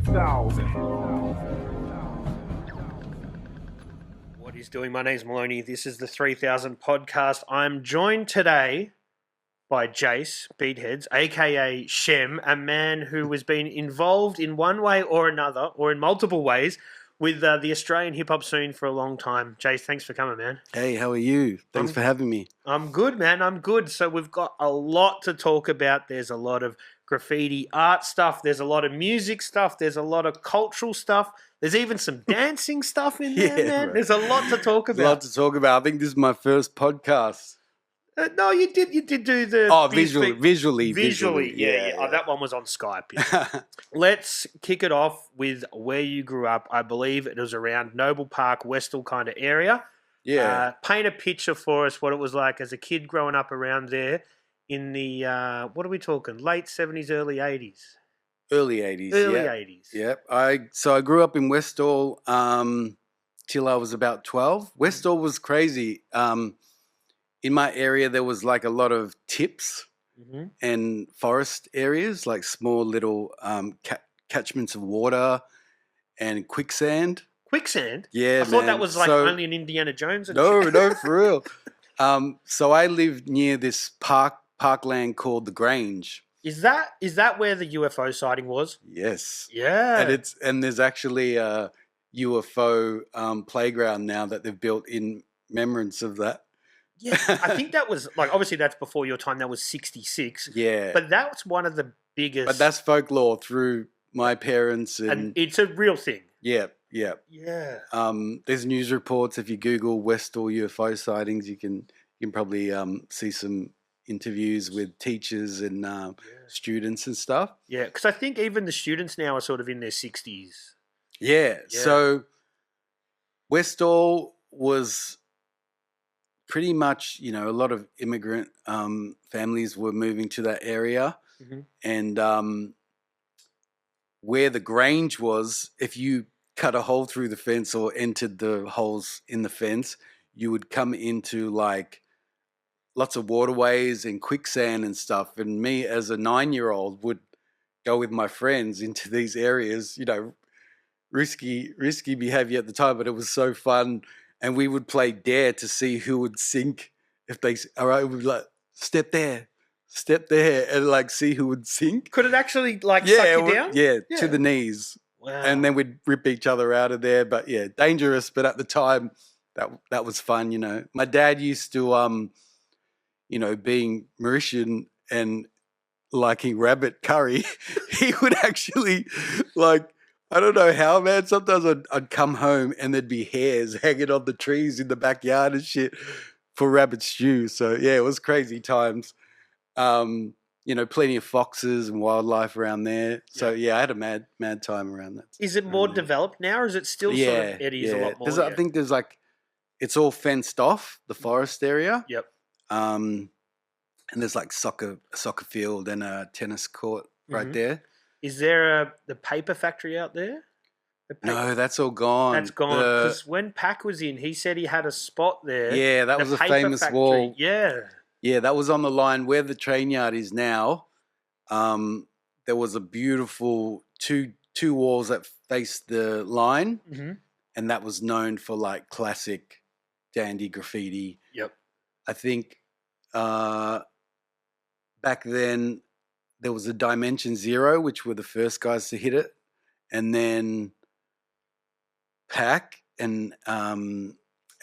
3000. What he's doing. My name's Maloney. This is the 3000 podcast. I'm joined today by Jase, Beathedz, aka Shem, a man who has been involved in one way or another, or in multiple ways, with the Australian hip hop scene for a long time. Jase, thanks for coming, man. Hey, how are you? Thanks for having me. I'm good, man. I'm good. So we've got a lot to talk about. There's a lot of graffiti art stuff. There's a lot of music stuff. There's a lot of cultural stuff. There's even some dancing stuff in there, man. Right. There's a lot to talk about. There's a lot to talk about. I think this is my first podcast. No, you did do the... Visually. Yeah. Oh, that one was on Skype. Yeah. Let's kick it off with where you grew up. I believe it was around Noble Park, Westall kind of area. Yeah. Paint a picture for us what it was like as a kid growing up around there in the, what are we talking, late 70s, early 80s? Early 80s. Early 80s. Yep. I grew up in Westall till I was about 12. Westall was crazy. In my area, there was like a lot of tips and forest areas, like small little catchments of water and quicksand. Quicksand? Yeah, I thought that was like only in Indiana Jones. And No, for real. So I lived near this parkland called the Grange. Is that where the UFO sighting was? Yes. Yeah. And there's actually a UFO playground now that they've built in remembrance of that. Yeah, I think that was, like, obviously that's before your time. That was 66. Yeah. But that's one of the biggest. But that's folklore through my parents. And it's a real thing. Yeah. Yeah. There's news reports. If you Google Westall UFO sightings, you can probably see some interviews with teachers and students and stuff. Yeah, because I think even the students now are sort of in their 60s. Yeah. So Westall was pretty much, a lot of immigrant families were moving to that area. And where the Grange was, if you cut a hole through the fence or entered the holes in the fence, you would come into like lots of waterways and quicksand and stuff. And me as a 9-year-old would go with my friends into these areas, risky behavior at the time, but it was so fun. And we would play dare to see who would sink. If they, all right, we'd be like, step there, and like see who would sink. Could it actually like suck you down? Yeah, to the knees. Wow. And then we'd rip each other out of there. But yeah, dangerous. But at the time, that was fun. My dad used to, being Mauritian and liking rabbit curry, he would actually like. I don't know how, man. Sometimes I'd come home and there'd be hares hanging on the trees in the backyard and shit for rabbit stew. So, yeah, it was crazy times. Plenty of foxes and wildlife around there. So, yeah, I had a mad time around that. Is it more developed now, or is it still sort of eddies a lot more? I think there's like, it's all fenced off, the forest area. Yep. And there's like a soccer field and a tennis court right there. Is there the paper factory out there? No, that's all gone. That's gone. Because when Pac was in, he said he had a spot there. Yeah, that was a famous wall. Yeah. Yeah, that was on the line where the train yard is now. There was a beautiful two walls that faced the line. And that was known for like classic dandy graffiti. Yep. I think back then, there was a Dimension Zero, which were the first guys to hit it. And then Pac and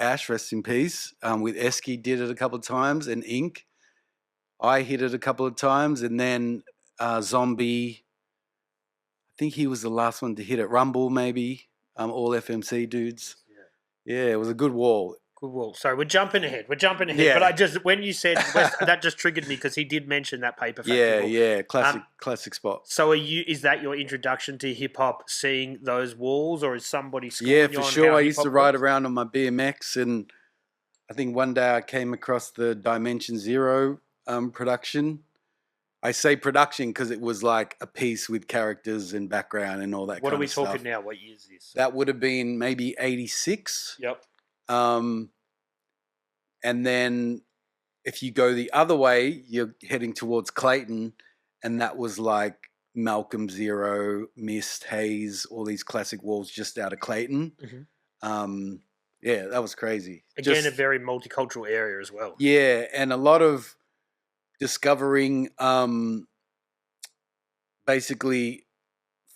Ash, rest in peace, with Esky did it a couple of times, and Ink. I hit it a couple of times. And then Zombie, I think he was the last one to hit it. Rumble, maybe, all FMC dudes. Yeah, it was a good wall. Good wall. Sorry, we're jumping ahead. Yeah. But when you said West, that just triggered me because he did mention that paper factory. Yeah, classic spot. So is that your introduction to hip hop, seeing those walls, or is somebody schooling you on for sure. I used to ride works? around on my BMX, and I think one day I came across the Dimension Zero production. I say production because it was like a piece with characters and background and all that. What kind are we of stuff. talking now? What year is this? That would have been maybe 86. Yep. And then if you go the other way, you're heading towards Clayton, and that was like Malcolm Zero, Mist, Haze, all these classic walls just out of Clayton. Yeah, that was crazy. Again, a very multicultural area as well. Yeah, and a lot of discovering, basically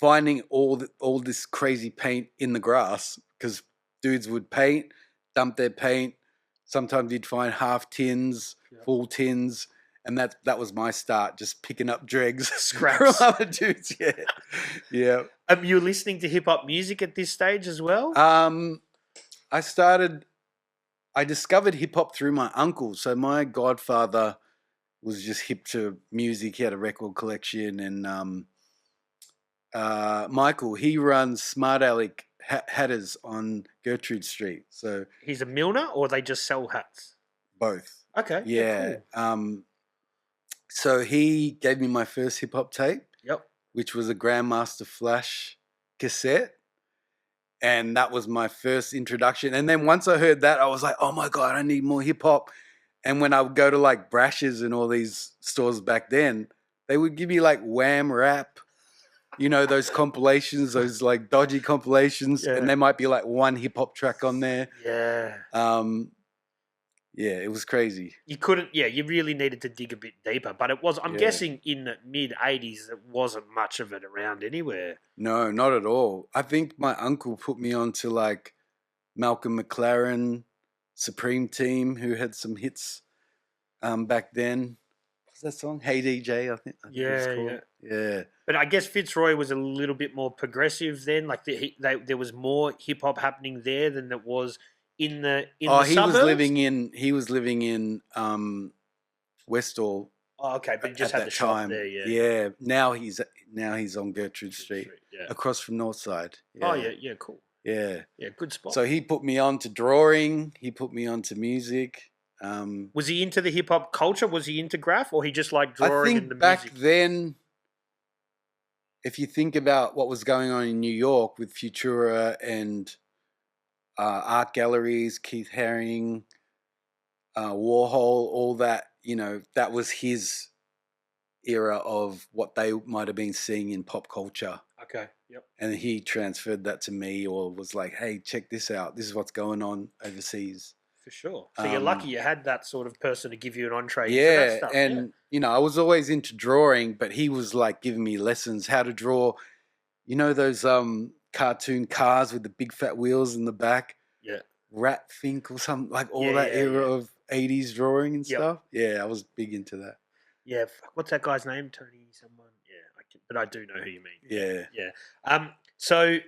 finding all this crazy paint in the grass, because dudes would paint, dump their paint. Sometimes you'd find half tins, full tins, and that was my start, just picking up dregs, scraps from other dudes. Yeah. You were listening to hip hop music at this stage as well? I discovered hip hop through my uncle. So my godfather was just hip to music. He had a record collection, and Michael, he runs Smart Alec Hatters on Gertrude Street. So he's a milliner, or they just sell hats? Both. Okay. Yeah. Cool. So he gave me my first hip hop tape. Yep. Which was a Grandmaster Flash cassette. And that was my first introduction. And then once I heard that, I was like, oh my God, I need more hip hop. And when I would go to like Brash's and all these stores back then, they would give me like Wham Rap, you know, those compilations, those like dodgy compilations. Yeah. And there might be like one hip hop track on there. Yeah. Yeah, it was crazy. You couldn't, you really needed to dig a bit deeper. But it was, I'm guessing in the mid-'80s, there wasn't much of it around anywhere. No, not at all. I think my uncle put me on to like Malcolm McLaren, Supreme Team, who had some hits back then. What's that song? Hey DJ, I think it's called. Yeah. But I guess Fitzroy was a little bit more progressive then. Like there was more hip-hop happening there than there was in the suburbs? He was living in Westall. Oh, okay, but he just had the shop there, Yeah. Now he's on Gertrude Street, across from Northside. Yeah. Oh yeah, cool. Yeah. Yeah, good spot. So he put me on to drawing, he put me on to music. Was he into the hip hop culture? Was he into graff, or he just liked drawing and the music? I think back then, if you think about what was going on in New York with Futura and art galleries, Keith Haring, Warhol, all that, you know, that was his era of what they might have been seeing in pop culture. Okay, yep. And he transferred that to me, or was like, hey, check this out. This is what's going on overseas. For sure. So you're lucky you had that sort of person to give you an entree into that stuff. And, you know, I was always into drawing, but he was like giving me lessons how to draw, you know, those cartoon cars with the big fat wheels in the back. Yeah. Rat Fink or something, like all that era of 80s drawing and stuff. Yeah, I was big into that. Yeah. What's that guy's name? Tony someone? Yeah. But I do know who you mean. Yeah. Yeah. So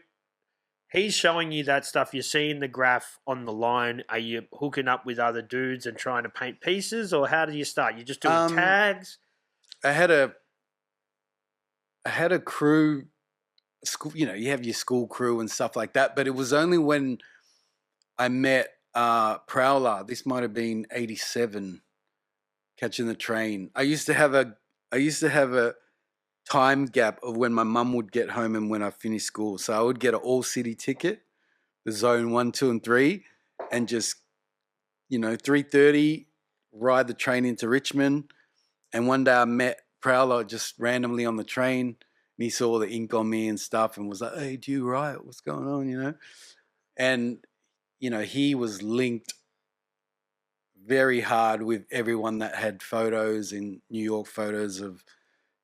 he's showing you that stuff. You're seeing the graph on the line. Are you hooking up with other dudes and trying to paint pieces, or how do you start? You're just doing tags? I had a crew. School, you know, you have your school crew and stuff like that, but it was only when I met Prowler. This might have been 87, catching the train. I used to have a time gap of when my mum would get home and when I finished school. So I would get an all city ticket, the zone 1, 2, and 3, and just, you know, 3:30 ride the train into Richmond. And one day I met Prowler just randomly on the train. And he saw the ink on me and stuff and was like, hey, do you write? What's going on, you know? And, you know, he was linked very hard with everyone that had photos in New York, photos of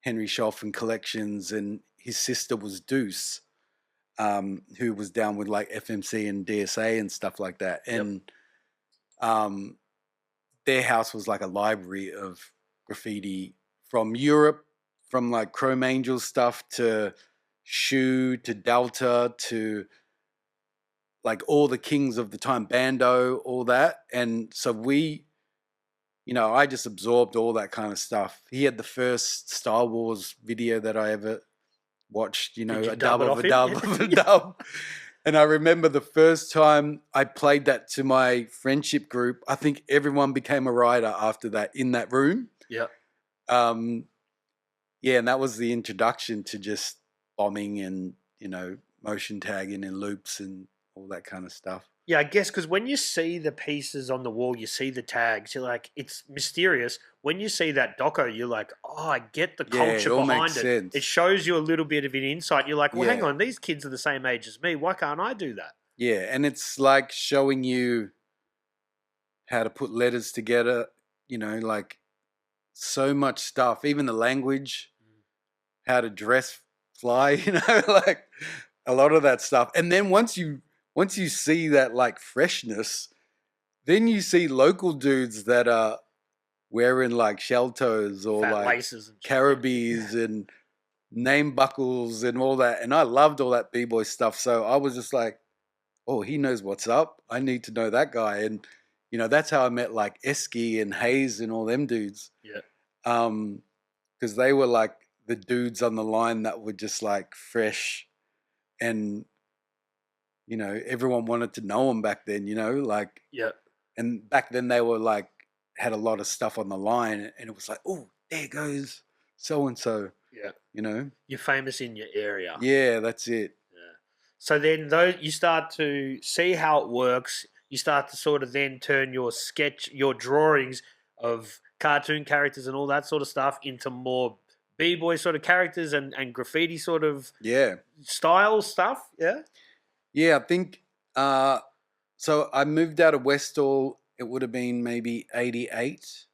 Henry Schoff and collections. And his sister was Deuce, who was down with like FMC and DSA and stuff like that. And their house was like a library of graffiti from Europe, from like Chrome Angel stuff to Shoe to Delta to like all the kings of the time, Bando, all that. And so we, you know, I just absorbed all that kind of stuff. He had the first Star Wars video that I ever watched, you know, a dub of a dub of a dub. And I remember the first time I played that to my friendship group, I think everyone became a writer after that in that room. Yeah. Yeah, and that was the introduction to just bombing and, you know, motion tagging and loops and all that kind of stuff. Yeah, I guess because when you see the pieces on the wall, you see the tags, you're like, it's mysterious. When you see that doco, you're like, oh, I get the Yeah, culture it all makes behind it. sense. It shows you a little bit of an insight. You're like, well, hang Yeah. on, these kids are the same age as me. Why can't I do that? Yeah, and it's like showing you how to put letters together, like so much stuff, even the language, how to dress fly, like a lot of that stuff. And then once you see that like freshness, then you see local dudes that are wearing like shell toes or Fat like laces and shit. Caribbees and name buckles and all that. And I loved all that B-boy stuff. So I was just like, oh, he knows what's up. I need to know that guy. And, that's how I met like Esky and Hayes and all them dudes. Yeah. Because they were like the dudes on the line that were just like fresh and, everyone wanted to know them back then, like, Yeah. and back then they were like, had a lot of stuff on the line and it was like, oh, there goes so-and-so. Yeah. You're famous in your area. Yeah, that's it. Yeah. So then you start to see how it works. You start to sort of then turn your drawings of cartoon characters and all that sort of stuff into more B-boy sort of characters and graffiti sort of style stuff. Yeah. Yeah, I think so I moved out of Westall, it would have been maybe 88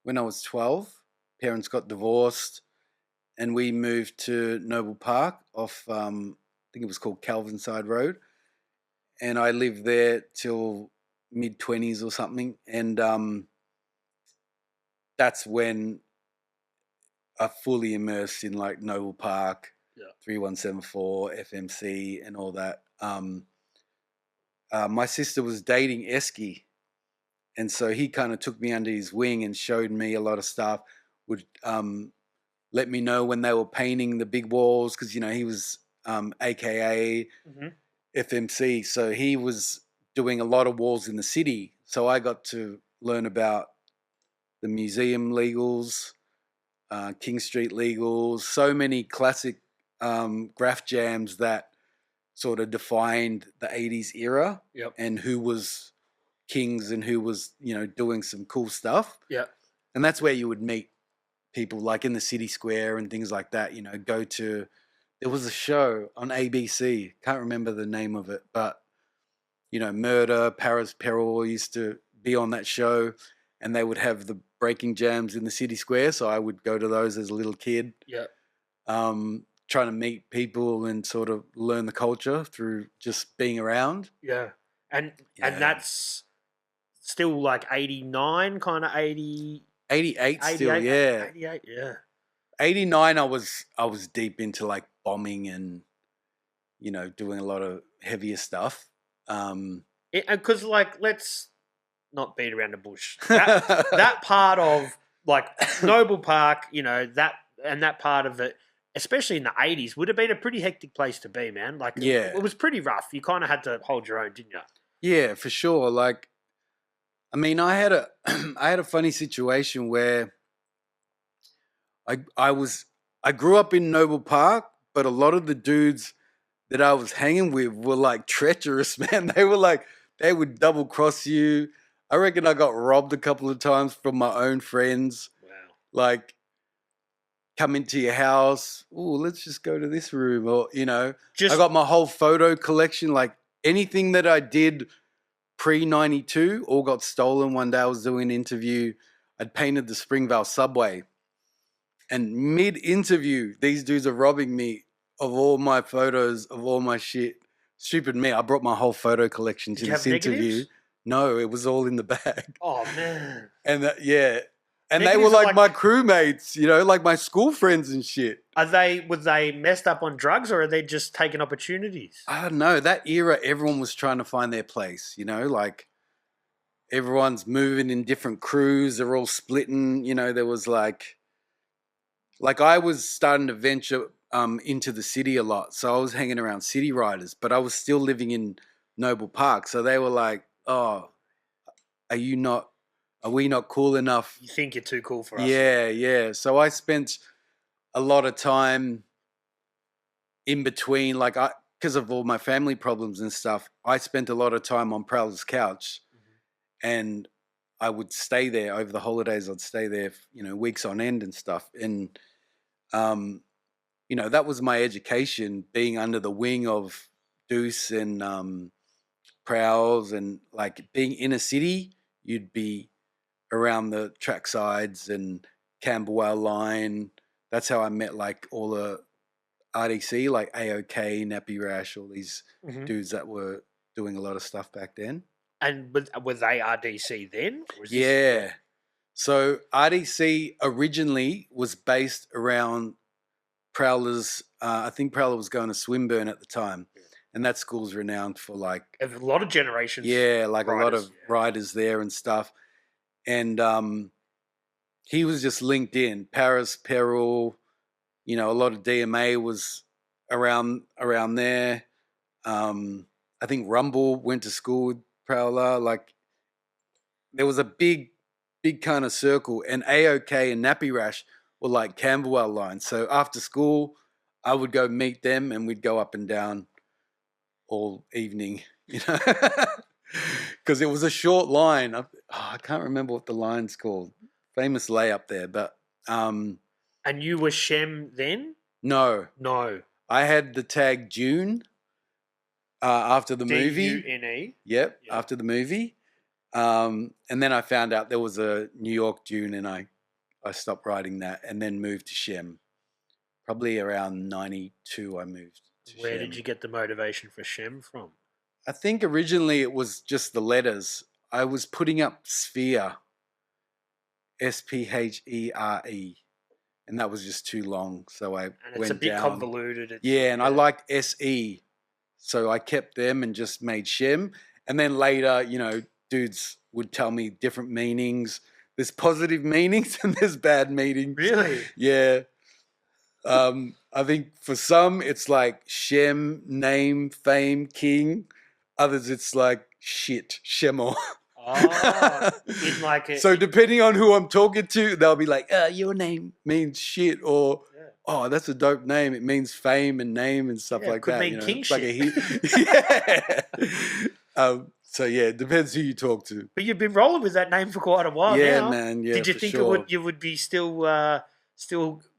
when I was 12. Parents got divorced and we moved to Noble Park off, I think it was called Calvinside Road. And I lived there till mid-20s or something. And that's when I fully immersed in like Noble Park, 3174, FMC and all that. My sister was dating Esky. And so he kind of took me under his wing and showed me a lot of stuff, would let me know when they were painting the big walls because, he was AKA FMC. So he was doing a lot of walls in the city. So I got to learn about the museum legals, King Street legals, so many classic graff jams that sort of defined the 80s era and who was kings and who was, doing some cool stuff. Yeah. And that's where you would meet people like in the city square and things like that, there was a show on ABC, can't remember the name of it, but, Murder, Paris Peril used to be on that show and they would have the breaking jams in the city square. So I would go to those as a little kid. Yeah. Trying to meet people and sort of learn the culture through just being around. Yeah. And that's still like 89, kind of 80. 88 still, yeah. 88, yeah. 89, I was deep into like bombing and, doing a lot of heavier stuff. Because like, let's not beat around the bush. That part of like Noble Park, that part of it, especially in the 80s, would have been a pretty hectic place to be, man. Like, it was pretty rough. You kind of had to hold your own, didn't you? Yeah, for sure. Like, I mean, I had a funny situation where I grew up in Noble Park, but a lot of the dudes that I was hanging with were like treacherous, man. They would double cross you. I reckon I got robbed a couple of times from my own friends. Wow. Like, come into your house. Oh, let's just go to this room. Or, I got my whole photo collection. Like, anything that I did pre-92 all got stolen. One day I was doing an interview. I'd painted the Springvale subway. And mid-interview, these dudes are robbing me of all my photos, of all my shit. Stupid me. I brought my whole photo collection to this interview. Negatives? No, it was all in the bag. Oh, man. And and negatives they were like my crewmates, like my school friends and shit. Were they messed up on drugs or are they just taking opportunities? I don't know. That era, everyone was trying to find their place, like everyone's moving in different crews. They're all splitting, there was like I was starting to venture into the city a lot. So I was hanging around city riders, but I was still living in Noble Park. So they were like, oh, are we not cool enough? You think you're too cool for us. Yeah. So I spent a lot of time in between. Like because of all my family problems and stuff, I spent a lot of time on Prowler's couch, and I would stay there over the holidays. I'd stay there, weeks on end and stuff. And, that was my education, being under the wing of Deuce and Prowls, and like being in a city, you'd be around the track sides and Camberwell line. That's how I met like all the RDC, like AOK, Nappy Rash, all these dudes that were doing a lot of stuff back then. And were they RDC then? Yeah. So RDC originally was based around Prowler's. I think Prowler was going to Swinburne at the time, and that school's renowned for like a lot of generations. Yeah, like riders, a lot of riders there and stuff. And he was just linked in. Paris, Peril, a lot of DMA was around there. I think Rumble went to school with Prowler. Like there was a big kind of circle, and AOK and Nappy Rash were like Camberwell lines. So after school, I would go meet them, and we'd go up and down all evening, because it was a short line. I can't remember what the line's called. Famous layup there, but. And you were Shem then? No. I had the tag June after the movie. Dune. Yep, after the movie. And then I found out there was a New York June, and I stopped riding that and then moved to Shem. Probably around 92 I moved to Shem. Where did you get the motivation for Shem from? I think originally it was just the letters. I was putting up Sphere, SPHERE. And that was just too long, so I went down. And it's a bit convoluted. And I liked SE, so I kept them and just made Shem. And then later, dudes would tell me different meanings. There's positive meanings and there's bad meanings. Really? Yeah. I think for some it's like Shem, name, fame, king. Others it's like shit, Shemor. Oh, so depending on who I'm talking to, they'll be like, your name means shit, or oh, that's a dope name. It means fame and name and stuff like that. Could mean king shit. So it depends who you talk to. But you've been rolling with that name for quite a while now. Yeah, man. Yeah. Did you think you would be still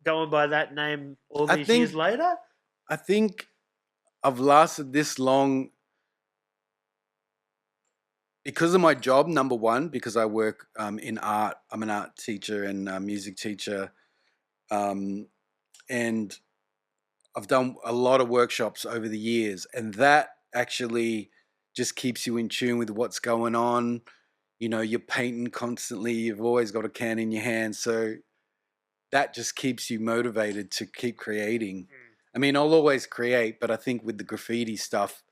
going by that name all these years later? I think I've lasted this long because of my job, number one, because I work in art. I'm an art teacher and a music teacher. And I've done a lot of workshops over the years. And that actually just keeps you in tune with what's going on. You're painting constantly. You've always got a can in your hand. So that just keeps you motivated to keep creating. I mean, I'll always create, but I think with the graffiti stuff,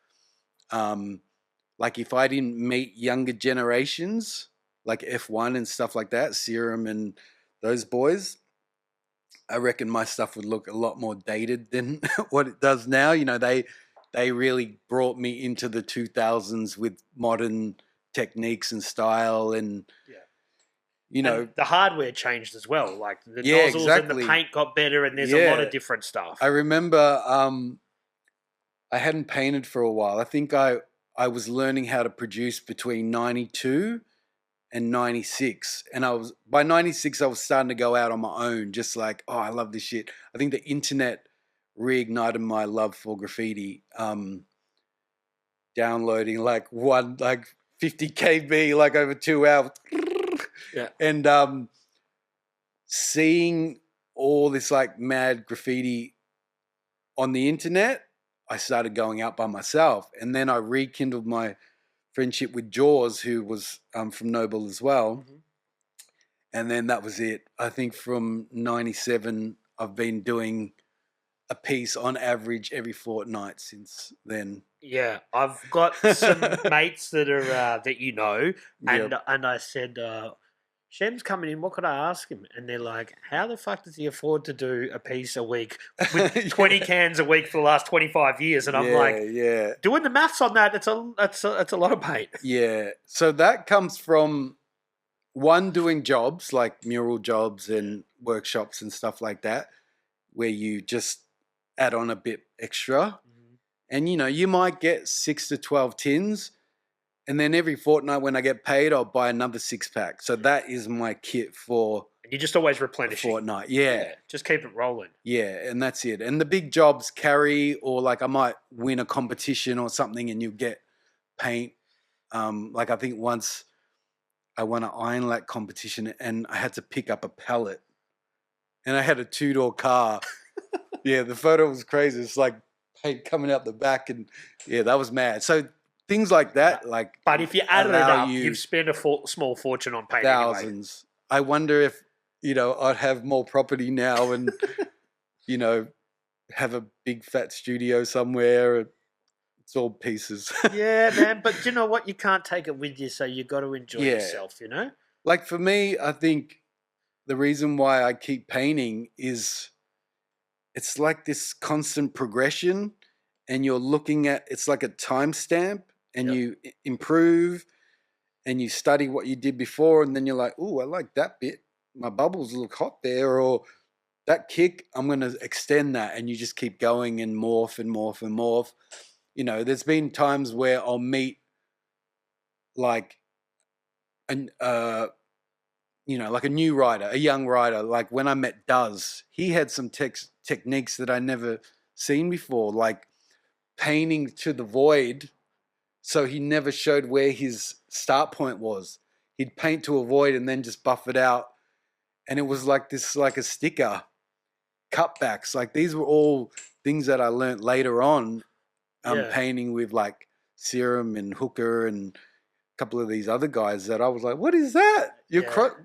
like if I didn't meet younger generations, like F1 and stuff like that, Serum and those boys, I reckon my stuff would look a lot more dated than what it does now. They really brought me into the 2000s with modern techniques and style, and and the hardware changed as well. Like the nozzles and the paint got better, and there's a lot of different stuff. I remember I hadn't painted for a while. I think I was learning how to produce between 92 and 96. And by 96, I was starting to go out on my own, just like, oh, I love this shit. I think the internet reignited my love for graffiti. Downloading like 50 KB, like over 2 hours. Yeah. And seeing all this like mad graffiti on the internet, I started going out by myself, and then I rekindled my friendship with Jaws, who was from Noble as well. And then that was it. I think from 97, I've been doing a piece on average every fortnight since then. Yeah, I've got some mates that are and I said, Shem's coming in, what could I ask him? And they're like, how the fuck does he afford to do a piece a week with 20 cans a week for the last 25 years? And I'm doing the maths on that, it's a lot of paint. Yeah, so that comes from one, doing jobs like mural jobs and workshops and stuff like that, where you just add on a bit extra. And, you know, you might get 6 to 12 tins. And then every fortnight when I get paid, I'll buy another 6-pack. So that is my kit for And you're just always a replenishing. fortnight. Yeah. Just keep it rolling. Yeah, and that's it. And the big jobs carry, or like I might win a competition or something and you get paint. Like I think once I won an iron lac competition and I had to pick up a pallet. And I had a 2-door car. Yeah, the photo was crazy. It's like paint coming out the back, and yeah, that was mad. So things like that, like. But if you added it up, you've spent a small fortune on paint. Thousands. Anyway. I wonder if, you know, I'd have more property now and, you know, have a big fat studio somewhere. It's all pieces. Yeah, man. But you know what? You can't take it with you, so you got to enjoy yourself, you know? Like for me, I think the reason why I keep painting is it's like this constant progression, and you're looking at, it's like a timestamp, and you improve and you study what you did before, and then you're like, oh, I like that bit. My bubbles look hot there, or that kick, I'm going to extend that, and you just keep going and morph and morph and morph. You know, there's been times where I'll meet like you know, like a new writer, a young writer. Like when I met Duz, he had some techniques that I never seen before, like painting to the void. So he never showed where his start point was. He'd paint to a void and then just buff it out. And it was like this, like a sticker, cutbacks. Like these were all things that I learned later on, painting with like Serum and Hooker and a couple of these other guys that I was like, what is that?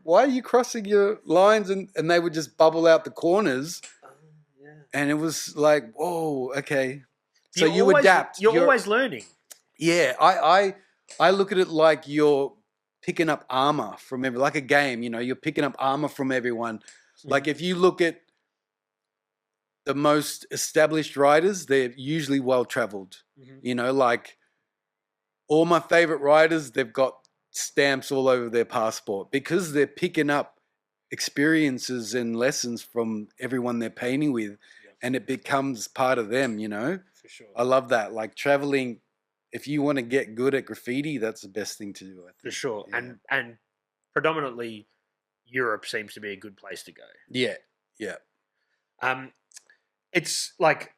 Why are you crossing your lines? And they would just bubble out the corners. And it was like, whoa, okay. So you adapt. You're always learning. Yeah, I look at it like you're picking up armor from like a game, you know, you're picking up armor from everyone. Mm-hmm. Like if you look at the most established writers, they're usually well-traveled. Mm-hmm. You know, like all my favorite writers, they've got stamps all over their passport because they're picking up experiences and lessons from everyone they're painting with, and it becomes part of them, you know? For sure. I love that. Like traveling, if you want to get good at graffiti, that's the best thing to do, I think. For sure. Yeah. And predominantly Europe seems to be a good place to go. Yeah. Yeah. It's like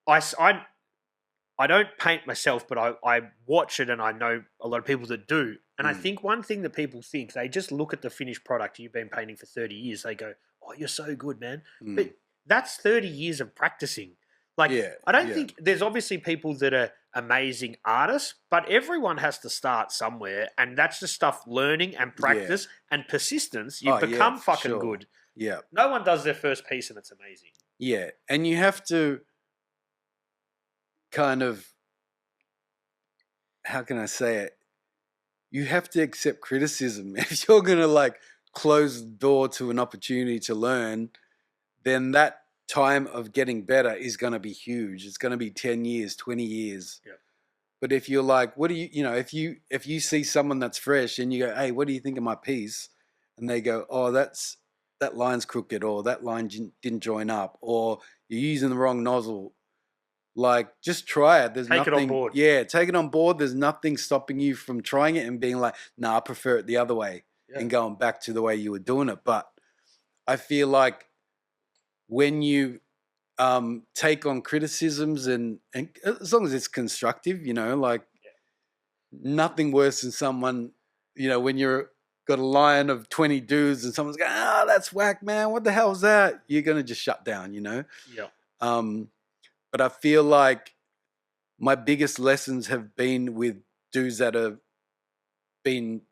I don't paint myself, but I watch it and I know a lot of people that do. And I think one thing that people think, they just look at the finished product. You've been painting for 30 years. They go, oh, you're so good, man. But that's 30 years of practicing. Like, I don't think there's obviously people that are amazing artists, but everyone has to start somewhere. And that's just stuff learning and practice and persistence. You become fucking good. Yeah. No one does their first piece and it's amazing. Yeah. And you have to kind of, how can I say it? You have to accept criticism. If you're going to like close the door to an opportunity to learn, then that time of getting better is going to be huge. It's going to be 10 years, 20 years. Yep. But if you're like, what do you know, if you see someone that's fresh and you go, hey, what do you think of my piece? And they go, oh, that line's crooked, or that line didn't join up, or you're using the wrong nozzle. Like, just try it. There's nothing. Take it on board. Yeah, take it on board. There's nothing stopping you from trying it and being like, nah, I prefer it the other way, and going back to the way you were doing it. But I feel like when you take on criticisms and as long as it's constructive, you know, like nothing worse than someone, you know, when you're got a line of 20 dudes and someone's going, that's whack, man. What the hell is that? You're going to just shut down, you know? Yeah. But I feel like my biggest lessons have been with dudes that have been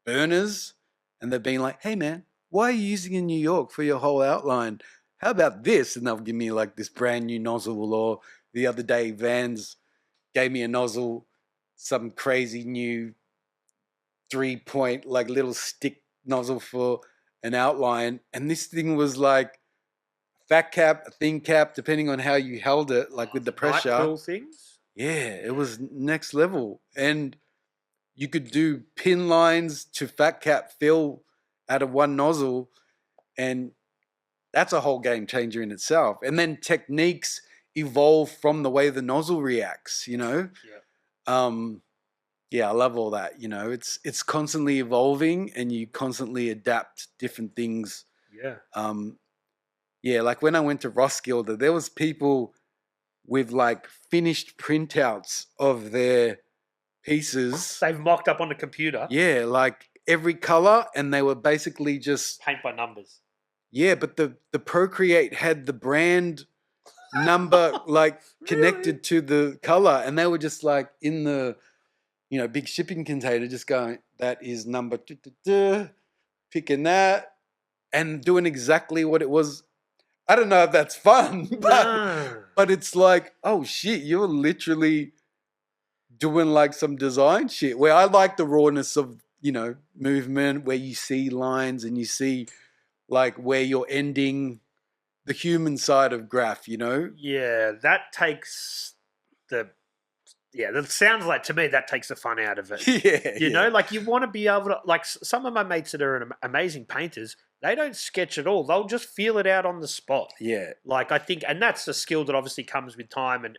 burners, and they've been like, hey, man, why are you using in New York for your whole outline? How about this? And they'll give me like this brand new nozzle. Or the other day, Vans gave me a nozzle, some crazy new 3-point like little stick nozzle for an outline. And this thing was like fat cap, a thin cap, depending on how you held it, like with the pressure. Night things? Yeah, it was next level. And you could do pin lines to fat cap fill out of one nozzle, and that's a whole game changer in itself. And then techniques evolve from the way the nozzle reacts, you know? Yeah. Yeah, I love all that, you know. It's constantly evolving and you constantly adapt different things. Yeah. Yeah, like when I went to Roskilde, there was people with like finished printouts of their pieces. They've mocked up on the computer. Yeah, like every color, and they were basically just Paint by numbers. yeah, but the Procreate had the brand number like connected to the color, and they were just like in the big shipping container, just going, that is number picking that and doing exactly what it was. I don't know if that's fun, but it's like, oh shit, you're literally doing like some design shit where I like the rawness of, movement where you see lines and you see like where you're ending the human side of graff, Yeah, that takes that sounds like, to me, that takes the fun out of it. Yeah. You know, like you want to be able to, like some of my mates that are amazing painters, they don't sketch at all. They'll just feel it out on the spot. Yeah. Like I think, and that's a skill that obviously comes with time and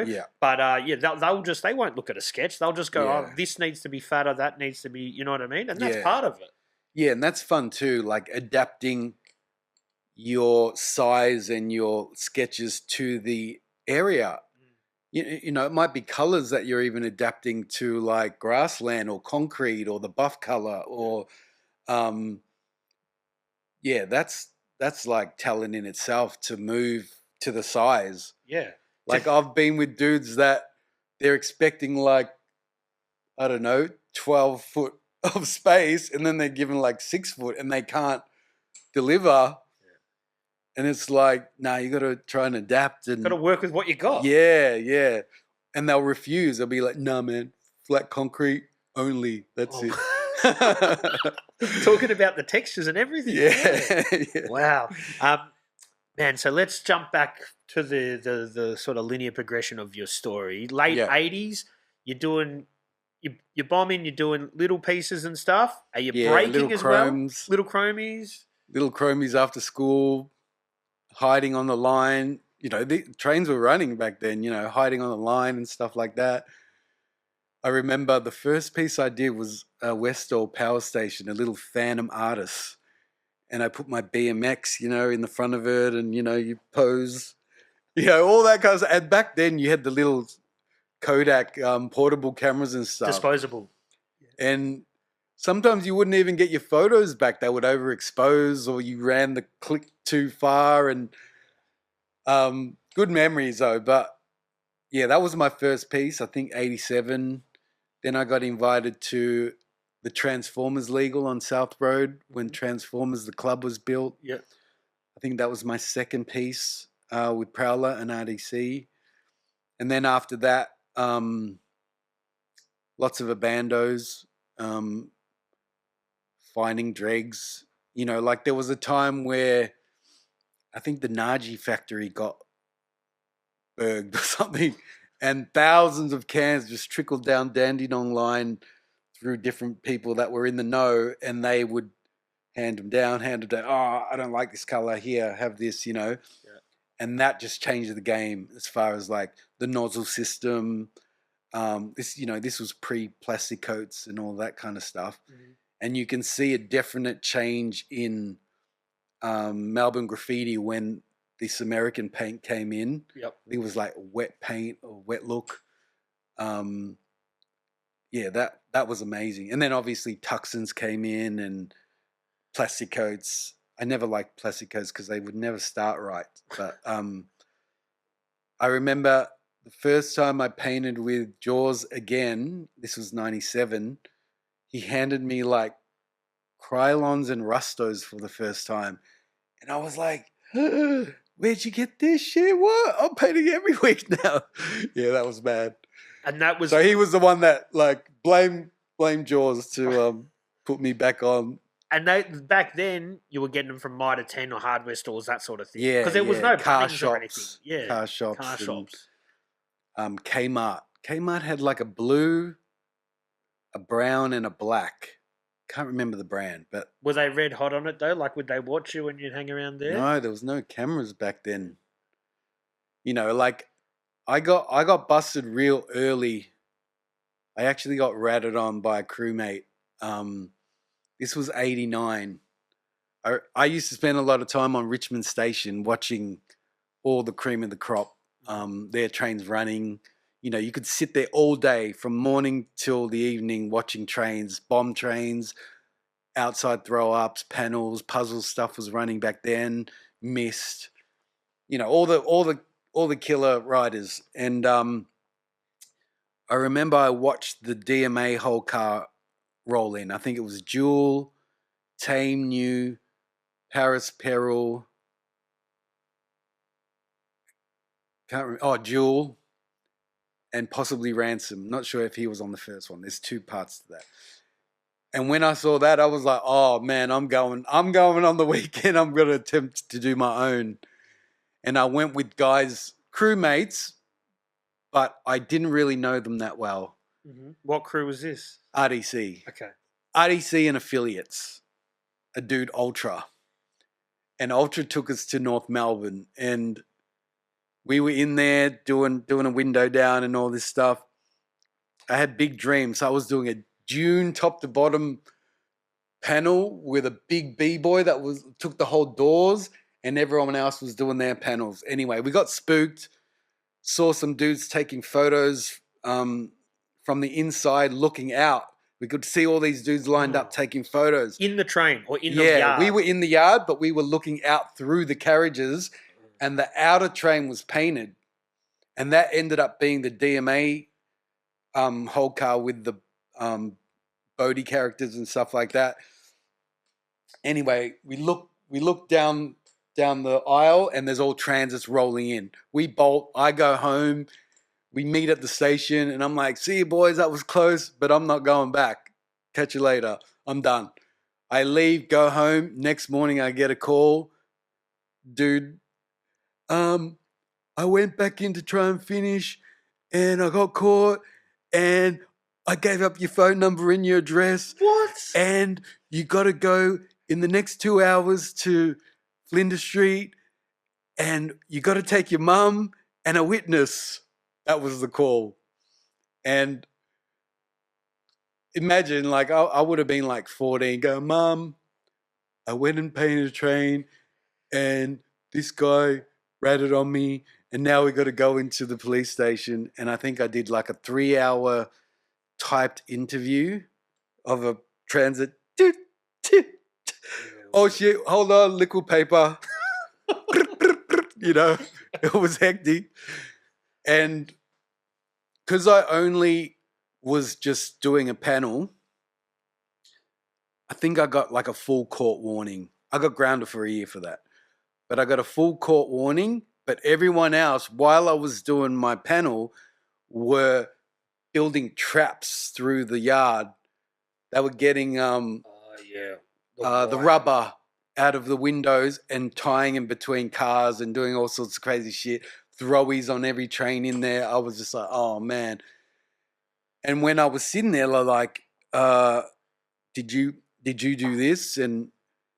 Yeah. But they won't look at a sketch. They'll just go, oh, this needs to be fatter, that needs to be, you know what I mean? And that's part of it. Yeah, and that's fun too, like adapting your size and your sketches to the area. It might be colors that you're even adapting to, like grassland or concrete or the buff color or that's like talent in itself to move to the size. Yeah. Like I've been with dudes that they're expecting like, I don't know, 12 foot of space, and then they're given like 6 foot and they can't deliver. And it's like, nah, you got to try and adapt and got to work with what you got. Yeah. And they'll refuse. They'll be like, nah, man, flat concrete only. That's it. Talking about the textures and everything. Yeah. Wow. Man, so let's jump back to the sort of linear progression of your story. Late 80s, you're doing, you're bombing, you're doing little pieces and stuff. Are you breaking as well? Little chromies? Little chromies after school. Hiding on the line, the trains were running back then, hiding on the line and stuff like that. I remember the first piece I did was a Westall power station, a little Phantom Artist. And I put my BMX, in the front of it and, you pose, all that kind of stuff. And back then you had the little Kodak portable cameras and stuff. Disposable. And sometimes you wouldn't even get your photos back. They would overexpose or you ran the click too far. And good memories though. But yeah, that was my first piece, I think 87. Then I got invited to the Transformers Legal on South Road when Transformers, the club, was built. Yeah. I think that was my second piece with Prowler and RDC. And then after that, lots of abandos. Finding dregs, like there was a time where I think the Naji factory got burgled or something, and thousands of cans just trickled down Dandenong Line through different people that were in the know, and they would hand them down. Oh, I don't like this color. Here, have this, Yeah. And that just changed the game as far as like the nozzle system. This was pre-plastic coats and all that kind of stuff. Mm-hmm. And you can see a definite change in Melbourne graffiti when this American paint came in. Yep. I think it was like wet paint or wet look. That was amazing. And then obviously Tucsons came in and plastic coats. I never liked plastic coats because they would never start right. But I remember the first time I painted with Jaws again, this was 97, he handed me like Krylons and Rustos for the first time. And I was like, where'd you get this shit? What? I'm painting every week now. Yeah, that was bad. And that was... So he was the one that like blamed Jaws to put me back on. And back then, you were getting them from Mitre 10 or hardware stores, that sort of thing. Yeah, because there was no car shops or anything. Yeah, car shops. Kmart. Kmart had like a blue, a brown, and a black. Can't remember the brand, but were they red hot on it though? Like, would they watch you when you'd hang around there? No, there was no cameras back then. You know, like I got busted real early. I actually got ratted on by a crewmate. This was 89. I used to spend a lot of time on Richmond Station watching all the cream of the crop, their trains running. You know, you could sit there all day from morning till the evening watching trains, bomb trains, outside throw-ups, panels, puzzle stuff was running back then, mist. You know, all the killer riders. And I remember I watched the DMA whole car roll in. I think it was Jewel, Tame New, Paris Peril. Can't remember. Oh, Jewel, and possibly Ransom. Not sure if he was on the first one. There's two parts to that. And when I saw that, I was like, "Oh man, I'm going on the weekend. I'm going to attempt to do my own." And I went with guys, crewmates, but I didn't really know them that well. Mm-hmm. What crew was this? RDC. Okay. RDC and affiliates. A dude, Ultra. And Ultra took us to North Melbourne, and we were in there doing a window down and all this stuff. I had big dreams. I was doing a Dune top to bottom panel with a big B-boy that took the whole doors, and everyone else was doing their panels. Anyway, we got spooked, saw some dudes taking photos from the inside looking out. We could see all these dudes lined up taking photos. In the train or in the yard? Yeah, we were in the yard, but we were looking out through the carriages, and the outer train was painted. And that ended up being the DMA whole car with the Bodhi characters and stuff like that. Anyway, we look down the aisle, and there's all transits rolling in. We bolt. I go home. We meet at the station, and I'm like, "See you, boys. That was close, but I'm not going back. Catch you later. I'm done." I leave, go home. Next morning, I get a call. Dude, I went back in to try and finish, and I got caught, and I gave up your phone number and your address. What? And you got to go in the next 2 hours to Flinders Street, and you got to take your mum and a witness. That was the call. And imagine, like, I would have been like 14, going, "Mum, I went and painted a train, and this guy ratted on me, and now we got to go into the police station." And I think I did like a 3-hour typed interview of a transit. Oh shit, hold on, liquid paper. You know, it was hectic. And because I only was just doing a panel, I think I got like a full court warning. I got grounded for a year for that. But I got a full court warning. But everyone else, while I was doing my panel, were building traps through the yard. They were getting the rubber out of the windows and tying in between cars and doing all sorts of crazy shit. Throwies on every train in there. I was just like, oh man. And when I was sitting there, like, did you do this? And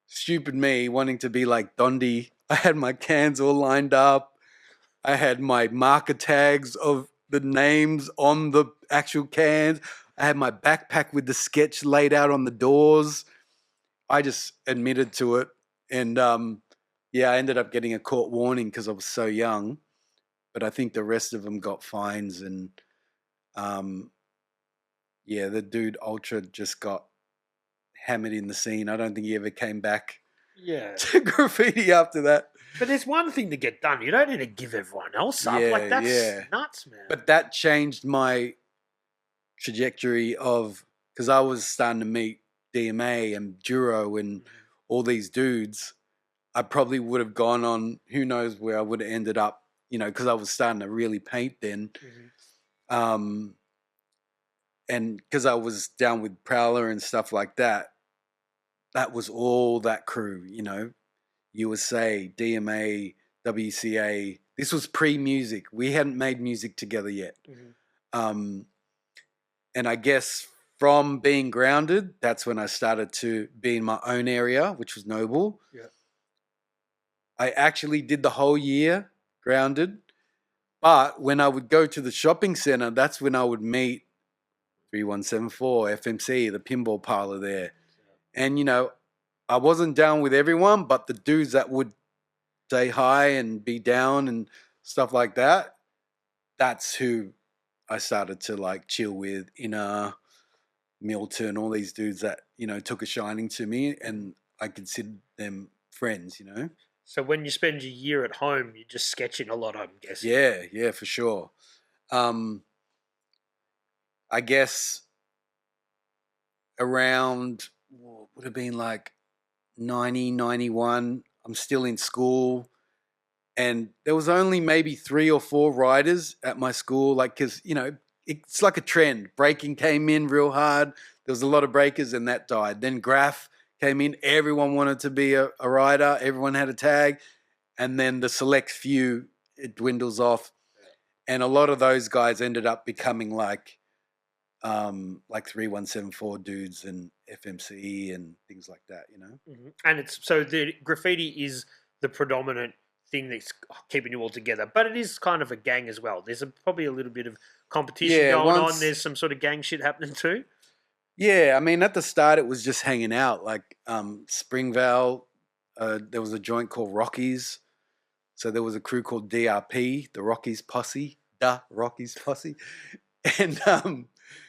stupid me wanting to be like Dondi, I had my cans all lined up. I had my marker tags of the names on the actual cans. I had my backpack with the sketch laid out on the doors. I just admitted to it. And I ended up getting a court warning because I was so young. But I think the rest of them got fines. And the dude Ultra just got hammered in the scene. I don't think he ever came back to graffiti after that. But there's one thing to get done. You don't need to give everyone else up. Like, that's nuts, man. But that changed my trajectory of, because I was starting to meet DMA and Duro and all these dudes. I probably would have gone on, who knows where I would have ended up, you know, because I was starting to really paint then. And because I was down with Prowler and stuff like that, that was all that crew, you know, USA, DMA, WCA. This was pre-music. We hadn't made music together yet. And I guess from being grounded, that's when I started to be in my own area, which was Noble. I actually did the whole year grounded. But when I would go to the shopping center, that's when I would meet 3174 FMC, the pinball parlor there. And, you know, I wasn't down with everyone, but the dudes that would say hi and be down and stuff like that, that's who I started to like chill with. Milton, all these dudes that, you know, took a shining to me, and I considered them friends, you know. So when you spend your year at home, you're just sketching a lot, I'm guessing. Yeah, for sure. I guess around, would have been like 90, 91, I'm still in school. And there was only maybe 3 or 4 riders at my school, like, because, you know, it's like a trend. Breaking came in real hard. There was a lot of breakers, and that died. Then graff came in. Everyone wanted to be a rider. Everyone had a tag. And then the select few, it dwindles off. And a lot of those guys ended up becoming like 3174 dudes and FMC and things like that, you know? Mm-hmm. And it's so the graffiti is the predominant thing that's keeping you all together, but it is kind of a gang as well. There's probably a little bit of competition going on. There's some sort of gang shit happening too. Yeah, I mean, at the start it was just hanging out. Like Springvale, there was a joint called Rockies. So there was a crew called DRP, the Rockies Posse, and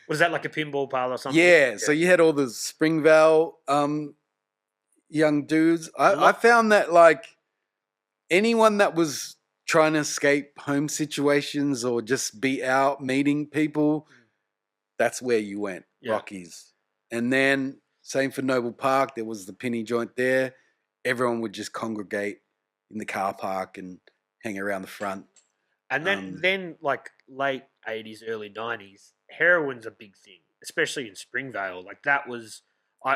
was that like a pinball parlor or something? Yeah, so you had all the Springvale young dudes. I found that like anyone that was trying to escape home situations or just be out meeting people, that's where you went, Rockies. And then same for Noble Park. There was the Penny joint there. Everyone would just congregate in the car park and hang around the front. And then like late 80s, early 90s, heroin's a big thing, especially in Springvale. Like that was...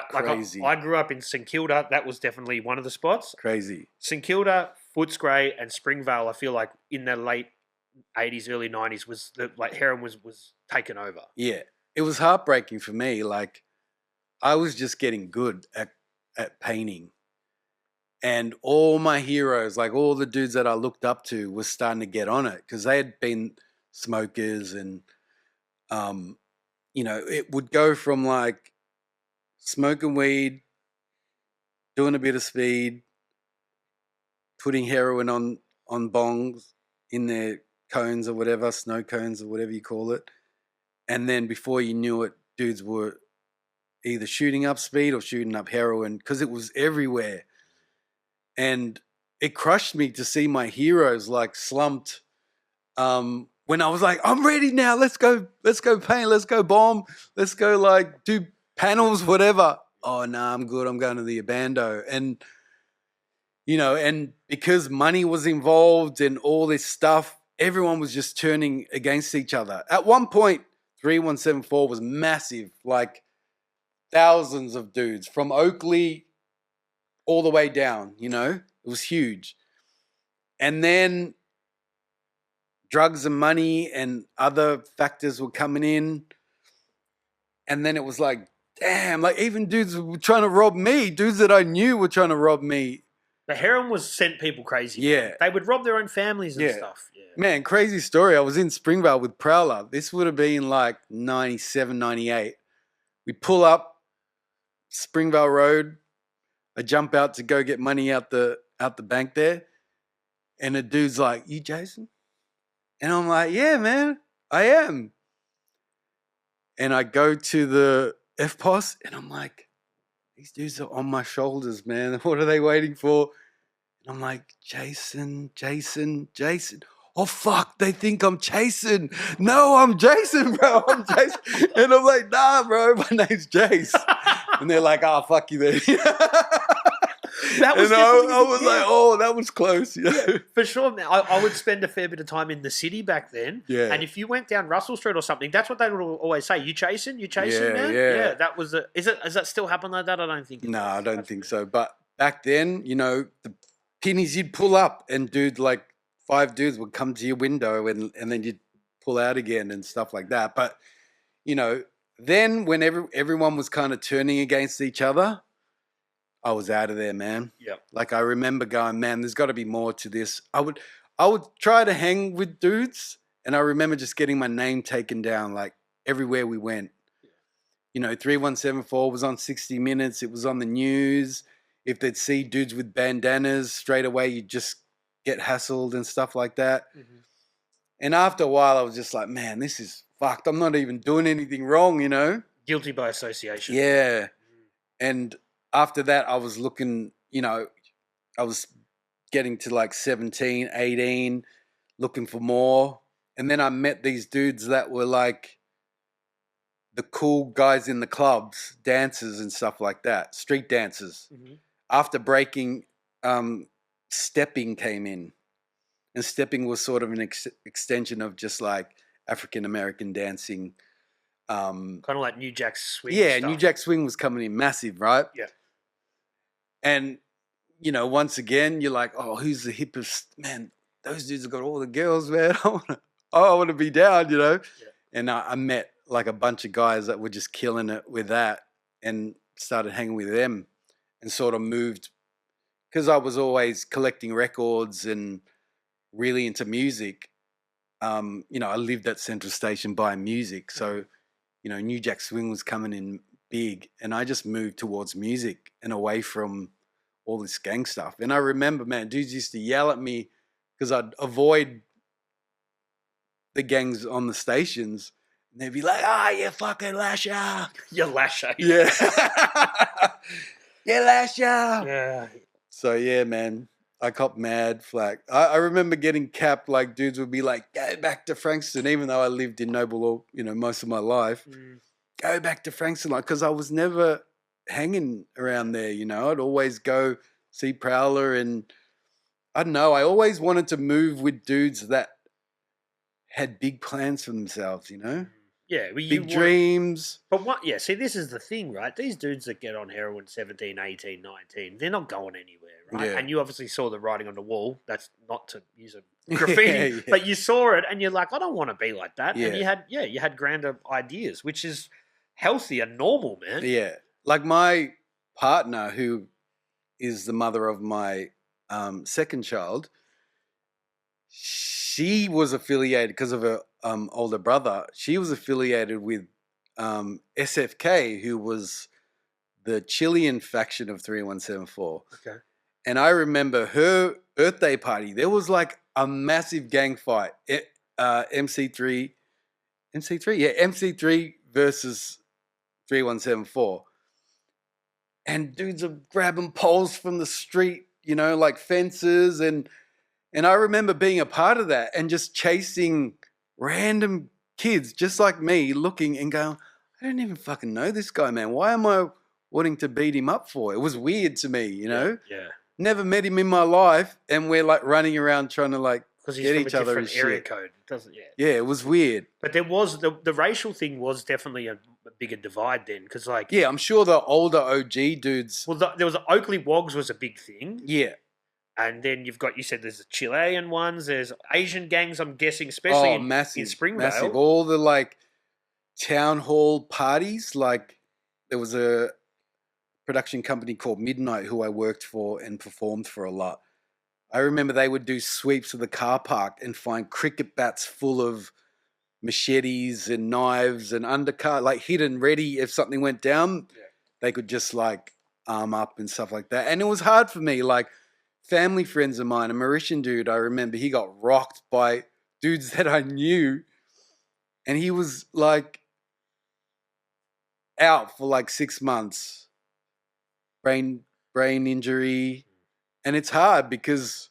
Crazy. I grew up in St Kilda. That was definitely one of the spots. Crazy. St Kilda, Footscray, and Springvale. I feel like in the late 80s, early 90s was like heroin was taken over. Yeah, it was heartbreaking for me. Like I was just getting good at painting, and all my heroes, like all the dudes that I looked up to, was starting to get on it because they had been smokers, and you know, it would go from like smoking weed, doing a bit of speed, putting heroin on bongs in their cones or whatever, snow cones or whatever you call it. And then before you knew it, dudes were either shooting up speed or shooting up heroin because it was everywhere. And it crushed me to see my heroes like slumped when I was like, I'm ready now. Let's go paint. Let's go bomb. Let's go like do panels, whatever. Oh, no, I'm good. I'm going to the Abando. And, you know, and because money was involved and all this stuff, everyone was just turning against each other. At one point, 3174 was massive, like thousands of dudes from Oakley all the way down, you know? It was huge. And then drugs and money and other factors were coming in. And then it was like, damn, like even dudes were trying to rob me. Dudes that I knew were trying to rob me. The heroin was sent people crazy. Yeah. They would rob their own families and stuff. Yeah. Man, crazy story. I was in Springvale with Prowler. This would have been like 97, 98. We pull up Springvale Road. I jump out to go get money out the bank there. And the dude's like, you Jason? And I'm like, yeah, man, I am. And I go to the FPOS and I'm like, these dudes are on my shoulders, man. What are they waiting for? And I'm like, Jason. Oh, fuck, they think I'm Jason. No, I'm Jason, bro. I'm Jason. And I'm like, nah, bro, my name's Jase. And they're like, oh, fuck you then. That was I was like, oh, that was close. Yeah, for sure. I would spend a fair bit of time in the city back then. Yeah. And if you went down Russell Street or something, that's what they would always say. You chasing, man? Yeah. That was does that still happen like that? I don't think it No, does. I don't think so. But back then, you know, the pennies you'd pull up and dude, like 5 dudes would come to your window and then you'd pull out again and stuff like that. But, you know, then when everyone was kind of turning against each other, I was out of there, man. Yeah. Like I remember going, man, there's got to be more to this. I would try to hang with dudes, and I remember just getting my name taken down like everywhere we went. You know, 3174 was on 60 Minutes. It was on the news. If they'd see dudes with bandanas, straight away you'd just get hassled and stuff like that. Mm-hmm. And after a while, I was just like, man, this is fucked. I'm not even doing anything wrong, you know? Guilty by association. Yeah. And after that, I was looking, you know, I was getting to like 17, 18, looking for more. And then I met these dudes that were like the cool guys in the clubs, dancers and stuff like that, street dancers. Mm-hmm. After breaking, stepping came in. And stepping was sort of an extension of just like African-American dancing. Kind of like New Jack Swing. Yeah, stuff. New Jack Swing was coming in massive, right? Yeah. And, you know, once again, you're like, oh, who's the hippest? Man, those dudes have got all the girls, man. I want to be down, you know? Yeah. And I met like a bunch of guys that were just killing it with that and started hanging with them and sort of moved. Because I was always collecting records and really into music. You know, I lived at Central Station buying music. So, you know, New Jack Swing was coming in big, and I just moved towards music and away from all this gang stuff. And I remember, man, dudes used to yell at me because I'd avoid the gangs on the stations. And they'd be like, you fucking lasher. You lasher. Yeah. You lasher. Yeah. So, yeah, man. I copped mad flack. I remember getting capped, like dudes would be like, go back to Frankston, even though I lived in Noble, you know, most of my life. Go back to Frankston, like, because I was never hanging around there, you know. I'd always go see Prowler, and I don't know, I always wanted to move with dudes that had big plans for themselves, you know. Yeah, well, big dreams. But what? Yeah, see, this is the thing, right? These dudes that get on heroin 17, 18, 19, they're not going anywhere, right? Yeah. And you obviously saw the writing on the wall. That's not to use a graffiti, Yeah. but you saw it and you're like, I don't want to be like that. Yeah. And you had grander ideas, which is healthy and normal, man. Yeah. Like my partner, who is the mother of my second child, she was affiliated because of her older brother. She was affiliated with SFK, who was the Chilean faction of 3174. Okay. And I remember her birthday party. There was like a massive gang fight. MC3 versus 3174. And dudes are grabbing poles from the street, you know, like fences. And I remember being a part of that and just chasing random kids just like me, looking and going, I don't even fucking know this guy, man. Why am I wanting to beat him up for? It was weird to me, you know? Yeah. Never met him in my life, and we're like running around trying to like get each other and area shit. code, doesn't? Yeah. Yeah, it was weird. But there was the racial thing was definitely a bigger divide then, because like Yeah, I'm sure the older OG dudes. well, there was Oakley Wogs was a big thing. Yeah. And then you said there's the Chilean ones, there's Asian gangs, I'm guessing, especially in Springvale. Massive. All the like town hall parties, like there was a production company called Midnight who I worked for and performed for a lot. I remember they would do sweeps of the car park and find cricket bats full of machetes and knives and undercut, like hidden ready if something went down. Yeah. They could just like arm up and stuff like that. And it was hard for me, like family friends of mine, a Mauritian dude, I remember he got rocked by dudes that I knew, and he was like out for like 6 months, brain injury. And it's hard because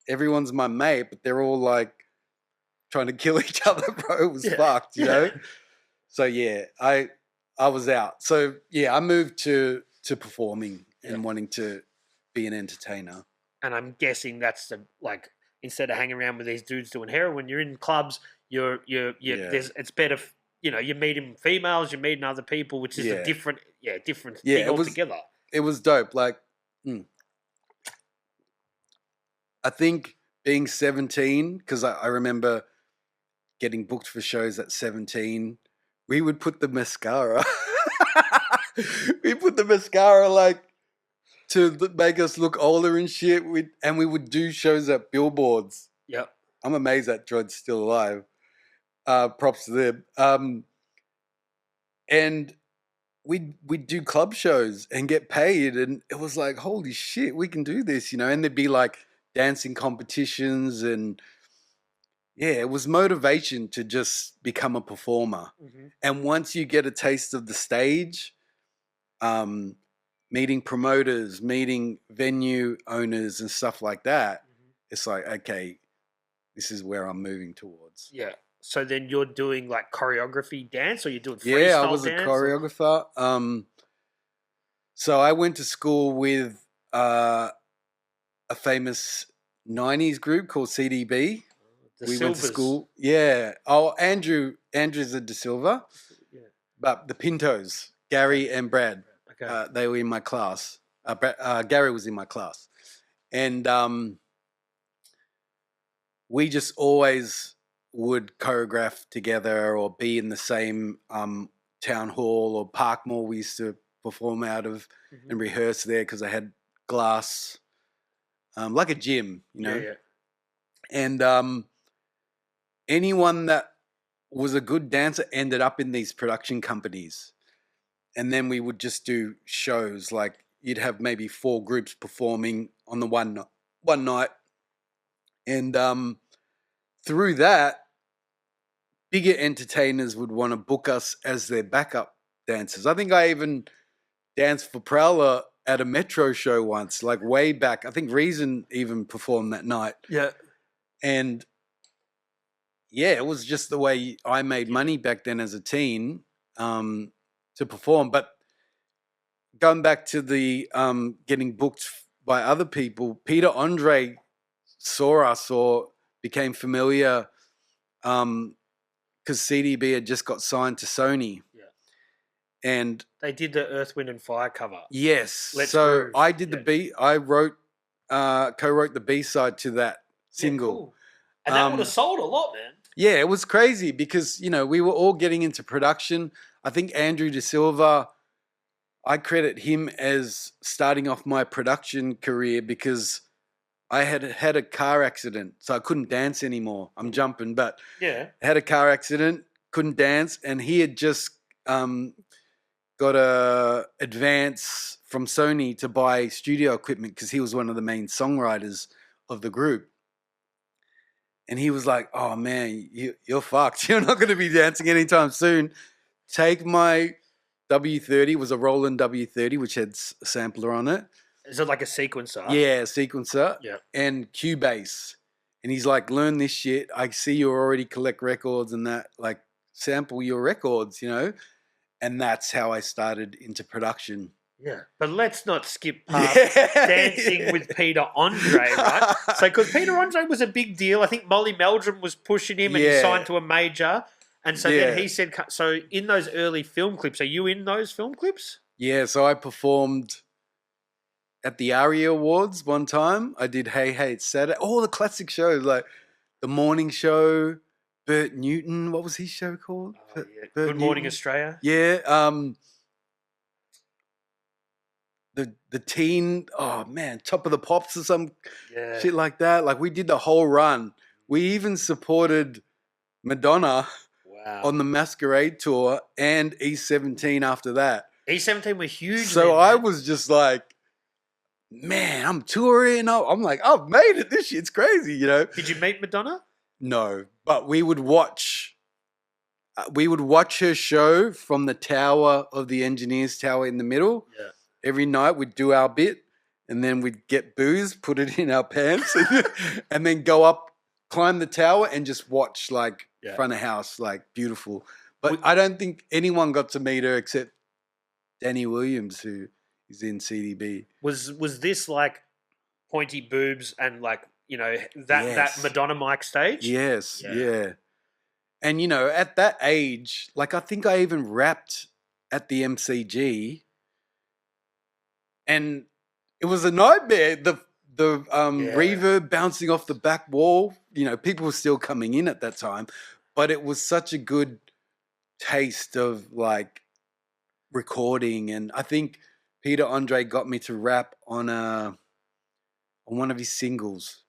everyone's my mate, but they're all like trying to kill each other, bro. It was fucked, you know? So yeah, I was out. So yeah, I moved to performing and wanting to be an entertainer. And I'm guessing that's the like, instead of hanging around with these dudes doing heroin, you're in clubs, it's better, you know, you're meeting females, you're meeting other people, which is a different thing altogether. It was dope. Like, I think being 17, because I remember getting booked for shows at 17, we would put the mascara. We put the mascara like to make us look older and shit. And we would do shows at billboards. Yep. I'm amazed that Droid's still alive. Props to them. And we'd do club shows and get paid, and it was like, holy shit, we can do this, and there'd be like dancing competitions, and yeah, it was motivation to just become a performer. Mm-hmm. And once you get a taste of the stage, meeting promoters, meeting venue owners and stuff like that, it's like, okay, this is where I'm moving towards. Yeah. So then you're doing like choreography dance, or you're doing freestyle dance? Yeah, I was a choreographer. So I went to school with a famous 90s group called CDB. We went to school. Yeah. Oh, Andrew's a De Silva. Yeah. But the Pintos, Gary and Brad, they were in my class. Gary was in my class. And we just always would choreograph together or be in the same town hall or Park Mall we used to perform out of and rehearse there because I had glass, like a gym, Yeah. And anyone that was a good dancer ended up in these production companies. And then we would just do shows, like you'd have maybe 4 groups performing on the one night. And through that, bigger entertainers would want to book us as their backup dancers. I think I even danced for Prowler at a Metro show once, like way back. I think Reason even performed that night. Yeah. And yeah, it was just the way I made money back then as a teen to perform. But going back to the getting booked by other people, Peter Andre saw us or became familiar because CDB had just got signed to Sony. Yeah. And they did the Earth, Wind and Fire cover. Yes. Let's so Groove. I did the B. I co-wrote the B-side to that single. Yeah, cool. And that would have sold a lot, man. Yeah, it was crazy because, we were all getting into production. I think Andrew De Silva, I credit him as starting off my production career because I had a car accident, so I couldn't dance anymore. I'm jumping, but yeah, I had a car accident, couldn't dance, and he had just got a advance from Sony to buy studio equipment because he was one of the main songwriters of the group. And he was like, oh, man, you're fucked. You're not going to be dancing anytime soon. Take my W30. It was a Roland W30, which had a sampler on it. Is it like a sequencer? Yeah, a sequencer. Yeah. And Cubase. And he's like, learn this shit. I see you already collect records and that. Like, sample your records, And that's how I started into production. Yeah, but let's not skip past dancing with Peter Andre, right? So, because Peter Andre was a big deal. I think Molly Meldrum was pushing him and he signed to a major. And so then he said, so in those early film clips, are you in those film clips? Yeah, so I performed at the ARIA Awards one time. I did Hey Hey It's Saturday. All the classic shows, like The Morning Show, Bert Newton. What was his show called? Oh, yeah. Good Morning Australia. Yeah. The teen, oh man, Top of the Pops or some shit like that. Like we did the whole run. We even supported Madonna on the Masquerade tour and E17 after that. E17 were huge. So I was just like, man, I'm touring. I'm like, I've made it. This shit's crazy, Did you meet Madonna? No, but we would watch her show from the tower of the Engineers Tower in the middle. Yeah. Every night we'd do our bit and then we'd get booze, put it in our pants and then go up, climb the tower and just watch like front of house, like beautiful. But I don't think anyone got to meet her except Danny Williams, who is in CDB. Was this like pointy boobs and like, that Madonna mic stage? Yes, yeah. And, at that age, like I think I even rapped at the MCG. And it was a nightmare. The reverb bouncing off the back wall. People were still coming in at that time, but it was such a good taste of like recording. And I think Peter Andre got me to rap on one of his singles.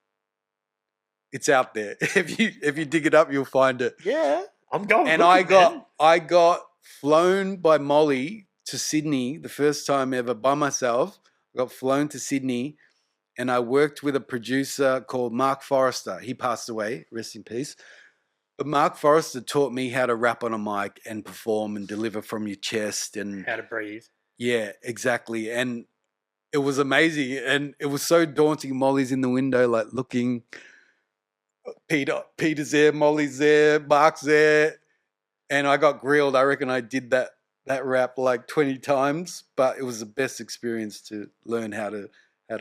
It's out there. If you dig it up, you'll find it. Yeah, I'm going. And I got flown by Molly to Sydney the first time ever by myself. I got flown to Sydney, and I worked with a producer called Mark Forrester. He passed away, rest in peace. But Mark Forrester taught me how to rap on a mic and perform and deliver from your chest and how to breathe. Yeah, exactly. And it was amazing, and it was so daunting. Molly's in the window, like looking. Peter's there, Molly's there, Mark's there, and I got grilled. I reckon I did that rap like 20 times, but it was the best experience to learn how to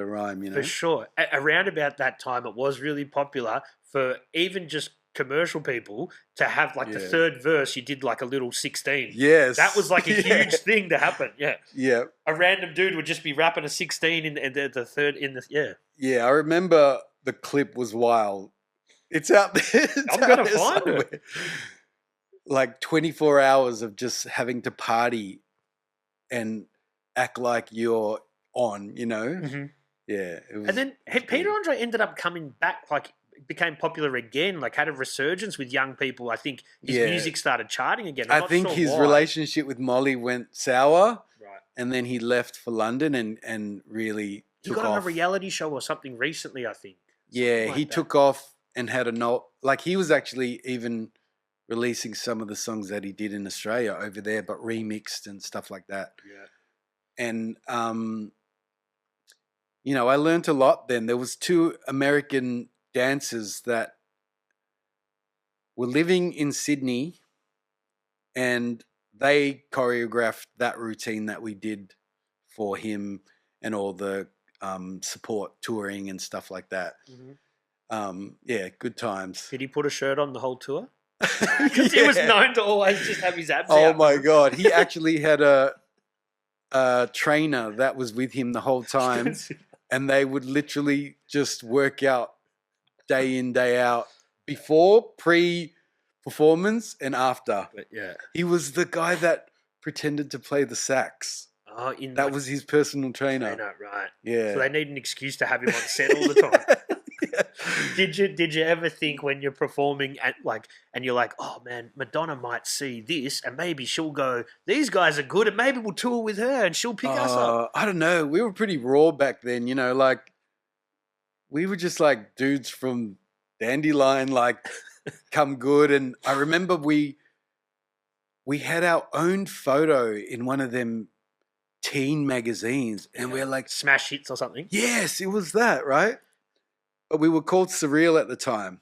rhyme. You know, For sure. Around about that time, it was really popular for even just commercial people to have like the third verse. You did like a little 16. Yes, that was like a huge thing to happen. Yeah, yeah. A random dude would just be rapping a 16 in the third in the Yeah, I remember the clip was wild. It's out there. I'm going to find it. Like 24 hours of just having to party and act like you're on, you know? Mm-hmm. Yeah. And then Peter Andre ended up coming back, like became popular again, like had a resurgence with young people. I think his music started charting again. I think his relationship with Molly went sour. Right. And then he left for London and really took off. He got on a reality show or something recently, I think. Yeah, he took off and had a note. Like he was actually even releasing some of the songs that he did in Australia over there, but remixed and stuff like that. Yeah. And, you know, I learned a lot then. There was 2 American dancers that were living in Sydney, and they choreographed that routine that we did for him and all the support touring and stuff like that. Mm-hmm. Yeah, good times. Did he put a shirt on the whole tour? Because he was known to always just have his abs out. Oh my God. He actually had a trainer that was with him the whole time, and they would literally just work out day in, day out, before, pre-performance, and after. But yeah. He was the guy that pretended to play the sax. Oh, that was his personal trainer. Right. Yeah. So they need an excuse to have him on set all the time. Did you ever think when you're performing and you're like, oh man, Madonna might see this and maybe she'll go, these guys are good and maybe we'll tour with her and she'll pick us up? I don't know. We were pretty raw back then, you know, like we were just like dudes from Dandelion, like come good. And I remember we had our own photo in one of them teen magazines, and we're like Smash Hits or something. Yes, it was that, right? But we were called Surreal at the time.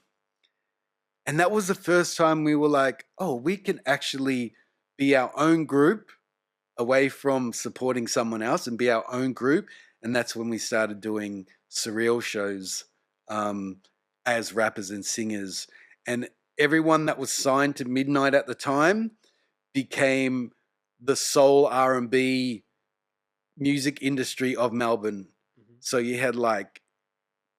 And that was the first time we were like, oh, we can actually be our own group away from supporting someone else and be our own group. And that's when we started doing Surreal shows as rappers and singers. And everyone that was signed to Midnight at the time became the soul R&B music industry of Melbourne. Mm-hmm. So you had like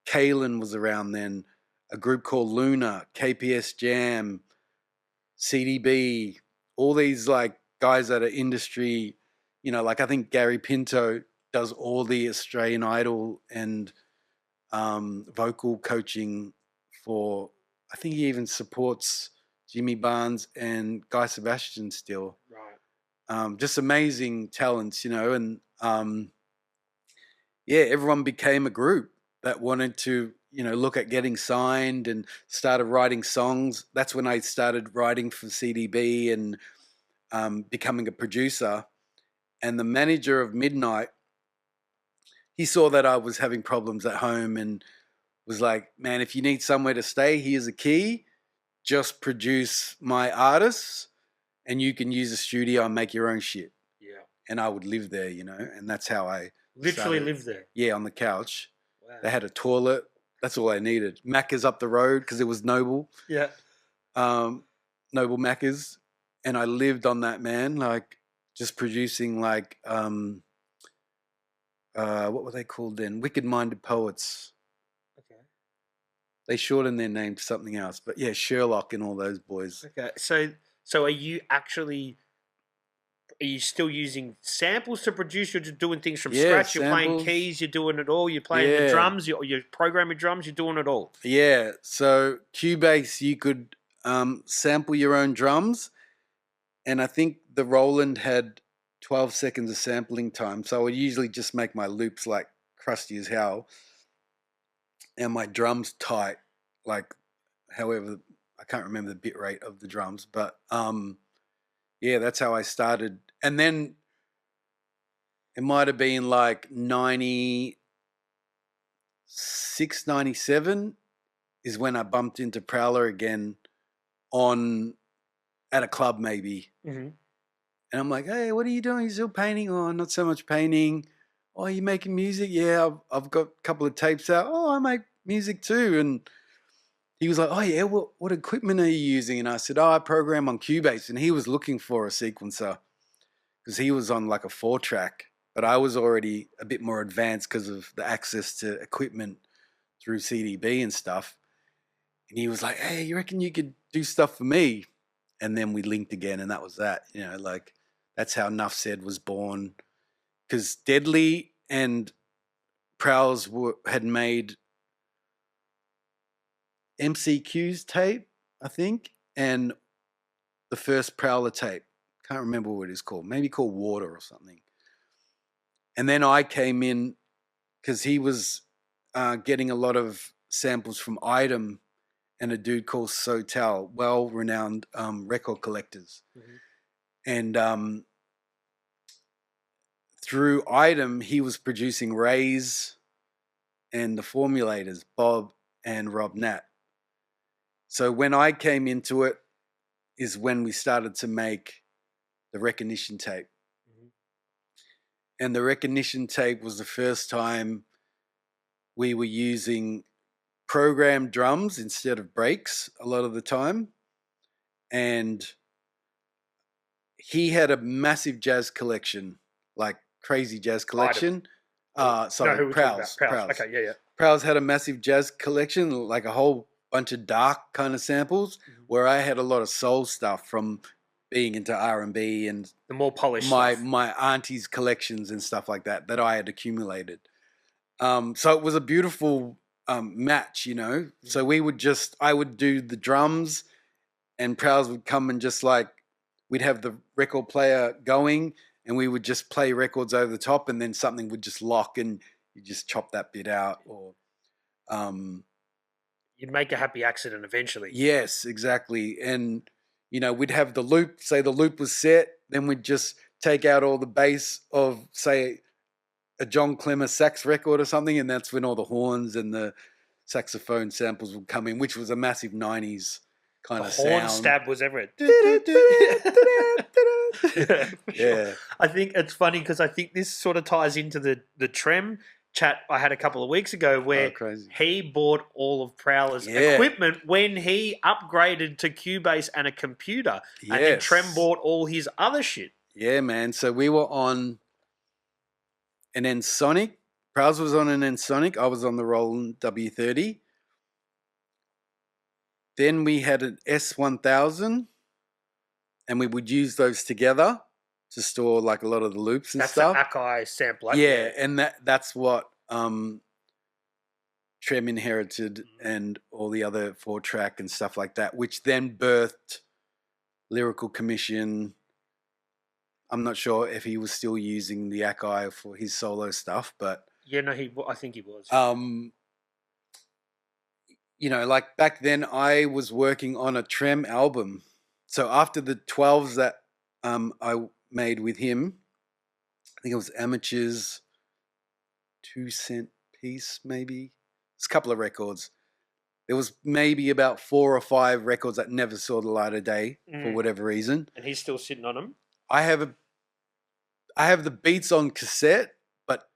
Kalen was around then, a group called Luna, KPS Jam, CDB, all these like guys that are industry, you know, like I think Gary Pinto does all the Australian Idol and vocal coaching for, I think he even supports Jimmy Barnes and Guy Sebastian still. Right. Just amazing talents, you know, and yeah, everyone became a group that wanted to, you know, look at getting signed and started writing songs. That's when I started writing for CDB and becoming a producer. And the manager of Midnight, he saw that I was having problems at home and was like, man, if you need somewhere to stay, here's a key. Just produce my artists and you can use a studio and make your own shit. Yeah. And I would live there, you know, and that's how I literally lived there. Yeah, on the couch. Wow. They had a toilet. That's all I needed. Macca's up the road because it was Noble. Yeah. Noble Macca's. And I lived on that, man, like just producing like, what were they called then? Wicked Minded Poets. Okay. They shortened their name to something else. But yeah, Sherlock and all those boys. Okay. So are you actually are you still using samples to produce? You're just doing things from Yeah, scratch. You're playing samples. keys. You're doing it all. You're playing the Yeah. drums. You're programming drums. You're doing it all. Yeah. So Cubase, you could sample your own drums, and I think the Roland had 12 seconds of sampling time. So I would usually just make my loops like crusty as hell, and my drums tight, like however I can't remember the bit rate of the drums, but yeah, that's how I started. And then it might have been like 96, 97 is when I bumped into Prowler again at a club maybe. Mm-hmm. And I'm like, hey, what are you doing? You still painting? Oh, not so much painting. Oh, you making music? Yeah, I've got a couple of tapes out. Oh, I make music too. And he was like, oh yeah, what equipment are you using? And I said, oh, I program on Cubase. And he was looking for a sequencer because he was on like a 4-track. But I was already a bit more advanced because of the access to equipment through CDB and stuff. And he was like, hey, you reckon you could do stuff for me? And then we linked again, and that was that. You know, like that's how Nuff Said was born. Because Deadly and Prowls had made MCQ's tape, I think, and the first Prowler tape. Can't remember what it's called. Maybe called Water or something. And then I came in because he was getting a lot of samples from Item and a dude called Sotal, well-renowned record collectors. Mm-hmm. And through Item, he was producing Rays and the Formulators, Bob and Rob Nat. So when I came into it is when we started to make the Recognition tape. Mm-hmm. And the Recognition tape was the first time we were using programmed drums instead of breaks a lot of the time. And he had a massive jazz collection, like crazy jazz collection. Sorry, Prowls. Okay, yeah. Prowls had a massive jazz collection, like a whole bunch of dark kind of samples, mm-hmm. where I had a lot of soul stuff from being into R&B and the more polished my auntie's collections and stuff like that I had accumulated. So it was a beautiful match, you know. Mm-hmm. So I would do the drums, and Prowls would come and just like we'd have the record player going, and we would just play records over the top, and then something would just lock, and you just chop that bit out, or you'd make a happy accident eventually. Yes, exactly. And you know, we'd have the loop. Say the loop was set, then we'd just take out all the bass of, say, a John Clemmer sax record or something, and that's when all the horns and the saxophone samples would come in, which was a massive 90s kind of sound. The horn stab was everywhere. Yeah. I think it's funny because I think this sort of ties into the Trem chat I had a couple of weeks ago where he bought all of Prowler's equipment when he upgraded to Cubase and a computer. Yes. And then Trem bought all his other shit. Yeah, man. So we were on an Ensoniq. Prowls was on an Ensoniq. I was on the Roland W30. Then we had an S1000, and we would use those together to store like a lot of the loops and stuff. That's an Akai sampler. Yeah, and that's what Trem inherited, and all the other 4-track and stuff like that, which then birthed Lyrical Commission. I'm not sure if he was still using the Akai for his solo stuff, but yeah, no, I think he was. You know, like back then, I was working on a Trem album. So after the 12s that I made with him, I think it was Amateurs, 2-cent piece, maybe. It's a couple of records. There was maybe about 4 or 5 records that never saw the light of day for whatever reason. And he's still sitting on them? I have the beats on cassette, but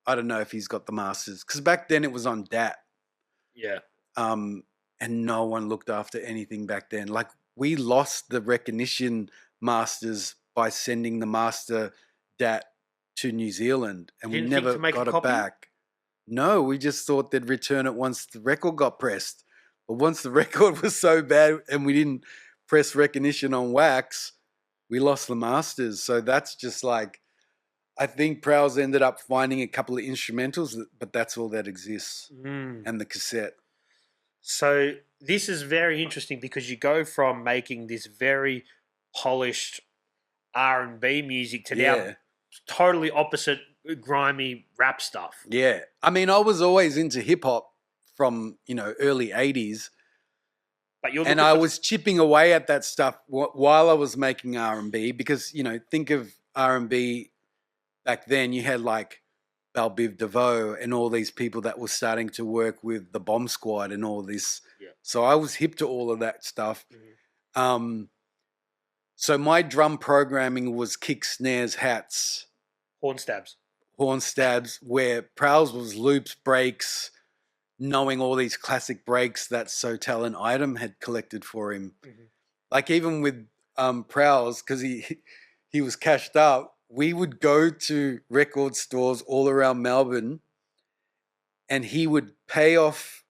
I don't know if he's got the masters. Because back then it was on DAT. Yeah. And no one looked after anything back then. Like, we lost the Recognition masters by sending the master DAT to New Zealand, and we never got it back. No, we just thought they'd return it once the record got pressed. But once the record was so bad and we didn't press Recognition on wax, we lost the masters. So that's just like, I think Prowls ended up finding a couple of instrumentals, but that's all that exists, and the cassette. So this is very interesting because you go from making this very polished R&B music to now totally opposite grimy rap stuff. Yeah. I mean, I was always into hip hop from, early 80s. But I was chipping away at that stuff while I was making R&B because, think of R&B back then. You had like Biv DeVoe and all these people that were starting to work with the Bomb Squad and all this. Yeah. So I was hip to all of that stuff. So my drum programming was kick, snares, hats. Horn stabs, where Prowls was loops, breaks, knowing all these classic breaks that Sotel and Item had collected for him. Like even with Prowls, because he was cashed up, we would go to record stores all around Melbourne and he would pay off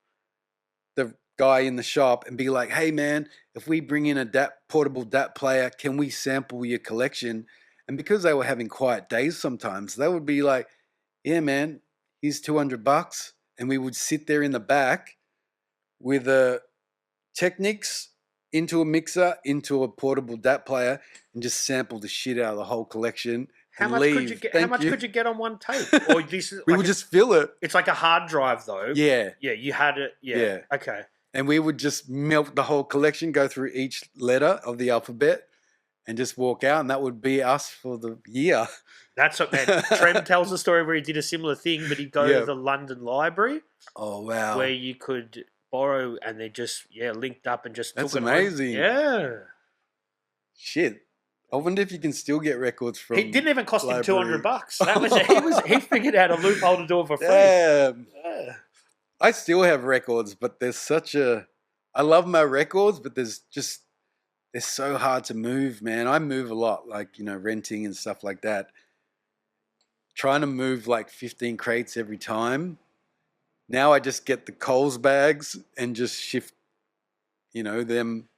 the guy in the shop and be like, hey man, if we bring in a portable DAT player, can we sample your collection? And because they were having quiet days sometimes, they would be like, yeah man, here's $200. And we would sit there in the back with a Technics into a mixer, into a portable DAT player, and just sample the shit out of the whole collection. How much could you get on one tape? Or this is we would just fill it. It's like a hard drive though. Yeah. Yeah, you had it. Yeah. Okay. And we would just melt the whole collection, go through each letter of the alphabet, and just walk out, and that would be us for the year. That's what, man. Trem tells a story where he did a similar thing, but he'd go to the London Library. Oh, wow. Where you could borrow, and they just, linked up and just That's took it amazing. Yeah. Shit. I wonder if you can still get records from It didn't even cost library. him $200. That was he figured out a loophole to do it for free. Damn. Yeah. I still have records, but there's I love my records, but they're so hard to move, man. I move a lot, like, renting and stuff like that. Trying to move like 15 crates every time. Now I just get the Coles bags and just shift, them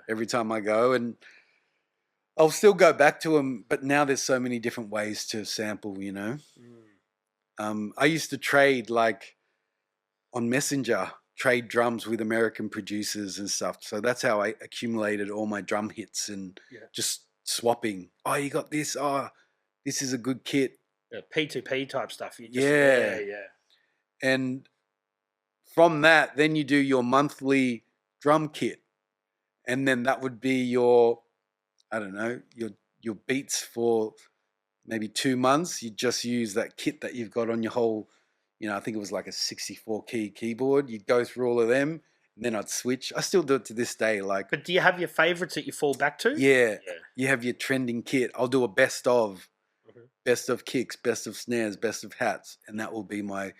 every time I go. And I'll still go back to them, but now there's so many different ways to sample, I used to trade like on Messenger, trade drums with American producers and stuff. So that's how I accumulated all my drum hits and just swapping. Oh, you got this. Oh, this is a good kit. P2P type stuff. Yeah. And from that, then you do your monthly drum kit. And then that would be your, I don't know, your beats for maybe 2 months. You just use that kit that you've got on your whole, I think it was like a 64 key keyboard. You'd go through all of them, and then I'd switch. I still do it to this day. But do you have your favorites that you fall back to? Yeah. You have your trending kit. I'll do a best of kicks, best of snares, best of hats, and that will be my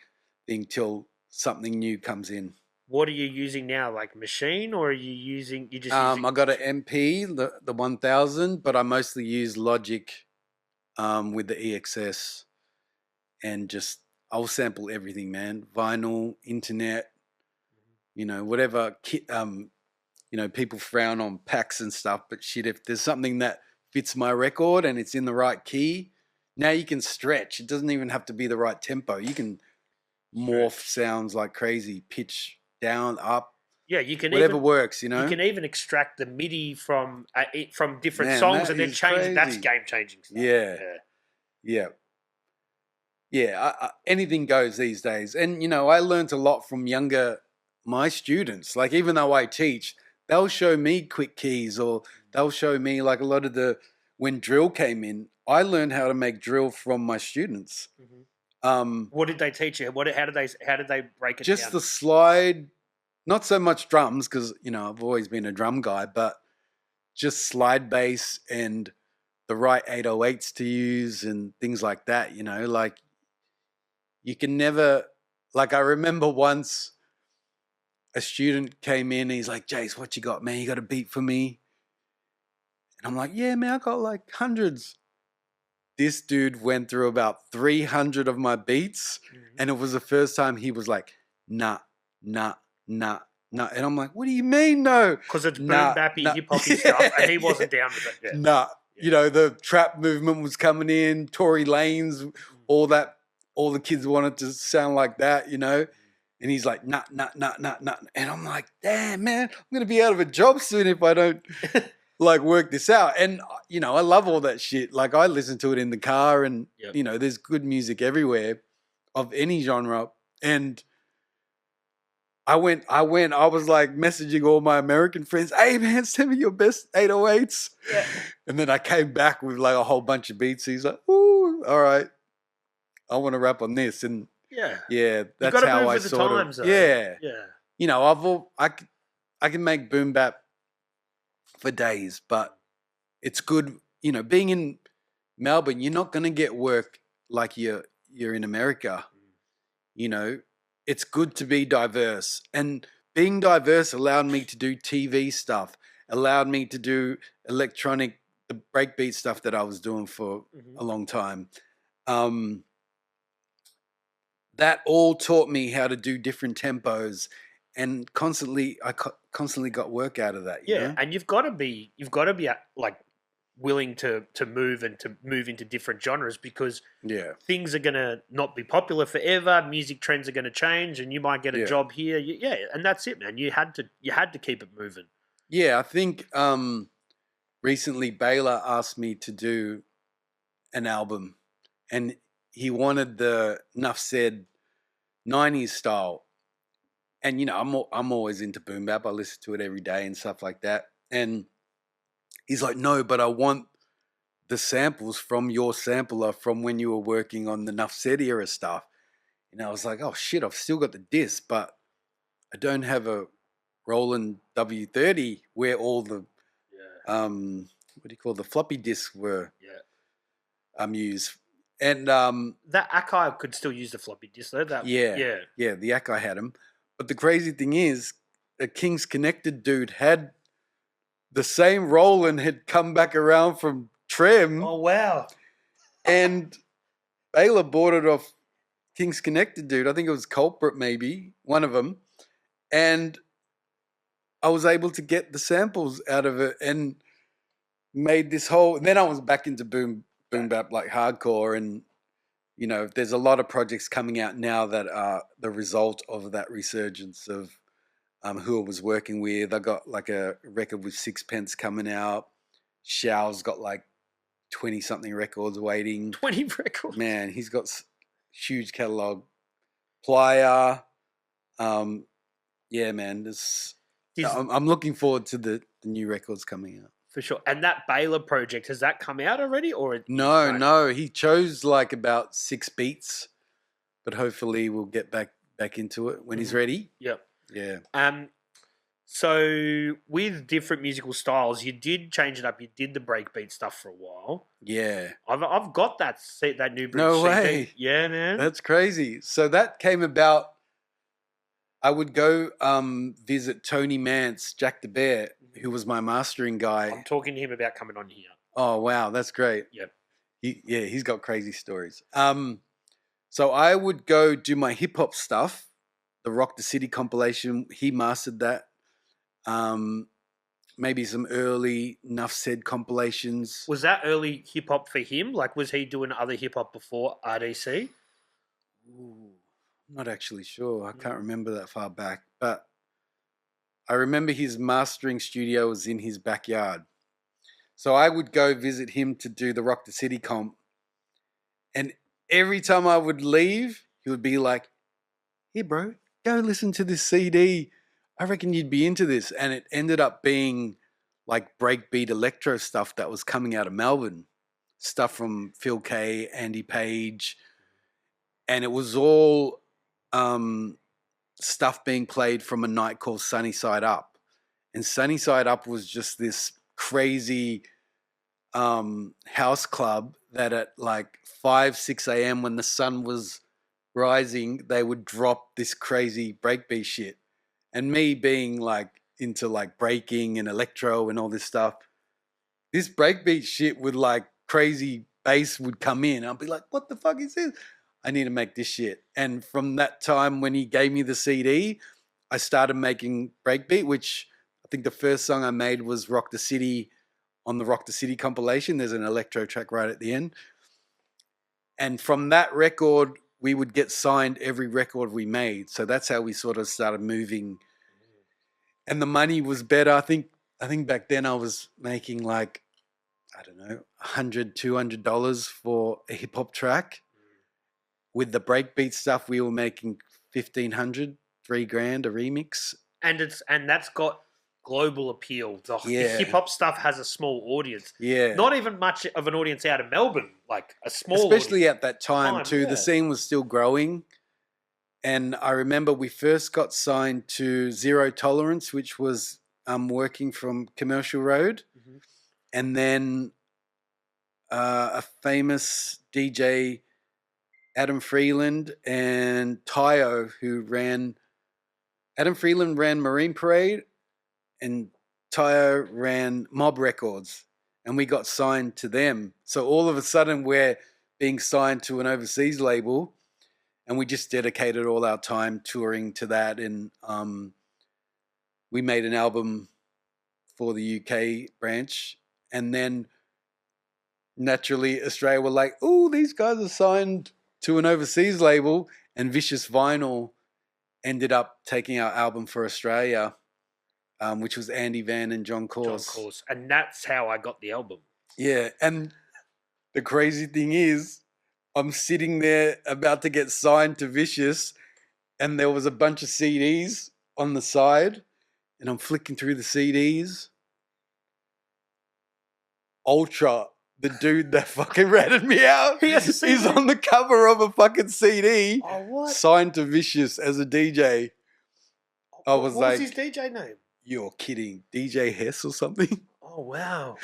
thing till something new comes in. What are you using now? Like Machine, or are you using? I got an MP, the 1000, but I mostly use Logic, with the EXS, and just. I'll sample everything, man. Vinyl, internet, whatever. People frown on packs and stuff, but shit, if there's something that fits my record and it's in the right key, now you can stretch. It doesn't even have to be the right tempo. You can morph sounds like crazy, pitch down, up. Yeah, you can whatever works. You can even extract the MIDI from different songs and then change. Crazy. That's game changing stuff. Yeah. Anything goes these days. And, I learned a lot from my students. Like, even though I teach, they'll show me quick keys, or they'll show me like a lot of when drill came in, I learned how to make drill from my students. What did they teach you? How did they break it down? Just the slide, not so much drums, because, I've always been a drum guy, but just slide bass and the right 808s to use and things like that, like, you can never, like, I remember once a student came in and he's like, Jase, what you got, man? You got a beat for me? And I'm like, yeah, man, I got like hundreds. This dude went through about 300 of my beats, and it was the first time he was like, nah. And I'm like, what do you mean, no? Because it's boom bappy, hip hoppy stuff, and he wasn't down with it. Nah. You know, the trap movement was coming in, Tory Lanez, all that. All the kids wanted to sound like that, you know. And he's like, nah. And I'm like, damn, man, I'm going to be out of a job soon if I don't like work this out. And, you know, I love all that shit. Like I listen to it in the car and, you know, there's good music everywhere of any genre. And I was like messaging all my American friends, hey man, send me your best 808s. Yeah. And then I came back with like a whole bunch of beats. He's like, ooh, all right. I want to rap on this. And that's how I sort of, you know, I can make boom bap for days, but it's good, you know, being in Melbourne, you're not going to get work like you're in America. You know, it's good to be diverse, and being diverse allowed me to do TV stuff, allowed me to do the breakbeat stuff that I was doing for a long time. That all taught me how to do different tempos, and I constantly got work out of that. You know? And you've got to be like willing to move into different genres, because things are going to not be popular forever. Music trends are going to change, and you might get a job here. And that's it, man. You had to keep it moving. Yeah, I think recently Baylor asked me to do an album, and he wanted the Nuff Said 90s style. And, you know, I'm always into boom bap. I listen to it every day and stuff like that. And he's like, no, but I want the samples from your sampler from when you were working on the Nuff Said era stuff. And I was like, oh, shit, I've still got the disc, but I don't have a Roland W30 where all the, the floppy disks were used. And that Akai could still use the floppy disk, though. The Akai had them. But the crazy thing is, a King's Connected dude had the same Roland had come back around from Trem. Oh wow! And Baylor bought it off King's Connected dude. I think it was Culprit, maybe one of them. And I was able to get the samples out of it and made this whole. And then I was back into boom bap like hardcore, and you know, there's a lot of projects coming out now that are the result of that resurgence of who I was working with. I got like a record with Sixpence coming out. Shao's got like 20 something records waiting. 20 records, man. He's got huge catalog. Playa, yeah, man. I'm looking forward to the new records coming out. For sure. And that Baylor project, has that come out already? Or No. He chose like about 6 beats, but hopefully we'll get back into it when he's ready. Yep. Yeah. So with different musical styles, you did change it up. You did the breakbeat stuff for a while. Yeah. I've got that new British No way. CD. Yeah, man. That's crazy. So that came about. I would go visit Tony Mance, Jack the Bear, who was my mastering guy. I'm talking to him about coming on here. Oh, wow. That's great. Yep. He's got crazy stories. So I would go do my hip-hop stuff, the Rock the City compilation. He mastered that. Maybe some early Nuff Said compilations. Was that early hip-hop for him? Like, was he doing other hip-hop before RDC? Ooh. Not actually sure. I can't remember that far back, but I remember his mastering studio was in his backyard. So I would go visit him to do the Rock the City comp. And every time I would leave, he would be like, "Here, bro, go listen to this CD. I reckon you'd be into this." And it ended up being like breakbeat electro stuff that was coming out of Melbourne. Stuff from Phil K, Andy Page. And it was all stuff being played from a night called Sunny Side Up. And Sunny Side Up was just this crazy house club that at like 5, 6 a.m. when the sun was rising, they would drop this crazy breakbeat shit. And me being like into like breaking and electro and all this stuff, this breakbeat shit with like crazy bass would come in. I'd be like, what the fuck is this? I need to make this shit. And from that time when he gave me the CD, I started making breakbeat, which I think the first song I made was Rock the City on the Rock the City compilation. There's an electro track right at the end. And from that record, we would get signed every record we made. So that's how we sort of started moving. And the money was better. I think back then I was making like, I don't know, $100, $200 for a hip hop track. With the breakbeat stuff, we were making $1,500, $3,000 a remix. And that's got global appeal. The hip hop stuff has a small audience. Yeah. Not even much of an audience out of Melbourne, like a small Especially audience. at that time too. Yeah. The scene was still growing. And I remember we first got signed to Zero Tolerance, which was working from Commercial Road. Mm-hmm. And then a famous DJ, Adam Freeland, and Tayo, Adam Freeland ran Marine Parade, and Tayo ran Mob Records, and we got signed to them. So all of a sudden we're being signed to an overseas label, and we just dedicated all our time touring to that. And we made an album for the UK branch, and then naturally Australia were like, oh, these guys are signed to an overseas label, and Vicious Vinyl ended up taking our album for Australia, which was Andy Van and John Course. And that's how I got the album. Yeah, and the crazy thing is, I'm sitting there about to get signed to Vicious, and there was a bunch of CDs on the side, and I'm flicking through the CDs. Ultra, the dude that fucking ratted me out, he's on the cover of a fucking CD, signed to Vicious as a DJ. I was what was his DJ name? You're kidding. DJ Hess or something? Oh, wow.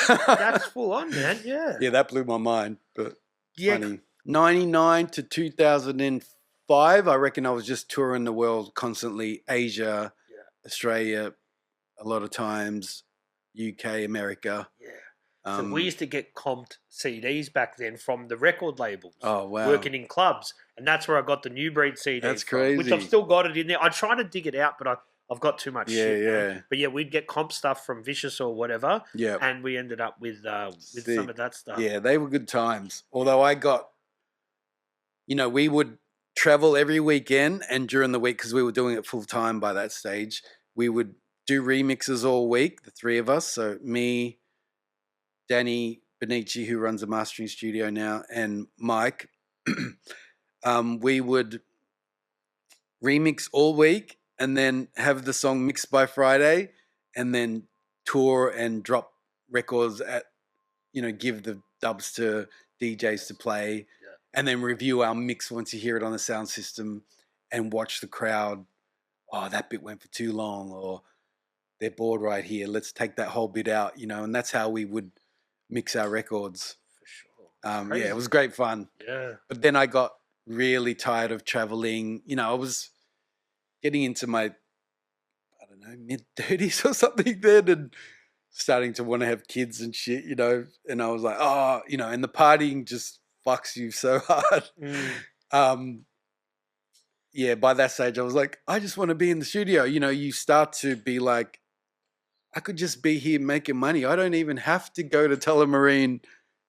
That's full on, man. Yeah. Yeah, that blew my mind. But funny. 99 to 2005, I reckon I was just touring the world constantly. Asia, Australia, a lot of times, UK, America. Yeah. So we used to get comped CDs back then from the record labels. Oh, wow. Working in clubs. And that's where I got the New Breed CD. That's crazy. Which I've still got it in there. I try to dig it out, but I've got too much shit. Yeah. But yeah, we'd get comp stuff from Vicious or whatever. Yeah. And we ended up with some of that stuff. Yeah, they were good times. Although I got, we would travel every weekend, and during the week, because we were doing it full time by that stage, we would do remixes all week, the three of us. So me, Danny Benici, who runs a mastering studio now, and Mike, we would remix all week and then have the song mixed by Friday, and then tour and drop records at, give the dubs to DJs to play, and then review our mix once you hear it on the sound system, and watch the crowd. Oh, that bit went for too long, or they're bored right here. Let's take that whole bit out, and that's how we would mix our records. For sure. Yeah, it was great fun. Yeah. But then I got really tired of traveling. I was getting into my, mid-30s or something then, and starting to want to have kids and shit, and I was like, and the partying just fucks you so hard. Yeah, by that stage I was like, I just want to be in the studio. You start to be like, I could just be here making money. I don't even have to go to Tullamarine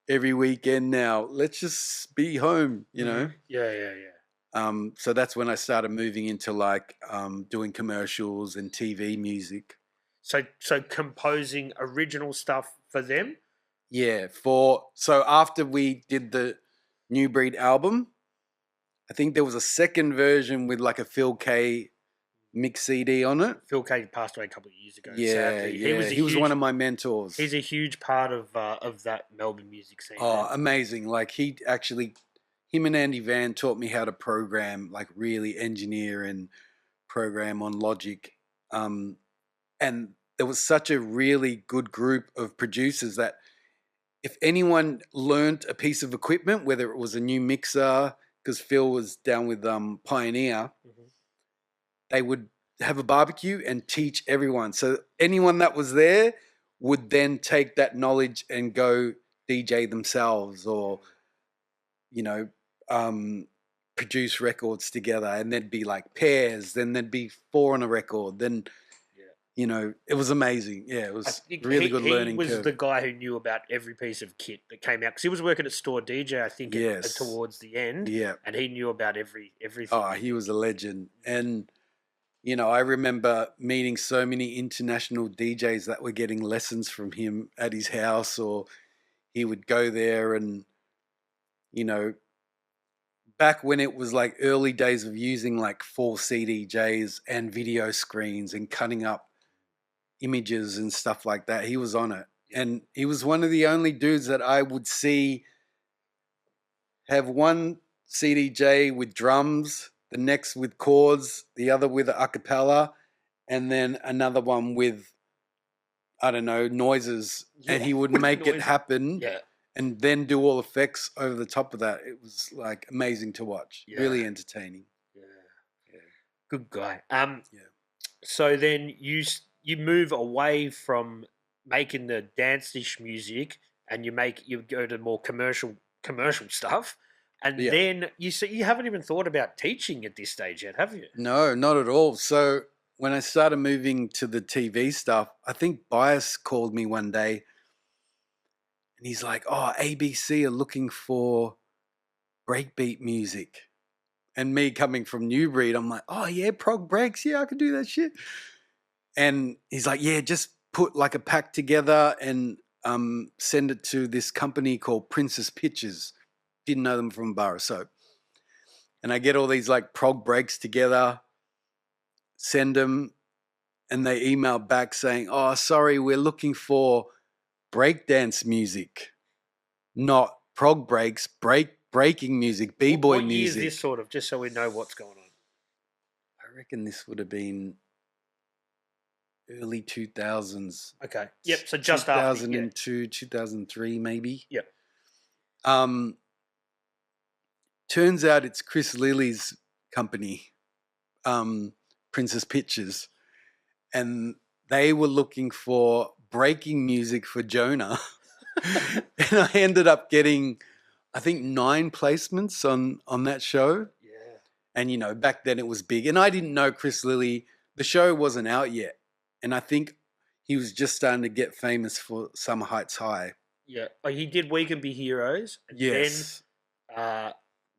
every weekend now. Let's just be home, Yeah. So that's when I started moving into doing commercials and TV music. So composing original stuff for them? Yeah. So after we did the New Breed album, I think there was a second version with a Phil K mix CD on it. Phil K passed away a couple of years ago. Yeah, sadly. He was one of my mentors. He's a huge part of that Melbourne music scene. Oh, amazing! Him and Andy Van taught me how to program, really engineer and program on Logic. And there was such a really good group of producers that if anyone learned a piece of equipment, whether it was a new mixer, because Phil was down with Pioneer, they would have a barbecue and teach everyone. So anyone that was there would then take that knowledge and go DJ themselves, or, produce records together. And there'd be pairs, then there'd be 4 on a record. Then you know, it was amazing. Yeah, it I was think really good learning he was curve. the guy who knew about every piece of kit that came out because he was working at Store DJ, I think, Yes. towards the end. Yeah. And he knew about everything. Oh, he was a legend. And, you know, I remember meeting so many international DJs that were getting lessons from him at his house, or he would go there and, you know, back when it was like early days of using like 4 CDJs and video screens and cutting up images and stuff like that, he was on it. And he was one of the only dudes that I would see have one CDJ with drums, the next with chords, the other with a cappella, and then another one with, I don't know, noises. Yeah, and he would make it happen. Yeah. And then do all effects over the top of that. It was like amazing to watch. Yeah. Really entertaining. Yeah. Good guy. Yeah. So then you move away from making the dance-ish music, and you go to more commercial stuff, and then you haven't even thought about teaching at this stage yet, have you? No, not at all. So when I started moving to the TV stuff, I think Bias called me one day. And he's like, oh, ABC are looking for breakbeat music. And me coming from Newbreed, I'm like, oh, yeah, prog breaks. Yeah, I can do that shit. And he's like, yeah, just put like a pack together and send it to this company called Princess Pictures. Didn't know them from Barra Soap. And I get all these like prog breaks together, send them, and they email back saying, oh, sorry, we're looking for breakdance music, not prog breaks, breaking music, b-boy what music. What year is this sort of, just so we know what's going on? I reckon this would have been early 2000s. Okay. Yep. So just after 2002, 2003, maybe. Yep. Turns out it's Chris Lilly's company, Princess Pictures, and they were looking for breaking music for Jonah. And I ended up getting, I think, 9 placements on that show. Yeah. And, you know, back then it was big. And I didn't know Chris Lilly. The show wasn't out yet. And I think he was just starting to get famous for Summer Heights High. Yeah. Oh, he did We Can Be Heroes. And yes.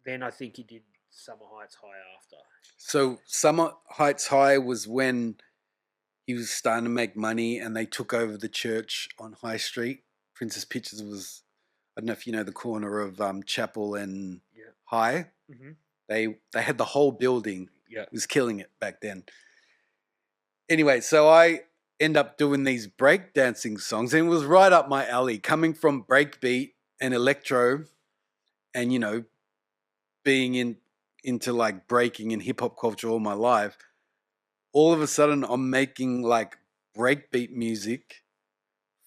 Then I think he did Summer Heights High after. So Summer Heights High was when he was starting to make money and they took over the church on High Street. Princess Pictures was, I don't know if you know the corner of Chapel and High. Mm-hmm. They had the whole building. Yeah. It was killing it back then. Anyway, so I end up doing these breakdancing songs, and it was right up my alley, coming from breakbeat and electro and, you know, being into like breaking and hip hop culture all my life. All of a sudden I'm making like breakbeat music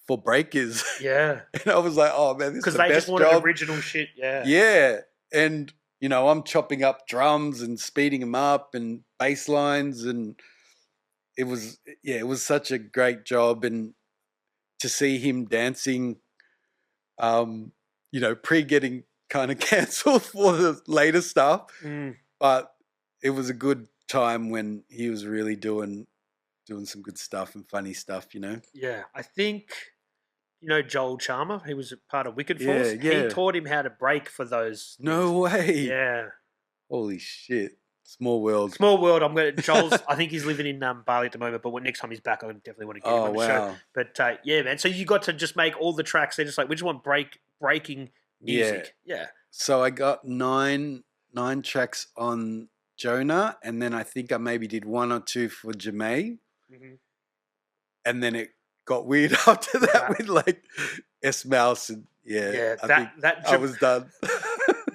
for breakers. Yeah. And I was like, oh man, this is the best job. Because they just wanted original shit, yeah. Yeah. And, you know, I'm chopping up drums and speeding them up and bass lines, and it was such a great job. And to see him dancing, you know, getting kind of cancelled for the later stuff. But it was a good time when he was really doing some good stuff and funny stuff, you know? Yeah. I think, you know, Joel Chalmer, he was a part of Wicked Force. Yeah. He taught him how to break for those. No way. Yeah. Holy shit. Small world. Small world. Joel's, I think he's living in Bali at the moment, but next time he's back, I definitely want to get him on the show. But yeah, man. So you got to just make all the tracks. They're just like, we just want breaking music. Yeah. So I got nine tracks on Jonah, and then I think I maybe did 1 or 2 for Jame. Mm-hmm. And then it got weird after that with like S Mouse and I was done.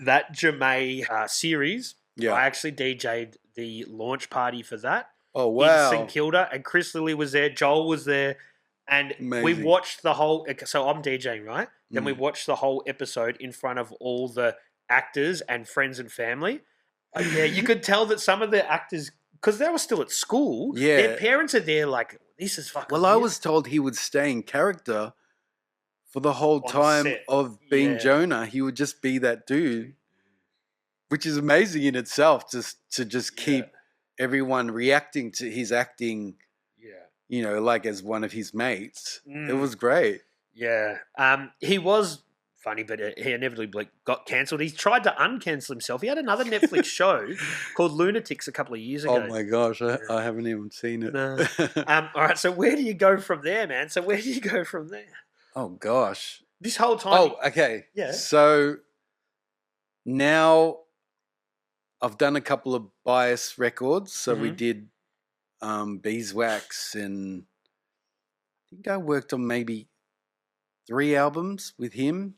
That Jame series, yeah. I actually DJ'd the launch party for that. Oh wow! In St Kilda, and Chris Lilly was there, Joel was there, and amazing. We watched the whole. So I'm DJing, right? Then we watched the whole episode in front of all the actors and friends and family. Yeah, you could tell that some of the actors, because they were still at school, their parents are there like, this is fucking Well, weird. I was told he would stay in character for the whole time of being Jonah. He would just be that dude, which is amazing in itself, just to keep everyone reacting to his acting, you know, like as one of his mates. Mm. It was great. Yeah. He was funny, but he inevitably got cancelled. He tried to uncancel himself. He had another Netflix show called Lunatics a couple of years ago. Oh my gosh, I haven't even seen it. No. All right, so where do you go from there, man? So where do you go from there? Oh gosh. This whole time. Oh, okay. Yeah. So now I've done a couple of bias records. So we did Beeswax, and I think I worked on maybe 3 albums with him.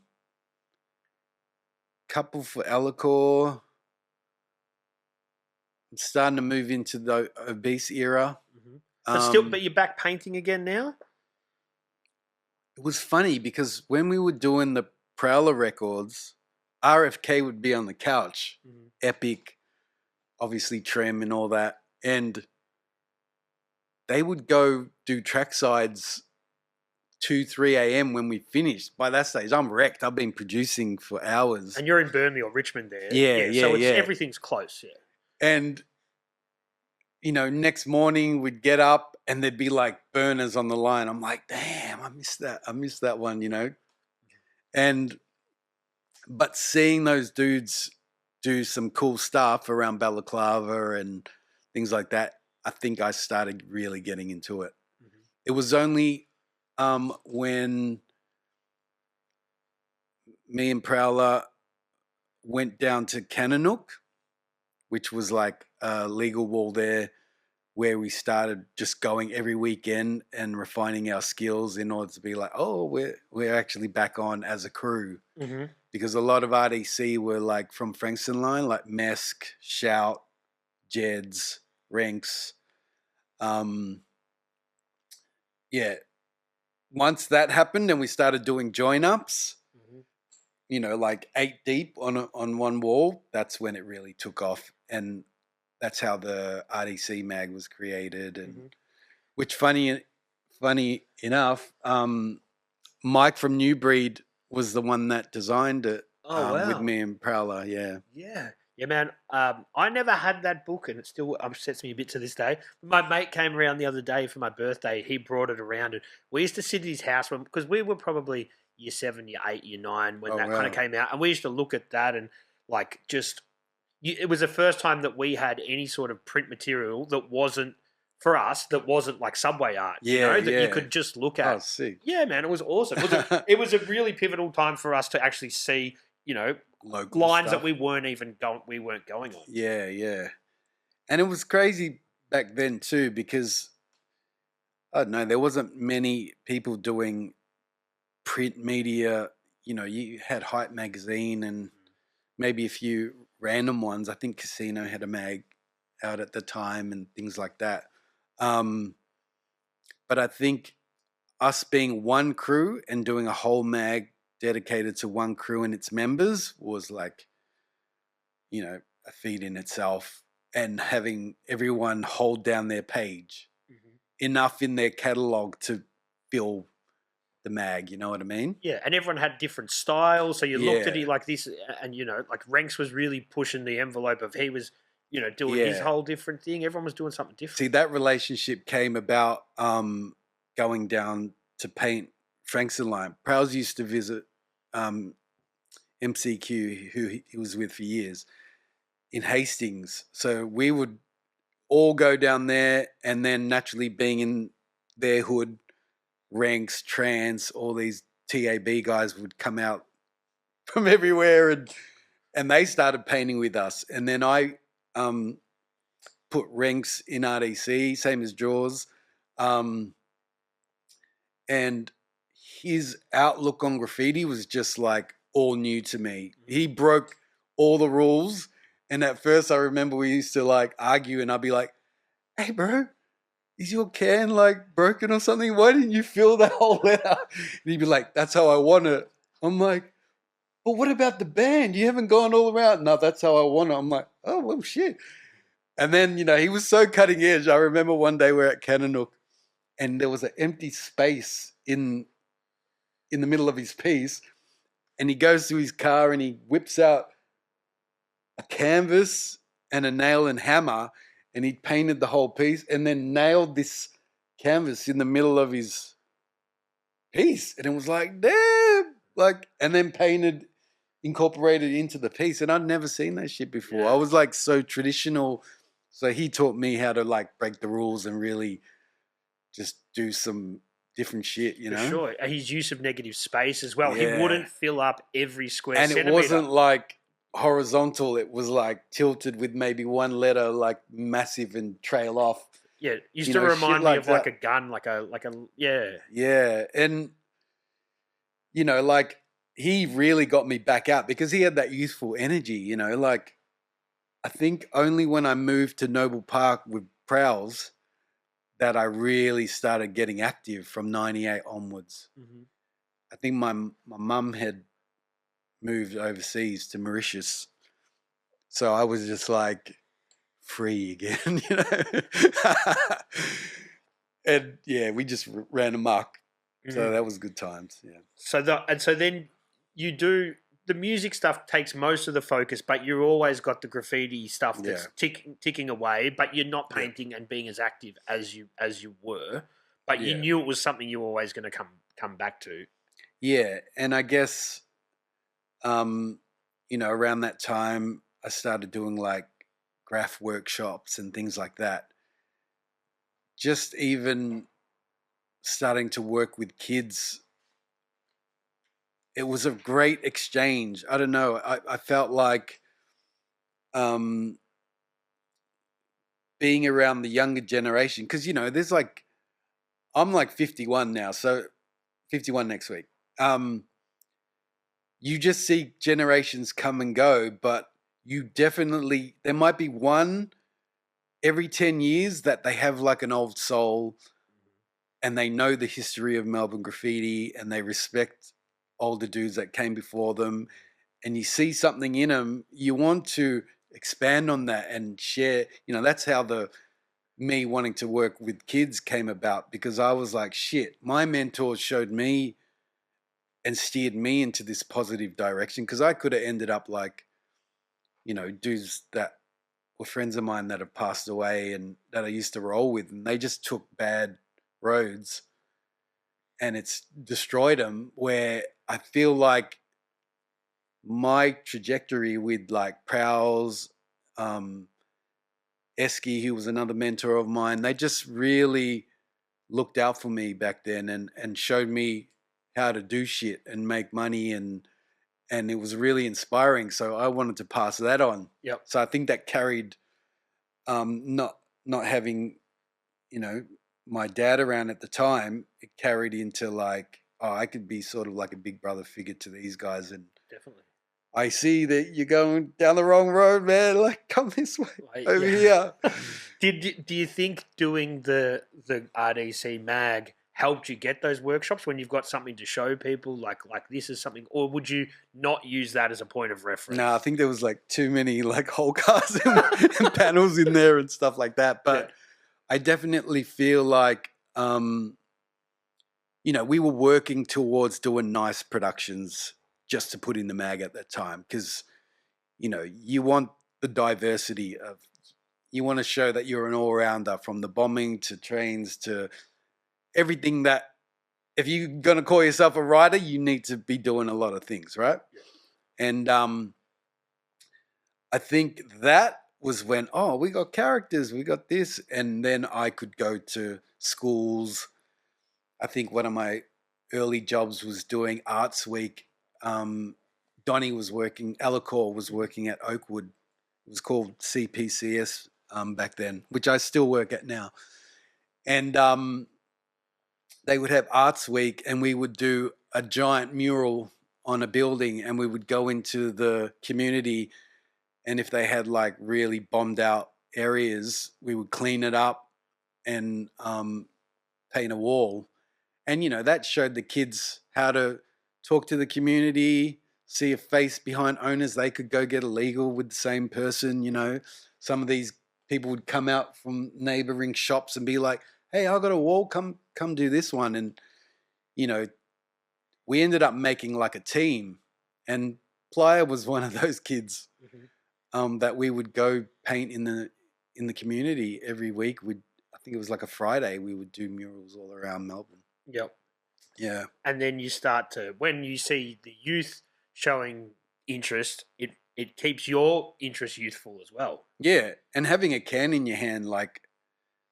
Couple for Alacor. I'm starting to move into the obese era. But you're back painting again now? It was funny because when we were doing the Prowler records, RFK would be on the couch, Epic, obviously Trem and all that, and they would go do track sides 2-3 a.m. when we finished. By that stage, I'm wrecked. I've been producing for hours. And you're in Burnley or Richmond there. Yeah. So everything's close, yeah. And, you know, next morning we'd get up and there'd be like burners on the line. I'm like, damn, I missed that one, you know. But seeing those dudes do some cool stuff around Balaclava and things like that, I think I started really getting into it. It was only when me and Prowler went down to Kananook, which was like a legal wall there, where we started just going every weekend and refining our skills in order to be like, oh, we're actually back on as a crew. Because a lot of RDC were like from Frankston line, like Mesk, Shout, Jeds, Ranks. Yeah. Once that happened and we started doing join ups, you know, like 8 deep on one wall, that's when it really took off. And that's how the RDC mag was created. And which funny enough, Mike from New Breed was the one that designed it with me and Prowler. Yeah, man. I never had that book, and it still upsets me a bit to this day. My mate came around the other day for my birthday. He brought it around, and we used to sit at his house because we were probably year 7, year 8, year 9 when that kind of came out, and we used to look at that and like just. It was the first time that we had any sort of print material that wasn't for us, that wasn't like subway art. That you could just look at. Oh, sick. Yeah, man, it was awesome. It was a really pivotal time for us to actually see, you know, local lines stuff that we weren't going on. Yeah. And it was crazy back then too, because I don't know, there wasn't many people doing print media. You know, you had Hype magazine and maybe a few random ones. I think Casino had a mag out at the time and things like that. But I think us being one crew and doing a whole mag dedicated to one crew and its members was like, you know, a feat in itself, and having everyone hold down their page enough in their catalog to fill the mag, you know what I mean? Yeah, and everyone had different styles, so you looked at it like this, and you know, like Ranks was really pushing the envelope of he was, you know, doing his whole different thing. Everyone was doing something different. See, that relationship came about going down to paint Frankston line. Prowse used to visit MCQ, who he was with for years, in Hastings. So we would all go down there, and then naturally being in their hood, Ranks, Trans, all these TAB guys would come out from everywhere, and they started painting with us. And then I put Ranks in RDC, same as Jaws. And his outlook on graffiti was just like all new to me. He broke all the rules. And at first I remember we used to like argue, and I'd be like, hey bro, is your can like broken or something? Why didn't you fill that whole letter? And he'd be like, that's how I want it. I'm like, but what about the band? You haven't gone all around. No, that's how I want it. I'm like, oh, well, shit. And then, you know, he was so cutting edge. I remember one day we're at Kananook, and there was an empty space in the middle of his piece, and he goes to his car and he whips out a canvas and a nail and hammer, and he painted the whole piece and then nailed this canvas in the middle of his piece, and it was like, damn, like, and then incorporated into the piece, and I'd never seen that shit before. Yeah. I was like so traditional, so he taught me how to like break the rules and really just do some different shit, you For know. sure. His use of negative space as well. Yeah. He wouldn't fill up every square And centimeter. it wasn't like horizontal, it was like tilted with maybe one letter like massive and trail off. Yeah, used to remind me of like a gun, like a yeah. Yeah, and you know, like he really got me back out because he had that youthful energy, you know, like I think only when I moved to Noble Park with Prowls that I really started getting active from 98 onwards. Mm-hmm. I think my mum had moved overseas to Mauritius, so I was just like free again, you know. And yeah, we just ran amok. So that was good times. Yeah. So then you do the music stuff takes most of the focus, but you always got the graffiti stuff that's ticking away. But you're not painting and being as active as you were. But you knew it was something you were always going to come back to. Yeah, and I guess, you know, around that time I started doing like graff workshops and things like that. Just even starting to work with kids, it was a great exchange. I don't know. I felt like being around the younger generation, because, you know, there's like, I'm like 51 now, so 51 next week. You just see generations come and go, but you definitely, there might be one every 10 years that they have like an old soul and they know the history of Melbourne graffiti and they respect older dudes that came before them, and you see something in them, you want to expand on that and share. You know, that's how me wanting to work with kids came about, because I was like, shit, my mentors showed me and steered me into this positive direction, because I could have ended up like, you know, dudes that were friends of mine that have passed away and that I used to roll with, and they just took bad roads and it's destroyed them, where I feel like my trajectory with like Prowls, Esky, who was another mentor of mine, they just really looked out for me back then and showed me how to do shit and make money, and it was really inspiring. So I wanted to pass that on. Yep. So I think that carried, not having, you know, my dad around at the time, it carried into like, oh, I could be sort of like a big brother figure to these guys. And definitely, I see that you're going down the wrong road, man. Like, come this way, over here. Do you think doing the RDC mag helped you get those workshops when you've got something to show people, like this is something, or would you not use that as a point of reference? No, I think there was like too many like whole cars and panels in there and stuff like that. But I definitely feel like, you know, we were working towards doing nice productions just to put in the mag at that time, because, you know, you want the diversity of, you want to show that you're an all-rounder, from the bombing to trains to everything, that if you're going to call yourself a writer, you need to be doing a lot of things, right? Yeah. And I think that was when, oh, we got characters, we got this. And then I could go to schools. I think one of my early jobs was doing Arts Week. Donnie was working, Alacor was working at Oakwood. It was called CPCS back then, which I still work at now. And they would have Arts Week, and we would do a giant mural on a building, and we would go into the community, and if they had like really bombed out areas, we would clean it up and paint a wall. And, you know, that showed the kids how to talk to the community, see a face behind owners. They could go get illegal with the same person, you know. Some of these people would come out from neighboring shops and be like, hey, I got a wall, come do this one. And, you know, we ended up making like a team. And Playa was one of those kids that we would go paint in the community every week. I think it was like a Friday, we would do murals all around Melbourne. Yep. Yeah. And then you start to, when you see the youth showing interest, it keeps your interest youthful as well. Yeah. And having a can in your hand, like,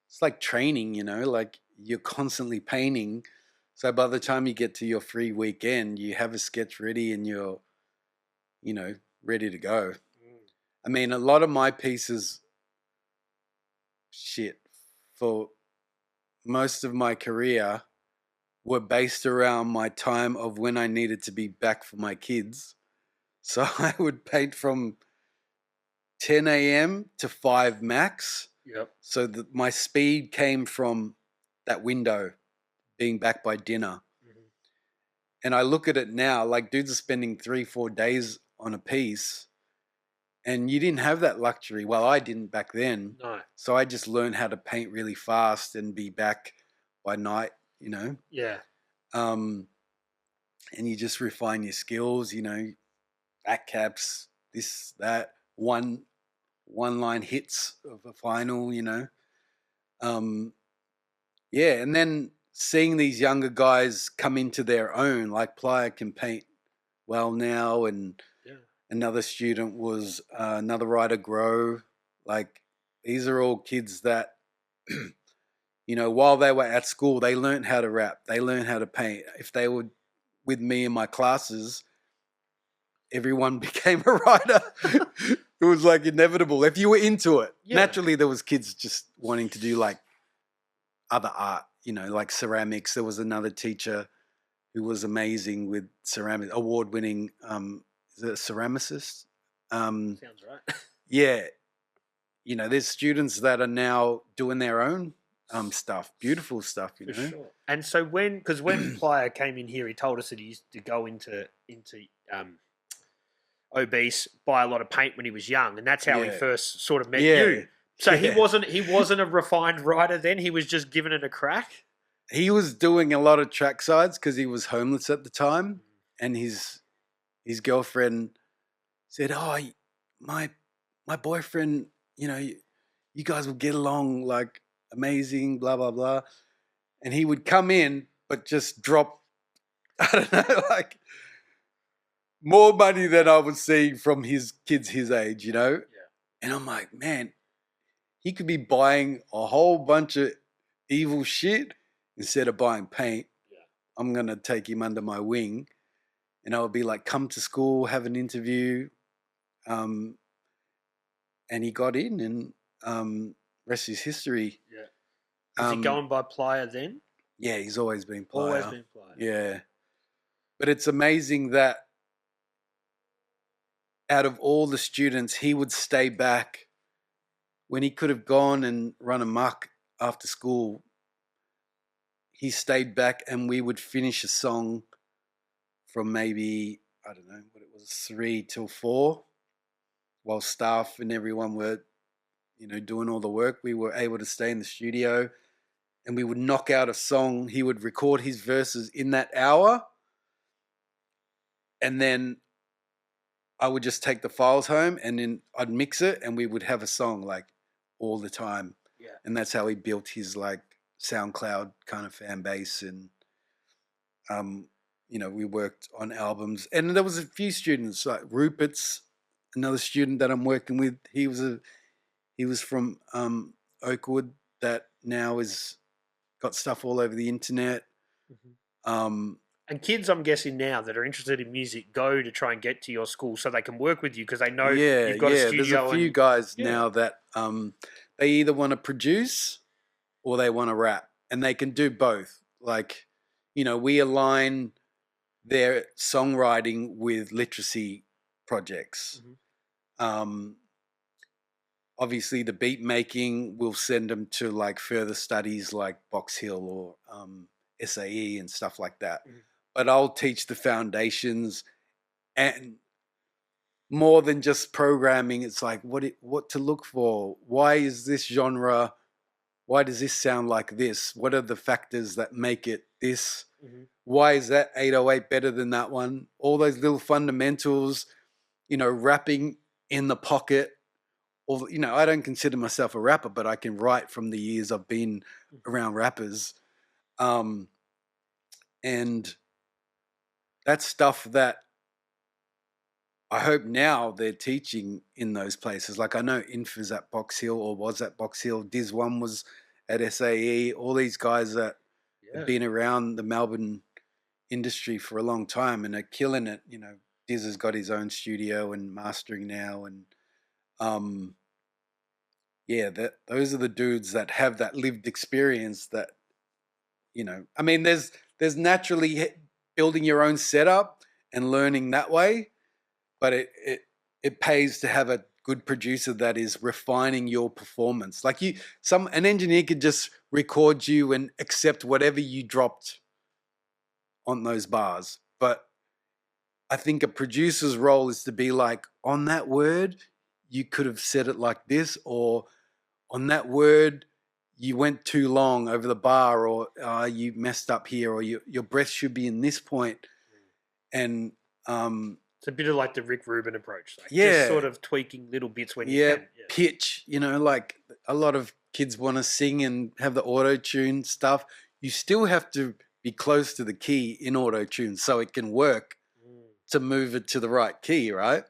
it's like training, you know, like you're constantly painting. So by the time you get to your free weekend, you have a sketch ready and you're, you know, ready to go. I mean, a lot of my pieces, for most of my career, were based around my time of when I needed to be back for my kids. So I would paint from 10 a.m. to 5 max. Yep. So my speed came from that window, being back by dinner. Mm-hmm. And I look at it now, like dudes are spending 3-4 days on a piece. And you didn't have that luxury. Well, I didn't back then. No. So I just learned how to paint really fast and be back by night, you know? Yeah. And you just refine your skills, you know, back caps, this, that, one line hits of a final, you know. Yeah, and then seeing these younger guys come into their own, like Playa can paint well now, and another student was another writer, Grow. Like, these are all kids that, you know, while they were at school, they learned how to rap, they learned how to paint. If they were with me in my classes, everyone became a writer. It was like inevitable if you were into it. Yeah. Naturally, there was kids just wanting to do like other art, you know, like ceramics. There was another teacher who was amazing with ceramic, award-winning is it a ceramicist. Sounds right. Yeah, you know, there's students that are now doing their own stuff, beautiful stuff, you know. Sure. And so when Playa came in here, he told us that he used to go into Obese, buy a lot of paint when he was young, and that's how he first sort of met you. So he wasn't a refined writer then. He was just giving it a crack. He was doing a lot of track sides because he was homeless at the time, and his girlfriend said, "Oh, my boyfriend, you know, you guys will get along like amazing, blah blah blah," and he would come in but just drop, I don't know, like more money than I was seeing from his kids his age, you know? Yeah. And I'm like, man, he could be buying a whole bunch of evil shit instead of buying paint. Yeah. I'm going to take him under my wing. And I would be like, come to school, have an interview. And he got in, and rest is history. Yeah. Is he going by Playa then? Yeah, he's always been Playa. Always been Playa. Yeah. But it's amazing that out of all the students, he would stay back when he could have gone and run amok after school. He stayed back, and we would finish a song from maybe, I don't know what it was, 3 till 4, while staff and everyone were, you know, doing all the work. We were able to stay in the studio, and we would knock out a song. He would record his verses in that hour, and then I would just take the files home, and then I'd mix it, and we would have a song like all the time. Yeah. And that's how he built his like SoundCloud kind of fan base. And, you know, we worked on albums, and there was a few students like Rupert's another student that I'm working with. He was from Oakwood that now is got stuff all over the internet. Mm-hmm. And kids, I'm guessing now that are interested in music go to try and get to your school so they can work with you because they know you've got a studio. There's a few guys now that they either want to produce or they want to rap, and they can do both. Like, you know, we align their songwriting with literacy projects. Mm-hmm. Obviously, the beat making will send them to like further studies like Box Hill or SAE and stuff like that. Mm-hmm. But I'll teach the foundations, and more than just programming. It's like what to look for. Why is this genre? Why does this sound like this? What are the factors that make it this? Mm-hmm. Why is that 808 better than that one? All those little fundamentals, you know, rapping in the pocket or I don't consider myself a rapper, but I can write from the years I've been around rappers, and that's stuff that I hope now they're teaching in those places. Like I know Inf is at Box Hill or was at Box Hill. Diz One was at SAE. All these guys that have been around the Melbourne industry for a long time and are killing it. Diz has got his own studio and mastering now, and those are the dudes that have that lived experience. That I mean, there's naturally building your own setup and learning that way. But it pays to have a good producer that is refining your performance. Like an engineer could just record you and accept whatever you dropped on those bars. But I think a producer's role is to be like, on that word, you could have said it like this, or on that word, you went too long over the bar, or you messed up here, or your breath should be in this point. And it's a bit of like the Rick Rubin approach. Like just sort of tweaking little bits when you can. Yeah. Pitch, like a lot of kids want to sing and have the auto-tune stuff. You still have to be close to the key in auto-tune so it can work to move it to the right key, right?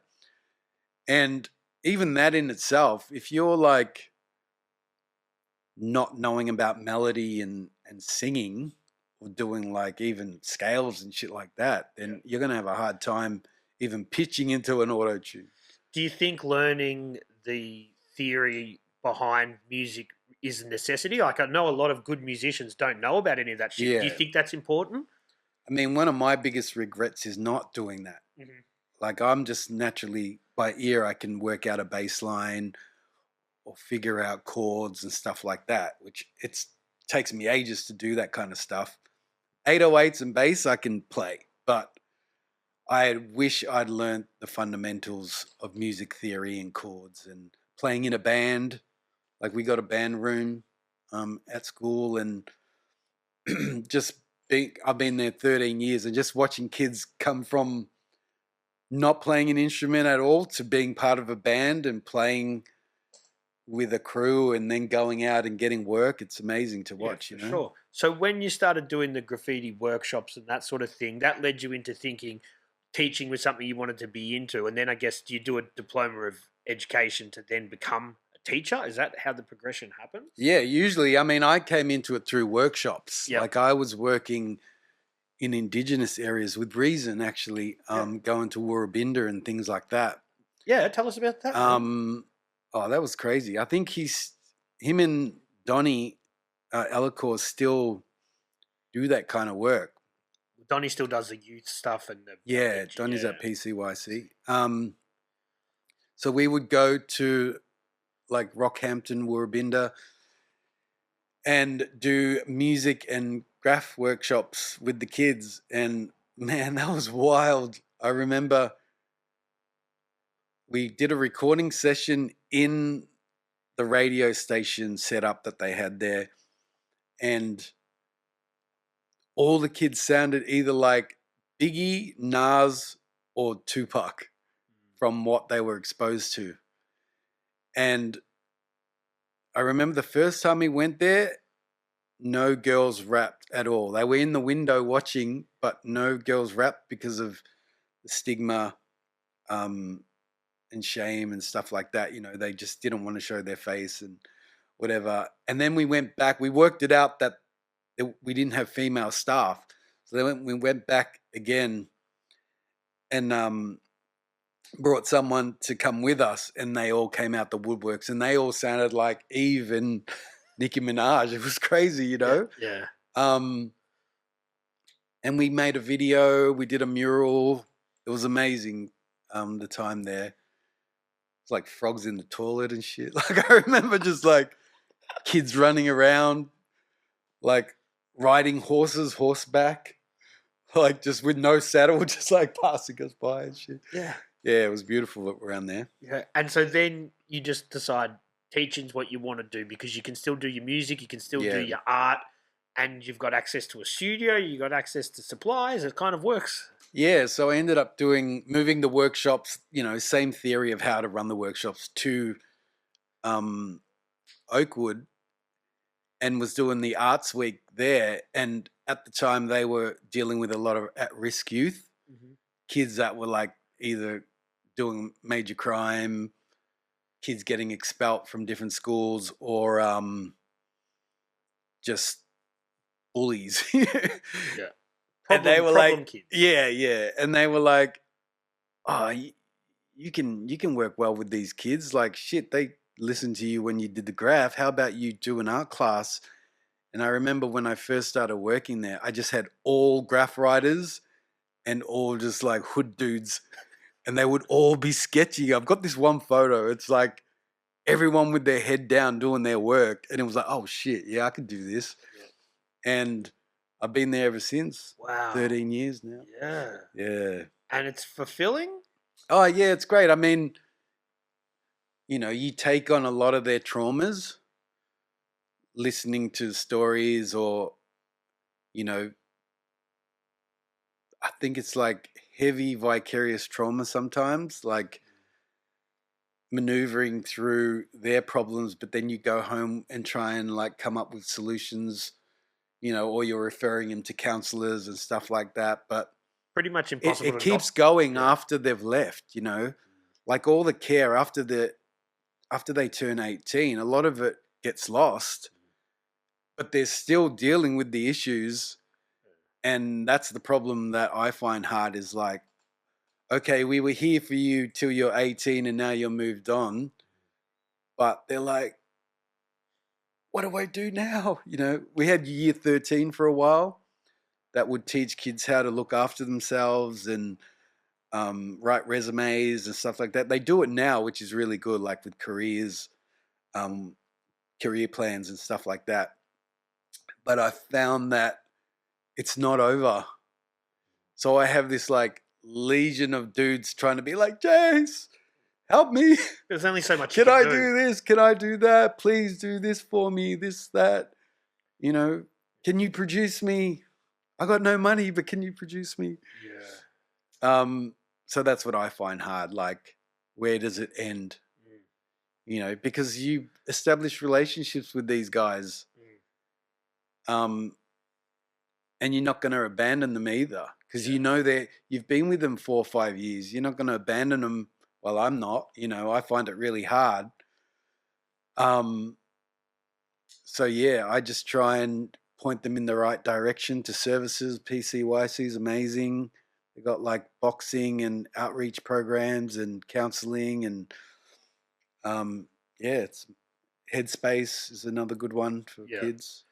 And even that in itself, if you're like not knowing about melody and singing or doing like even scales and shit like that, then you're going to have a hard time even pitching into an auto-tune. Do you think learning the theory behind music is a necessity? Like I know a lot of good musicians don't know about any of that shit. Yeah. Do you think that's important? I mean, one of my biggest regrets is not doing that. Mm-hmm. Like I'm just naturally, by ear, I can work out a bass line or figure out chords and stuff like that, which takes me ages to do that kind of stuff. 808s and bass I can play, but I wish I'd learned the fundamentals of music theory and chords and playing in a band. Like we got a band room at school, and I've been there 13 years, and just watching kids come from not playing an instrument at all to being part of a band and playing with a crew and then going out and getting work. It's amazing to watch, Sure. So when you started doing the graffiti workshops and that sort of thing, that led you into thinking teaching was something you wanted to be into, and then I guess do you do a diploma of education to then become a teacher? Is that how the progression happens? Yeah, usually. I mean, I came into it through workshops. Yep. Like I was working in Indigenous areas with Reason, actually, going to Woorabinda and things like that. Yeah, tell us about that. Oh, that was crazy. I think him and Donnie Ellicor still do that kind of work. Donnie still does the youth stuff and Donnie's at PCYC. So we would go to like Rockhampton, Woorabinda, and do music and graff workshops with the kids. And man, that was wild. I remember we did a recording session in the radio station setup that they had there, and all the kids sounded either like Biggie, Nas, or Tupac from what they were exposed to. And I remember the first time we went there, no girls rapped at all. They were in the window watching, but no girls rapped because of the stigma and shame and stuff like that. They just didn't want to show their face and whatever. And then we went back. We worked it out that we didn't have female staff. So we went back again and brought someone to come with us, and they all came out the woodworks, and they all sounded like Eve and Nicki Minaj. It was crazy, Yeah. And we made a video. We did a mural. It was amazing, the time there. It's like frogs in the toilet and shit. Like I remember just like kids running around, like riding horses horseback, like just with no saddle, just like passing us by and shit. Yeah. Yeah, it was beautiful around there. Yeah. And so then you just decide teaching's what you want to do, because you can still do your music, you can still do your art, and you've got access to a studio, you've got access to supplies. It kind of works. Yeah, so I ended up moving the workshops, same theory of how to run the workshops to Oakwood and was doing the arts week there. And at the time they were dealing with a lot of at-risk youth, kids that were like either doing major crime, kids getting expelled from different schools, or just bullies. Yeah. And they were like, kids. yeah. And they were like, oh, you can work well with these kids. Like, shit, they listened to you when you did the graff. How about you do an art class? And I remember when I first started working there, I just had all graff writers and all just like hood dudes, and they would all be sketchy. I've got this one photo. It's like everyone with their head down doing their work. And it was like, oh shit, yeah, I could do this. Yeah. And I've been there ever since. Wow. 13 years now. Yeah. Yeah. And it's fulfilling? Oh, yeah, it's great. I mean, you know, you take on a lot of their traumas, listening to stories, or, you know, I think it's like heavy vicarious trauma sometimes, like maneuvering through their problems, but then you go home and try and like come up with solutions, you know, or you're referring them to counselors and stuff like that. But pretty much impossible. It keeps going after they've left, you know, like all the care after they turn 18, a lot of it gets lost, but they're still dealing with the issues. And that's the problem that I find hard, is like, okay, we were here for you till you're 18 and now you're moved on. But they're like, what do I do now? You know, we had year 13 for a while that would teach kids how to look after themselves and write resumes and stuff like that. They do it now, which is really good, like with careers, career plans and stuff like that. But I found that it's not over. So I have this like legion of dudes trying to be like, Jase, help me. There's only so much. Can I do this? Can I do that? Please do this for me, this, that. You know, can you produce me? I got no money, but can you produce me? Yeah. So that's what I find hard. Like, where does it end? You know, because you establish relationships with these guys. And you're not going to abandon them either, because you know that you've been with them 4 or 5 years. You're not going to abandon them. Well, I'm not. You know, I find it really hard. So yeah, I just try and point them in the right direction to services. PCYC is amazing. They got like boxing and outreach programs and counseling, and it's Headspace is another good one for kids.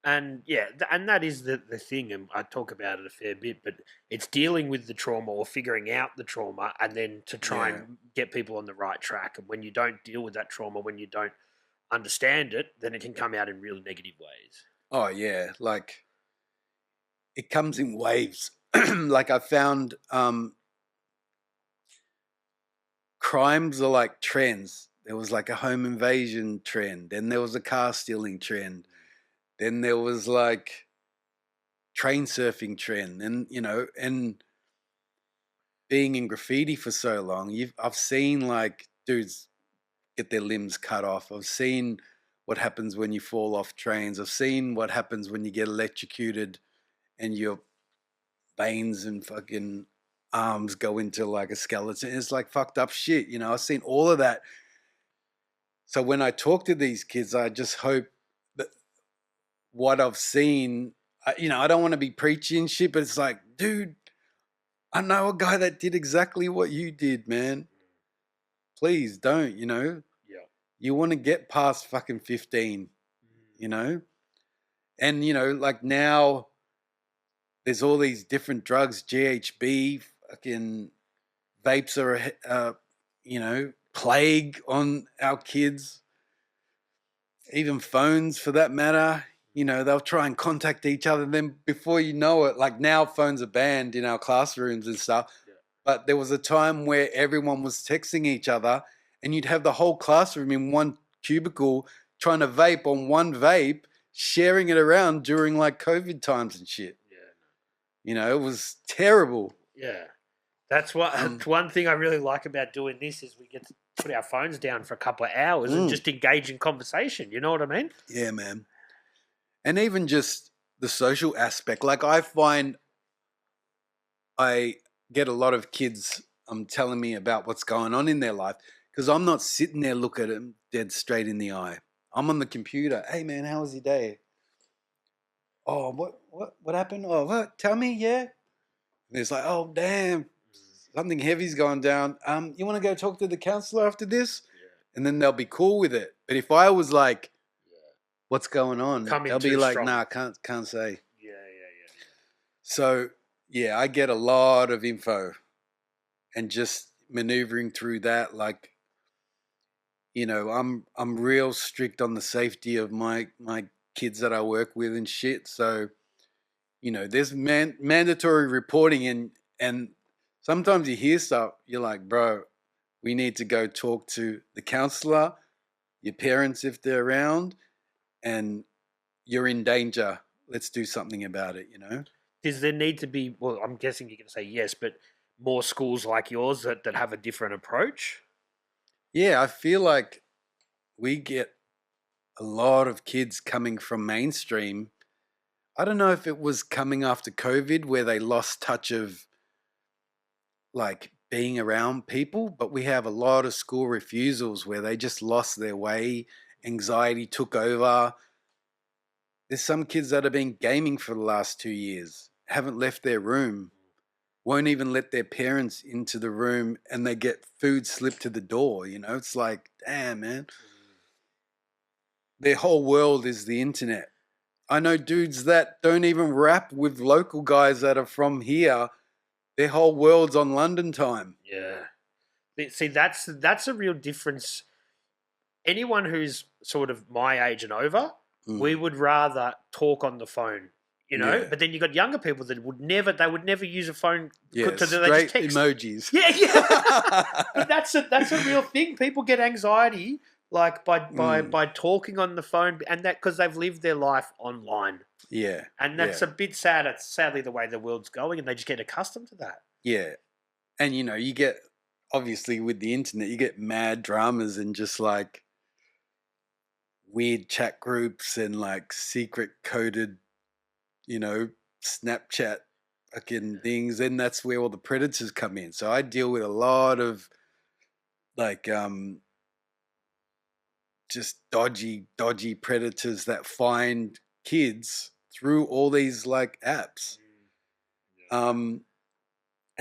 And and that is the thing, and I talk about it a fair bit, but it's dealing with the trauma or figuring out the trauma, and then to try and get people on the right track. And when you don't deal with that trauma, when you don't understand it, then it can come out in really negative ways. Oh yeah, like it comes in waves. Like I found crimes are like trends. There was like a home invasion trend, then there was a car stealing trend. Then there was like train surfing trend, and you know, and being in graffiti for so long, I've seen like dudes get their limbs cut off. I've seen what happens when you fall off trains. I've seen what happens when you get electrocuted and your veins and fucking arms go into like a skeleton. It's like fucked up shit, you know. I've seen all of that. So when I talk to these kids, I just hope what I've seen, you know, I don't want to be preaching shit, but it's like, dude, I know a guy that did exactly what you did, man. Please don't, you know. Yeah. You want to get past fucking 15, you know. And, you know, like now there's all these different drugs, GHB, fucking vapes are, you know, plague on our kids. Even phones for that matter. You know, they'll try and contact each other. And then before you know it, like now phones are banned in our classrooms and stuff. Yeah. But there was a time where everyone was texting each other, and you'd have the whole classroom in one cubicle trying to vape on one vape, sharing it around during like COVID times and shit. Yeah. You know, it was terrible. Yeah. That's what one thing I really like about doing this is we get to put our phones down for a couple of hours and just engage in conversation. You know what I mean? Yeah, man. And even just the social aspect. Like I find I get a lot of kids telling me about what's going on in their life because I'm not sitting there looking at them dead straight in the eye. I'm on the computer. Hey, man, how was your day? Oh, what happened? Oh, what? Tell me, yeah. And it's like, oh, damn, something heavy's going down. You want to go talk to the counselor after this? Yeah. And then they'll be cool with it. But if I was like, what's going on? They'll be like, strong. Nah, can't say. Yeah. So, yeah, I get a lot of info and just maneuvering through that. Like, you know, I'm real strict on the safety of my kids that I work with and shit. So, you know, there's mandatory reporting and sometimes you hear stuff, you're like, bro, we need to go talk to the counselor, your parents if they're around, and you're in danger. Let's do something about it, you know? Does there need to be, well, I'm guessing you're going to say yes, but more schools like yours that have a different approach? Yeah, I feel like we get a lot of kids coming from mainstream. I don't know if it was coming after COVID where they lost touch of like being around people, but we have a lot of school refusals where they just lost their way. Anxiety took over. There's some kids that have been gaming for the last 2 years, haven't left their room, won't even let their parents into the room, and they get food slipped to the door. You know, it's like, damn, man. Their whole world is the internet. I know dudes that don't even rap with local guys that are from here. Their whole world's on London time. Yeah. See, that's a real difference. Anyone who's sort of my age and over, we would rather talk on the phone, you know. Yeah. But then you got younger people that would never use a phone. Yeah, straight emojis. Yeah. But that's a real thing. People get anxiety like by talking on the phone, and that because they've lived their life online. Yeah. And that's a bit sad. It's sadly the way the world's going, and they just get accustomed to that. Yeah. And, you know, you get, obviously with the internet, you get mad dramas and just like weird chat groups and like secret coded, you know, Snapchat fucking things. And that's where all the predators come in. So I deal with a lot of like, just dodgy predators that find kids through all these like apps. And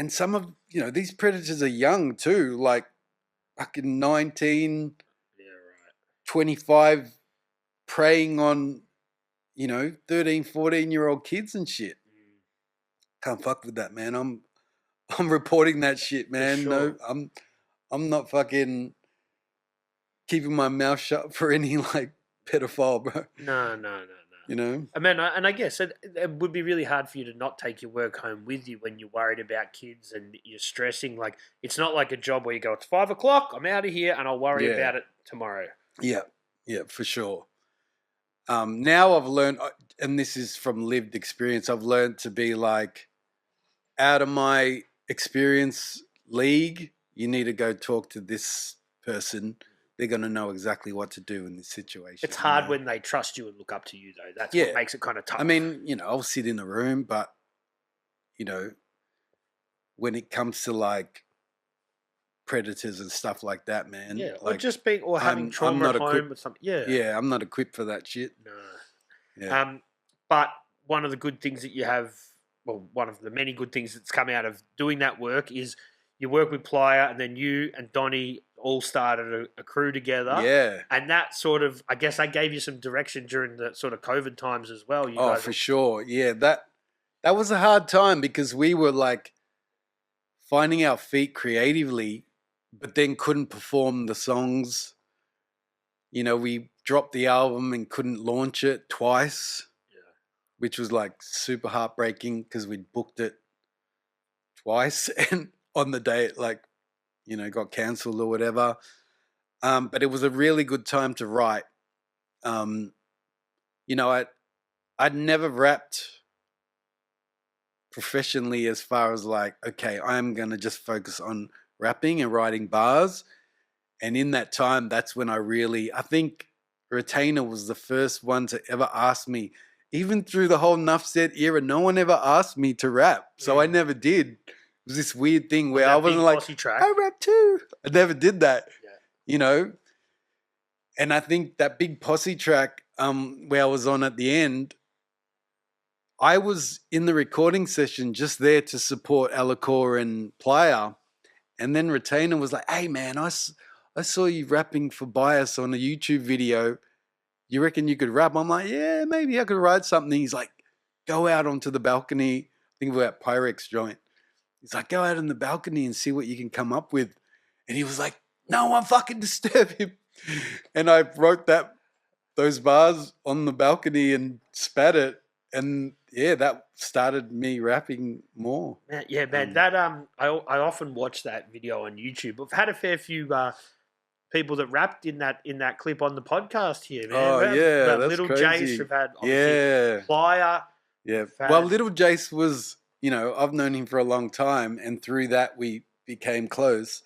some of, you know, these predators are young too, like fucking 19, 25, preying on, you know, 13, 14-year-old kids and shit. Can't fuck with that, man. I'm reporting that shit, man. Sure. No, I'm not fucking keeping my mouth shut for any like pedophile, bro. No. You know? I mean, and I guess it would be really hard for you to not take your work home with you when you're worried about kids and you're stressing. Like, it's not like a job where you go, it's 5 o'clock, I'm out of here, and I'll worry about it tomorrow. Yeah, for sure. Now I've learned, and this is from lived experience, I've learned to be like, out of my experience league, you need to go talk to this person. They're going to know exactly what to do in this situation. It's hard when they trust you and look up to you, though. That's what makes it kind of tough. I mean, you know, I'll sit in the room, but, you know, when it comes to, like, predators and stuff like that, man. Yeah, like, or just being, or having trauma at home or something. Yeah. Yeah, I'm not equipped for that shit. No. Yeah. But one of the good things that you have, well, one of the many good things that's come out of doing that work is you work with Playa, and then you and Donnie all started a crew together. Yeah. And that sort of, I guess that gave you some direction during the sort of COVID times as well. For sure. Yeah, that was a hard time because we were like finding our feet creatively, but then couldn't perform the songs. You know, we dropped the album and couldn't launch it twice, which was like super heartbreaking because we'd booked it twice and on the day it like, you know, got cancelled or whatever. But it was a really good time to write. You know, I'd never rapped professionally as far as like, okay, I'm going to just focus on rapping and writing bars. And in that time, that's when I think Retainer was the first one to ever ask me, even through the whole Nuff Said era, no one ever asked me to rap. So I never did. It was this weird thing where I wasn't like, I rap too. I never did that, you know? And I think that big Posse track where I was on at the end, I was in the recording session just there to support Alacor and Playa. And then Retainer was like, hey, man, I saw you rapping for Bias on a YouTube video. You reckon you could rap? I'm like, yeah, maybe I could write something. He's like, go out onto the balcony. I think we're at Pyrex joint. He's like, go out on the balcony and see what you can come up with. And he was like, no one fucking disturb him. And I wrote those bars on the balcony and spat it. And yeah, that started me rapping more. Yeah, man. That I often watch that video on YouTube. I've had a fair few people that rapped in that clip on the podcast here, man. Oh yeah, that's Little crazy. Jase. We've had Playa. Yeah. Well, Little Jase was, I've known him for a long time, and through that we became close.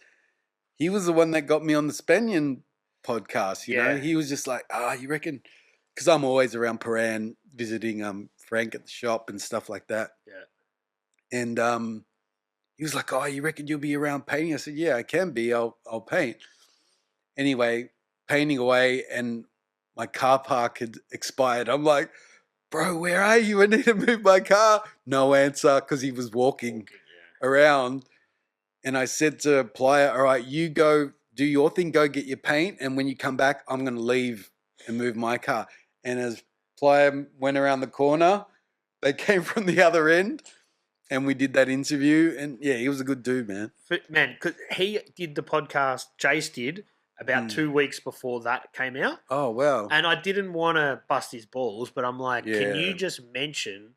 He was the one that got me on the Spanian podcast. You know, he was just like, you reckon? Because I'm always around Paran visiting Frank at the shop and stuff like that. Yeah. And he was like, you reckon you'll be around painting? I said, yeah, I can be. I'll paint. Anyway, painting away, and my car park had expired. I'm like, bro, where are you? I need to move my car. No answer, because he was walking around. And I said to Playa, all right, you go do your thing, go get your paint. And when you come back, I'm going to leave and move my car. And as Playa went around the corner, they came from the other end, and we did that interview. And yeah, he was a good dude, man. Man, because he did the podcast, Jase did, about 2 weeks before that came out. Oh, wow. And I didn't want to bust his balls, but I'm like, can you just mention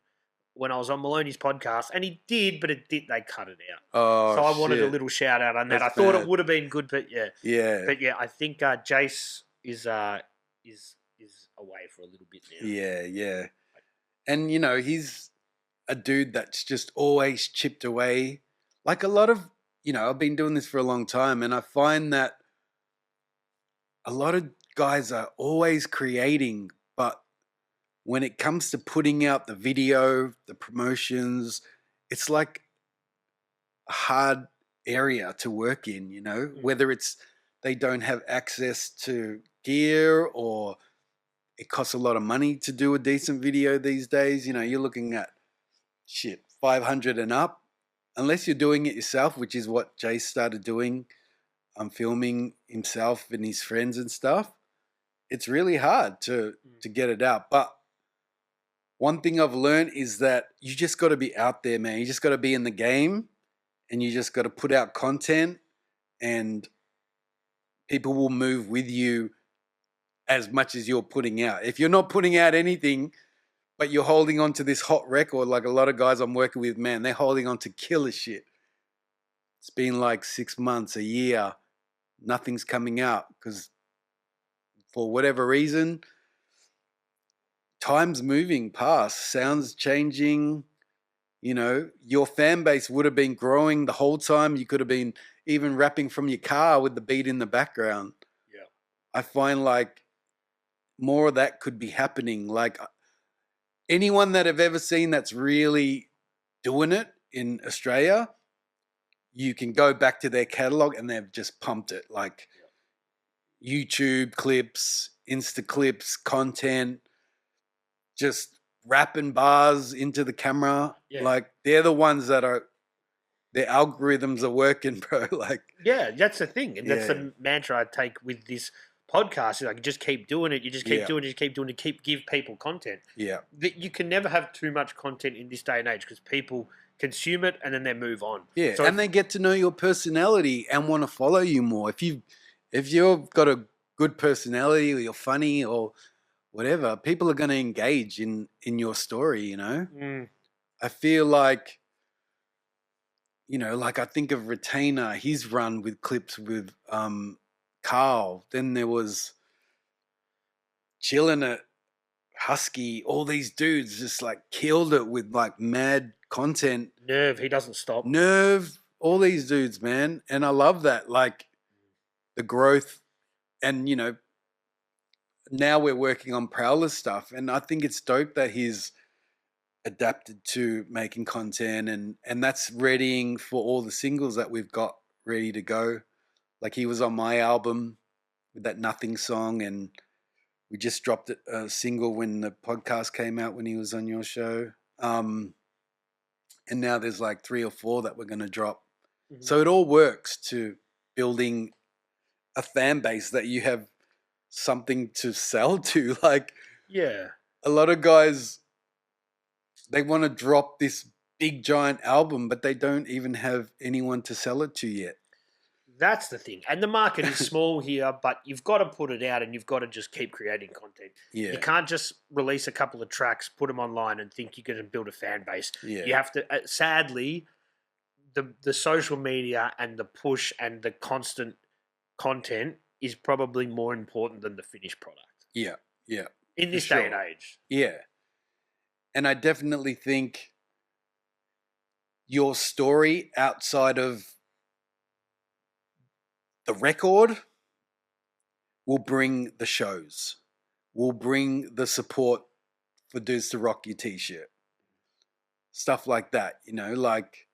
when I was on Maloney's podcast? And he did, but they cut it out. Oh, so I wanted a little shout out on that. I thought it would have been good, but yeah. Yeah. But yeah, I think Jase is away for a little bit now. Yeah, yeah. And, he's a dude that's just always chipped away. Like a lot of, I've been doing this for a long time, and I find that a lot of guys are always creating, but when it comes to putting out the video, the promotions, it's like a hard area to work in, whether it's they don't have access to gear, or it costs a lot of money to do a decent video these days. You're looking at 500 and up, unless you're doing it yourself, which is what Jase started doing. Filming himself and his friends and stuff. It's really hard to get it out. But one thing I've learned is that you just got to be out there, man. You just got to be in the game, and you just got to put out content, and people will move with you as much as you're putting out. If you're not putting out anything, but you're holding on to this hot record, like a lot of guys I'm working with, man, they're holding on to killer shit. It's been like 6 months, a year, nothing's coming out because for whatever reason, time's moving past, sounds changing. Your fan base would have been growing the whole time. You could have been even rapping from your car with the beat in the background. Yeah. I find like more of that could be happening. Like anyone that I've ever seen that's really doing it in Australia, you can go back to their catalog and they've just pumped it. Like YouTube clips, Insta clips, content, just rapping bars into the camera. Yeah. Like they're the ones that their algorithms are working, bro. Like, yeah, that's the thing. And that's the mantra I take with this podcast. Is like, just keep doing it. You just keep doing it. You keep doing it. Give people content. Yeah. You can never have too much content in this day and age because people consume it and then they move on. Yeah, so and they get to know your personality and want to follow you more. If you've got a good personality, or you're funny or whatever, people are going to engage in your story. I feel like, like I think of Retainer. He's run with clips with Carl. Then there was Chillin' at Husky, all these dudes just like killed it with like mad content. Nerve, he doesn't stop. Nerve, all these dudes, man. And I love that, like the growth. And, you know, now we're working on Prowler's stuff. And I think it's dope that he's adapted to making content and that's readying for all the singles that we've got ready to go. Like he was on my album with that Nothing song, and we just dropped a single when the podcast came out when he was on your show. And now there's like 3 or 4 that we're going to drop. Mm-hmm. So it all works to building a fan base that you have something to sell to. Like, yeah, a lot of guys, they want to drop this big giant album, but they don't even have anyone to sell it to yet. That's the thing. And the market is small here, but you've got to put it out and you've got to just keep creating content. Yeah. You can't just release a couple of tracks, put them online and think you're going to build a fan base. Yeah. You have to, sadly, the social media and the push and the constant content is probably more important than the finished product. Yeah, yeah. In this day and age. Yeah. And I definitely think your story outside of the record will bring the shows, will bring the support for Dudes to Rock Your t-shirt. Stuff like that, you know, like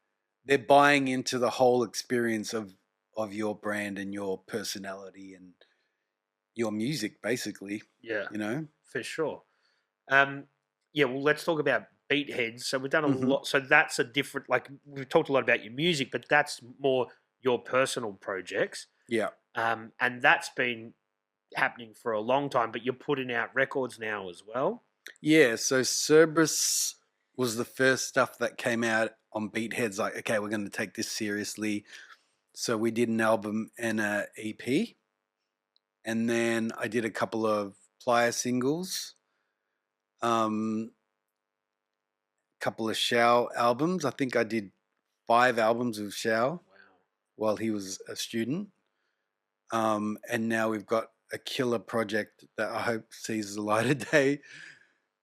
they're buying into the whole experience of your brand and your personality and your music, basically. Yeah. You know? For sure. Yeah, well, let's talk about Beathedz. So we've done a lot. So that's a different, like we've talked a lot about your music, but that's more your personal projects. Yeah. And that's been happening for a long time, but you're putting out records now as well. Yeah, so Cerberus was the first stuff that came out on Beathedz. Like, okay, we're going to take this seriously. So we did an album and an EP. And then I did a couple of Plier singles. Couple of Shao albums. I think I did 5 albums with Shao while he was a student. And now we've got a killer project that I hope sees the light of day.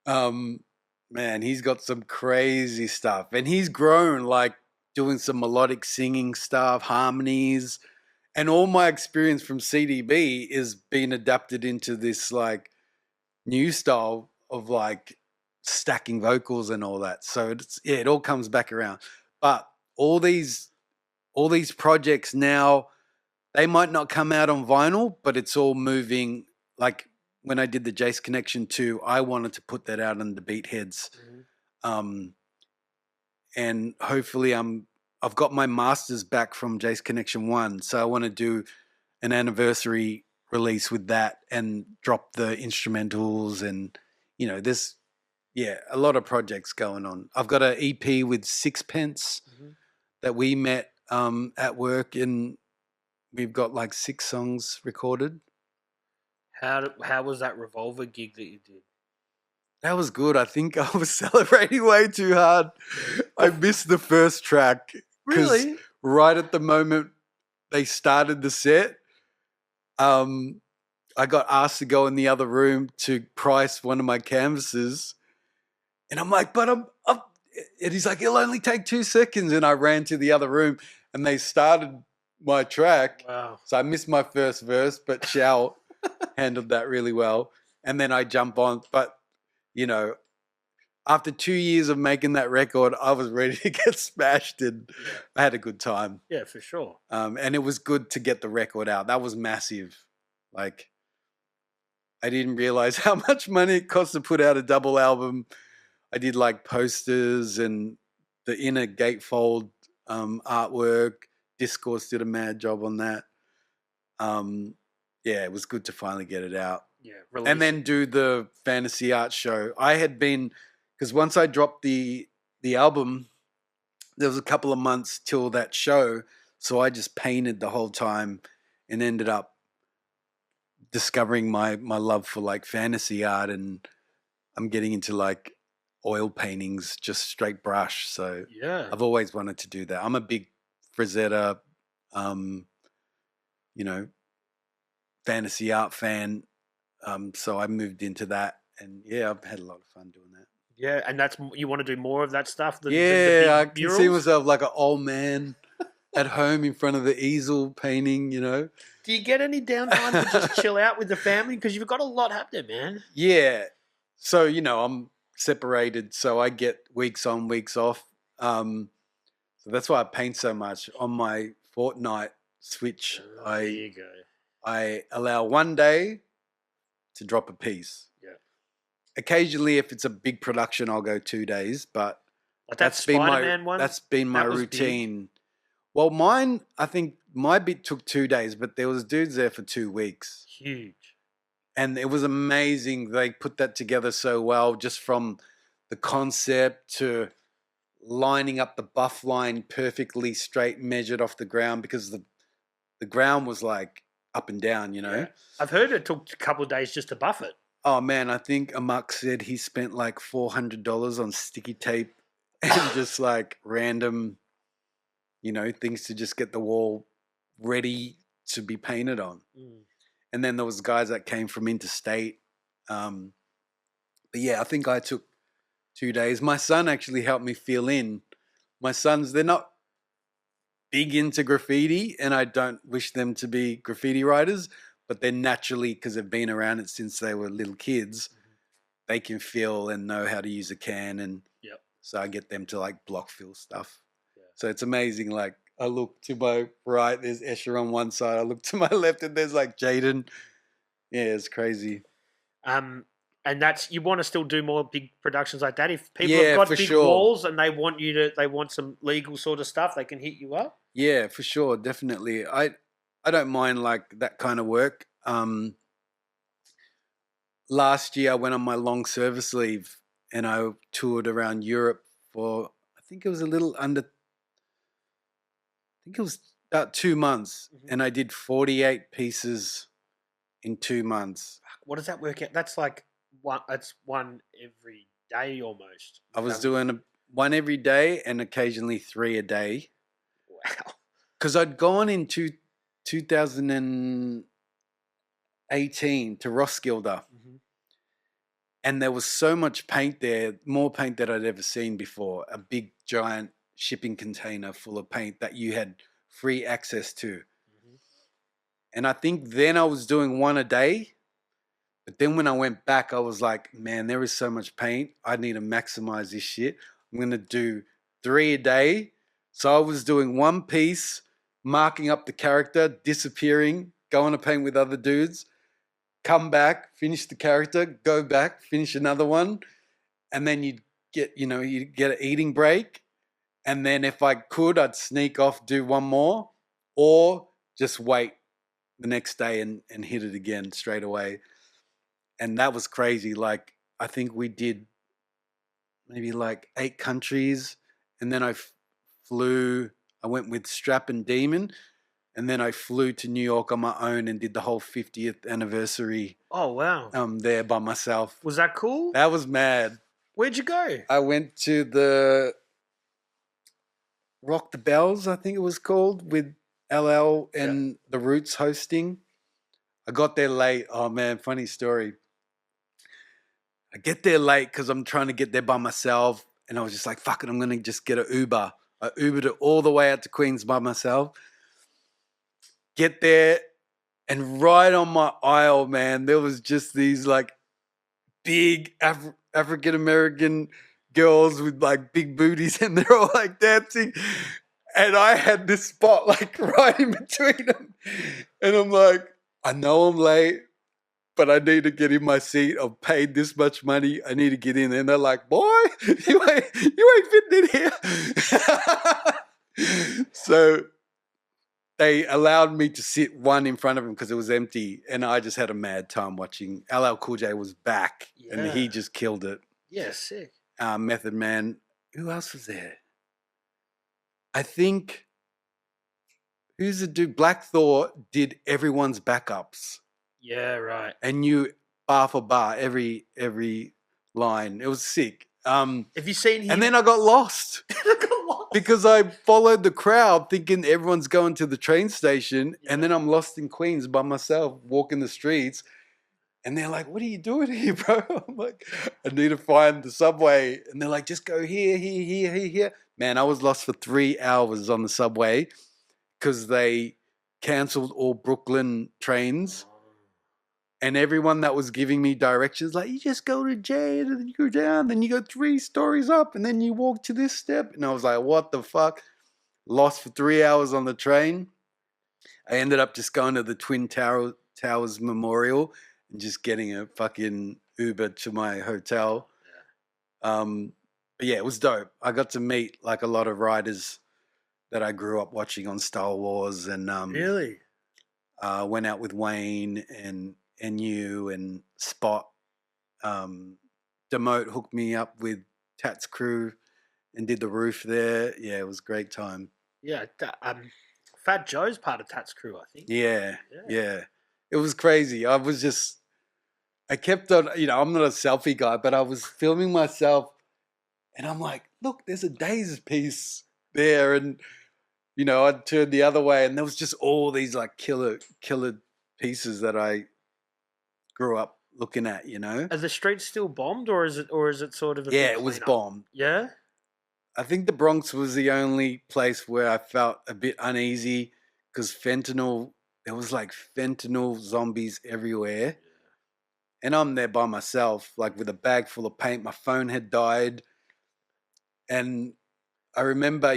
Man, he's got some crazy stuff. And he's grown, like doing some melodic singing stuff, harmonies. And all my experience from CDB is being adapted into this like new style of like stacking vocals and all that. So it all comes back around. But all these projects now, they might not come out on vinyl, but it's all moving. Like when I did the Jase Connection 2, I wanted to put that out on the Beathedz. And hopefully I've got my masters back from Jase Connection 1. So I want to do an anniversary release with that and drop the instrumentals. And, you know, there's, a lot of projects going on. I've got an EP with Sixpence that we met at work, and we've got like 6 songs recorded. How was that Revolver gig that you did? That was good. I think I was celebrating way too hard. I missed the first track. Really? Right at the moment they started the set, I got asked to go in the other room to price one of my canvases. And I'm like, but I'm and he's like, it'll only take 2 seconds. And I ran to the other room and they started my track. Wow. So I missed my first verse, but Shao handled that really well. And then I jump on. But, you know, after 2 years of making that record, I was ready to get smashed, and I had a good time. Yeah, for sure. And it was good to get the record out. That was massive. Like, I didn't realize how much money it cost to put out a double album. I did like posters and the inner gatefold artwork. Discourse did a mad job on that. It was good to finally get it out. Yeah, and then do the fantasy art show. I had been, because once I dropped the album, there was a couple of months till that show, so I just painted the whole time and ended up discovering my love for like fantasy art, and I'm getting into like oil paintings, just straight brush. So I've always wanted to do that. I'm a big Frazetta, fantasy art fan. So I moved into that And yeah, I've had a lot of fun doing that. Yeah, and you want to do more of that stuff? Yeah, I big can see murals? myself like an old man at home in front of the easel painting, you know. Do you get any downtime to just chill out with the family? Because you've got a lot happening, man. Yeah. So, you know, I'm separated, so I get weeks on, weeks off. So that's why I paint so much. On my fortnight switch, There you go. I allow 1 day to drop a piece. Yeah. Occasionally, if it's a big production, I'll go 2 days, but Like that Spider-Man one? That's been my That was routine. Well, mine, I think my bit took 2 days, but there was dudes there for 2 weeks. Huge. And it was amazing. They put that together so well, just from the concept to lining up the buff line perfectly straight, measured off the ground, because the ground was like up and down, you know. Yeah. I've heard it took a couple of days just to buff it. Oh man, I think Amok said he spent like $400 on sticky tape and just like random, you know, things to just get the wall ready to be painted on. And then there was guys that came from interstate. But yeah, I think I took 2 days. My son actually helped me fill in. My sons, they're not big into graffiti, and I don't wish them to be graffiti writers, but they're naturally, because they've been around it since they were little kids, they can feel and know how to use a can. And so I get them to like block fill stuff. Yeah. So it's amazing. Like I look to my right, there's Escher on one side. I look to my left and there's like Jaden. Yeah, it's crazy. And that's, you want to still do more big productions like that. If people have got big walls and they want some legal sort of stuff, they can hit you up. Yeah, for sure, definitely. I don't mind like that kind of work. Last year I went on my long service leave and I toured around Europe for, I think it was about 2 months, and I did 48 pieces in 2 months. What does that work out? That's like one every day almost. I was doing one every day and occasionally 3 a day. Wow. Because I'd gone in 2018 to Roskilde, and there was so much paint there, more paint than I'd ever seen before. A big, giant shipping container full of paint that you had free access to. And I think then I was doing one a day. But then when I went back, I was like, man, there is so much paint. I need to maximize this shit. I'm going to do 3 a day. So I was doing one piece, marking up the character, disappearing, going to paint with other dudes, come back, finish the character, go back, finish another one. And then you'd get an eating break. And then if I could, I'd sneak off, do one more, or just wait the next day and hit it again straight away. And that was crazy. Like, I think we did maybe like 8 countries. And then I went with Strap and Demon. And then I flew to New York on my own and did the whole 50th anniversary. Oh, wow. There by myself. Was that cool? That was mad. Where'd you go? I went to the Rock the Bells, I think it was called, with LL and the Roots hosting. I got there late. Oh, man, funny story. I get there late because I'm trying to get there by myself. And I was just like, fuck it, I'm going to just get an Uber. I Ubered it all the way out to Queens by myself. Get there, and right on my aisle, man, there was just these like big African-American girls with like big booties, and they're all like dancing. And I had this spot like right in between them. And I'm like, I know I'm late, but I need to get in my seat. I've paid this much money. I need to get in. And they're like, boy, you ain't fitting in here. So they allowed me to sit one in front of them because it was empty. And I just had a mad time watching. LL Cool J was back, and he just killed it. Yeah, sick. Method Man. Who else was there? I think, who's the dude? Black Thought did everyone's backups. Yeah, right. And knew bar for bar every line. It was sick. Have you seen him? And then I got lost. Because I followed the crowd thinking everyone's going to the train station, and then I'm lost in Queens by myself, walking the streets. And they're like, what are you doing here, bro? I'm like, I need to find the subway. And they're like, just go here, here, here, here, here. Man, I was lost for 3 hours on the subway because they cancelled all Brooklyn trains. And everyone that was giving me directions, like, you just go to J and then you go down, then you go 3 stories up and then you walk to this step. And I was like, what the fuck? Lost for 3 hours on the train. I ended up just going to the Twin Towers Memorial and just getting a fucking Uber to my hotel. But yeah, it was dope. I got to meet like a lot of writers that I grew up watching on Star Wars, and Really? Went out with Wayne and you and Spot. Demote hooked me up with Tat's crew and did the roof there. Yeah, it was a great time. Yeah, Fat Joe's part of Tat's crew, I think. Yeah. It was crazy. I kept on, I'm not a selfie guy, but I was filming myself and I'm like, look, there's a Days piece there. And, I'd turn the other way and there was just all these like killer pieces that I grew up looking at, Are the streets still bombed or is it sort of a Yeah, big it was cleanup? bombed. Yeah? I think the Bronx was the only place where I felt a bit uneasy because there was like fentanyl zombies everywhere. Yeah. And I'm there by myself, like with a bag full of paint. My phone had died. And I remember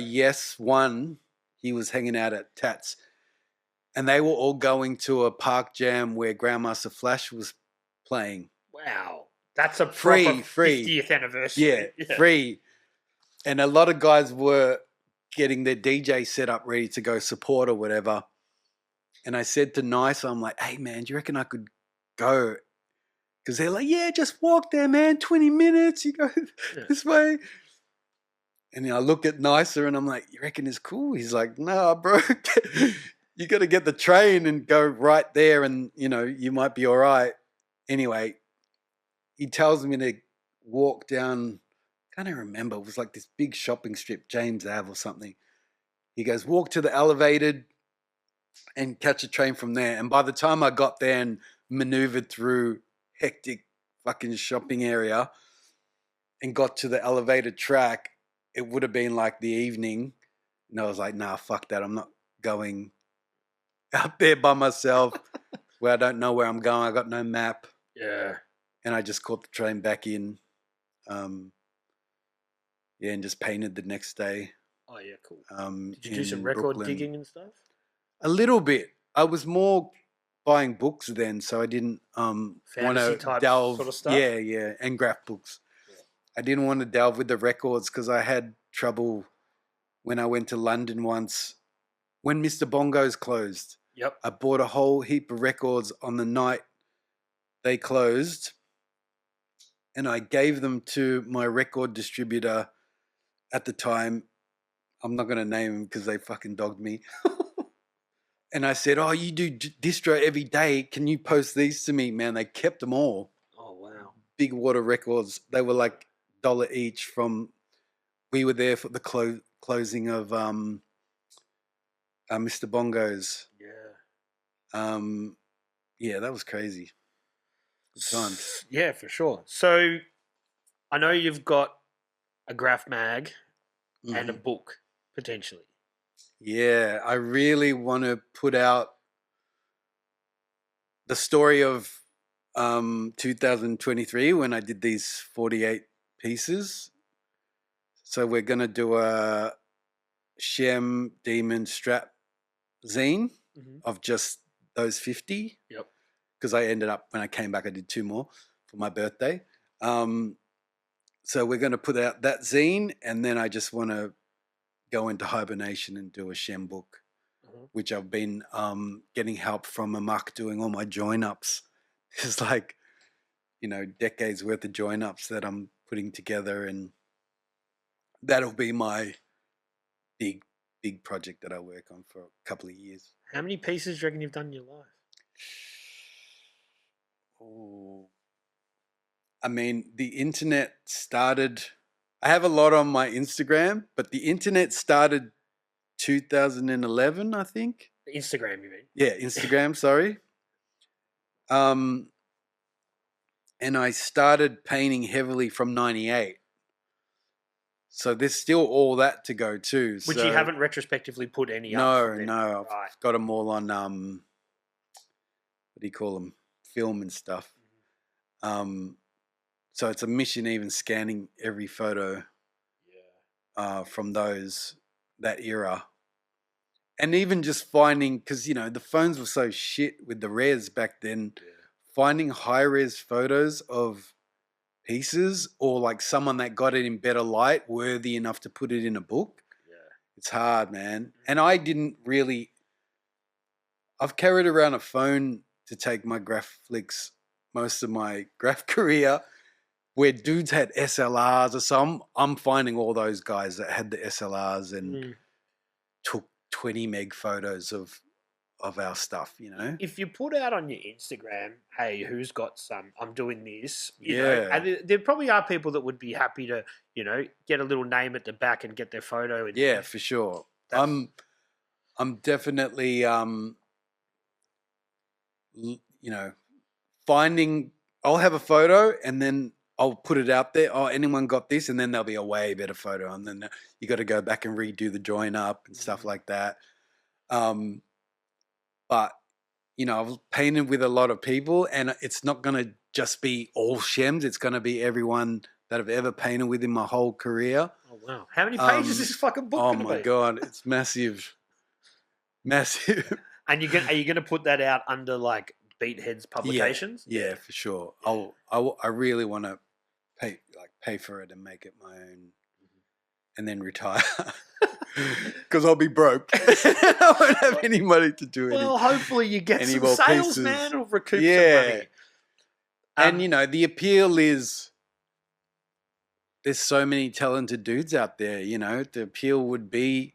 One, he was hanging out at Tats. And they were all going to a park jam where Grandmaster Flash was playing. Wow. That's a proper free 50th anniversary. Yeah, free. And a lot of guys were getting their DJ set up ready to go support or whatever. And I said to Nice, I'm like, hey, man, do you reckon I could go? Because they're like, yeah, just walk there, man. 20 minutes. You go this way. And I look at Nicer and I'm like, you reckon it's cool? He's like, nah, bro. You got to get the train and go right there and, you might be all right. Anyway, he tells me to walk down, I can't even remember. It was like this big shopping strip, James Ave or something. He goes, walk to the Elevated and catch a train from there. And by the time I got there and maneuvered through hectic fucking shopping area and got to the Elevated track, it would have been like the evening. And I was like, nah, fuck that. I'm not going out there by myself where I don't know where I'm going. I got no map. Yeah. And I just caught the train back in. And just painted the next day. Oh, yeah, cool. Did you do some record Brooklyn. digging and stuff? A little bit. I was more buying books then, so I didn't want to delve. Sort of stuff? Yeah, and graph books. Yeah. I didn't want to delve with the records because I had trouble when I went to London once. When Mr. Bongo's closed, yep. I bought a whole heap of records on the night they closed, and I gave them to my record distributor at the time. I'm not going to name them because they fucking dogged me. And I said, oh, you do distro every day. Can you post these to me? Man, they kept them all. Oh, wow. Big Water Records. They were like $1 each from, we were there for the closing of Mr. Bongo's. Yeah. Yeah, that was crazy. Good times. Yeah, for sure. So I know you've got a graph mag and a book, potentially. Yeah, I really want to put out the story of 2023 when I did these 48 pieces. So we're going to do a Shem Demon strap zine of just those 50. Yep. Because I ended up, when I came back, I did 2 more for my birthday. So we're going to put out that zine, and then I just want to go into hibernation and do a Shem book, which I've been getting help from a muck doing all my join-ups. There's like, decades worth of join-ups that I'm putting together, and that'll be my big project that I work on for a couple of years. How many pieces do you reckon you've done in your life? Oh, I mean, the internet started, I have a lot on my Instagram, but the internet started 2011, I think. Instagram, you mean? Yeah, Instagram, sorry. And I started painting heavily from 98. So there's still all that to go too. Which so, you haven't retrospectively put any up. No. I've got them all on, what do you call them? Film and stuff. So it's a mission even scanning every photo from that era. And even just finding, because, you know, the phones were so shit with the res back then, finding high-res photos of pieces or like someone that got it in better light, worthy enough to put it in a book. Yeah. It's hard, man. And I didn't really... I've carried around a phone to take my graph flicks most of my graph career, where dudes had SLRs or some. I'm finding all those guys that had the SLRs and took 20 meg photos of our stuff, you know. If you put out on your Instagram, hey, who's got some, I'm doing this, you know, and there probably are people that would be happy to, you know, get a little name at the back and get their photo in. Yeah, for sure. I'm definitely you know, finding, I'll have a photo and then I'll put it out there. Oh, anyone got this? And then there'll be a way better photo. And then you got to go back and redo the join up and stuff like that. But, you know, I've painted with a lot of people and it's not going to just be all Shems. It's going to be everyone that I've ever painted with in my whole career. Oh, wow. How many pages is this fucking book going to be? Oh, my God. It's massive. Massive. And are you going to put that out under like Beathedz publications? Yeah, for sure. I really want to pay for it and make it my own, and then retire because I'll be broke. I won't have any money to do it. Well, hopefully you get some sales, pieces. Man, or recoup some money. And you know, the appeal is there's so many talented dudes out there. You know, the appeal would be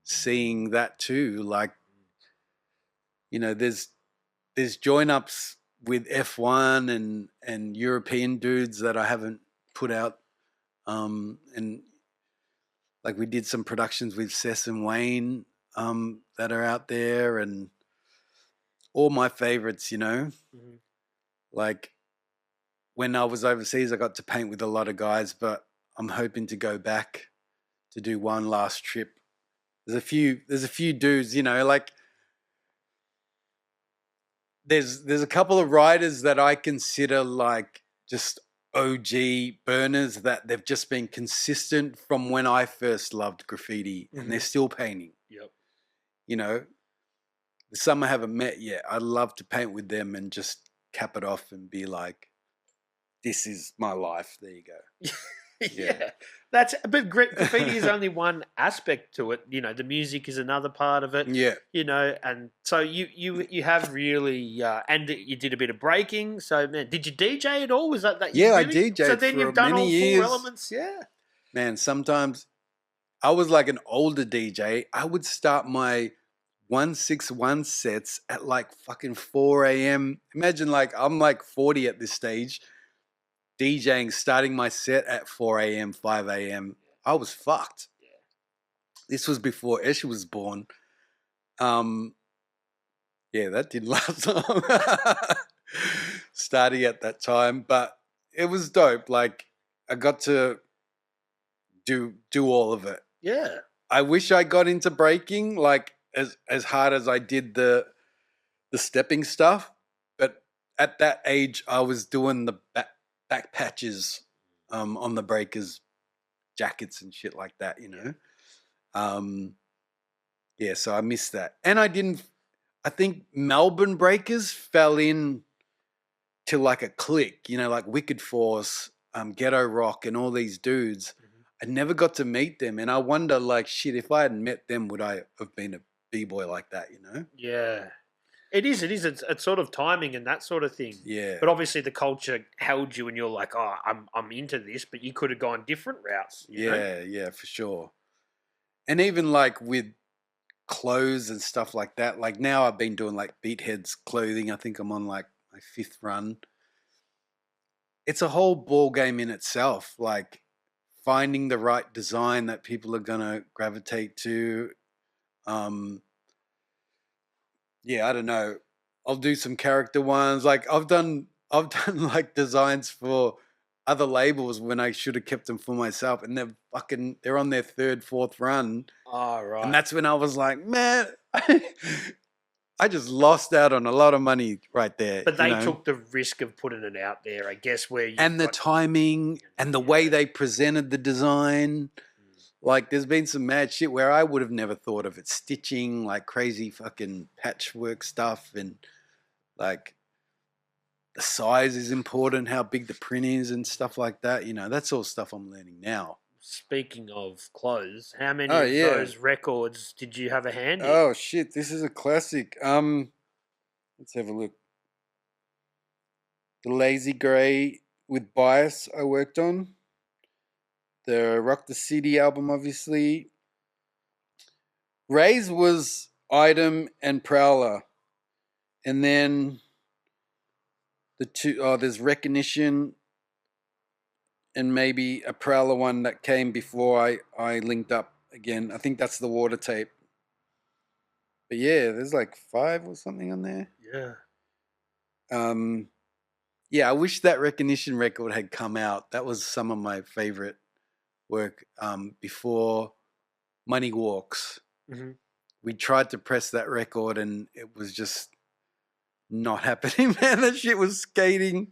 seeing that too, like. You know, there's join ups with F1 and European dudes that I haven't put out, and like we did some productions with Shem One that are out there, and all my favorites. You know, like when I was overseas, I got to paint with a lot of guys, but I'm hoping to go back to do one last trip. There's a few dudes, you know, like. There's a couple of writers that I consider like just OG burners that they've just been consistent from when I first loved graffiti and they're still painting. Yep. You know, some I haven't met yet. I'd love to paint with them and just cap it off and be like, this is my life. There you go. Yeah. But graffiti is only one aspect to it. You know, the music is another part of it. Yeah. You know, and so you have really, and you did a bit of breaking. So, man, did you DJ at all? Was that Yeah, I DJed So then for you've done many all years. 4 elements, yeah. Man, sometimes I was like an older DJ. I would start my 161 sets at like fucking 4 a.m. Imagine like I'm like 40 at this stage. DJing, starting my set at 4 a.m., 5 a.m. I was fucked. Yeah. This was before Esha was born. Yeah, that didn't last long. Starting at that time, but it was dope. Like I got to do all of it. Yeah. I wish I got into breaking like as hard as I did the stepping stuff, but at that age I was doing the back patches on the breakers jackets and shit like that, you know. Yeah, so I missed that. And I think Melbourne breakers fell in to like a clique, you know, like Wicked Force, Ghetto Rock and all these dudes. I never got to meet them, and I wonder like shit, if I hadn't met them, would I have been a B-boy like that, you know? Yeah. It is. It's sort of timing and that sort of thing. Yeah. But obviously the culture held you and you're like, oh, I'm into this, but you could have gone different routes. You know? Yeah, for sure. And even like with clothes and stuff like that, like now I've been doing like Beathedz clothing. I think I'm on like my 5th run. It's a whole ball game in itself, like finding the right design that people are going to gravitate to. Yeah, I don't know. I'll do some character ones. Like I've done I've done like designs for other labels when I should have kept them for myself, and they're on their 3rd, 4th run. Oh, right. And that's when I was like, man, I just lost out on a lot of money right there. But they took the risk of putting it out there, I guess, where you and the timing and the way they presented the design. Like, there's been some mad shit where I would have never thought of it. Stitching, like crazy fucking patchwork stuff, and like the size is important, how big the print is and stuff like that. You know, that's all stuff I'm learning now. Speaking of clothes, how many of those records did you have a hand in? Oh, shit. This is a classic. Let's have a look. The Lazy Grey with Bias I worked on. The Rock the City album, obviously. Ray's was Item and Prowler. And then there's Recognition and maybe a Prowler one that came before I linked up again. I think that's the Water tape. But yeah, there's like 5 or something on there. Yeah. Yeah, I wish that Recognition record had come out. That was some of my favorite work before Money Walks. Mm-hmm. We tried to press that record and it was just not happening, man. That shit was skating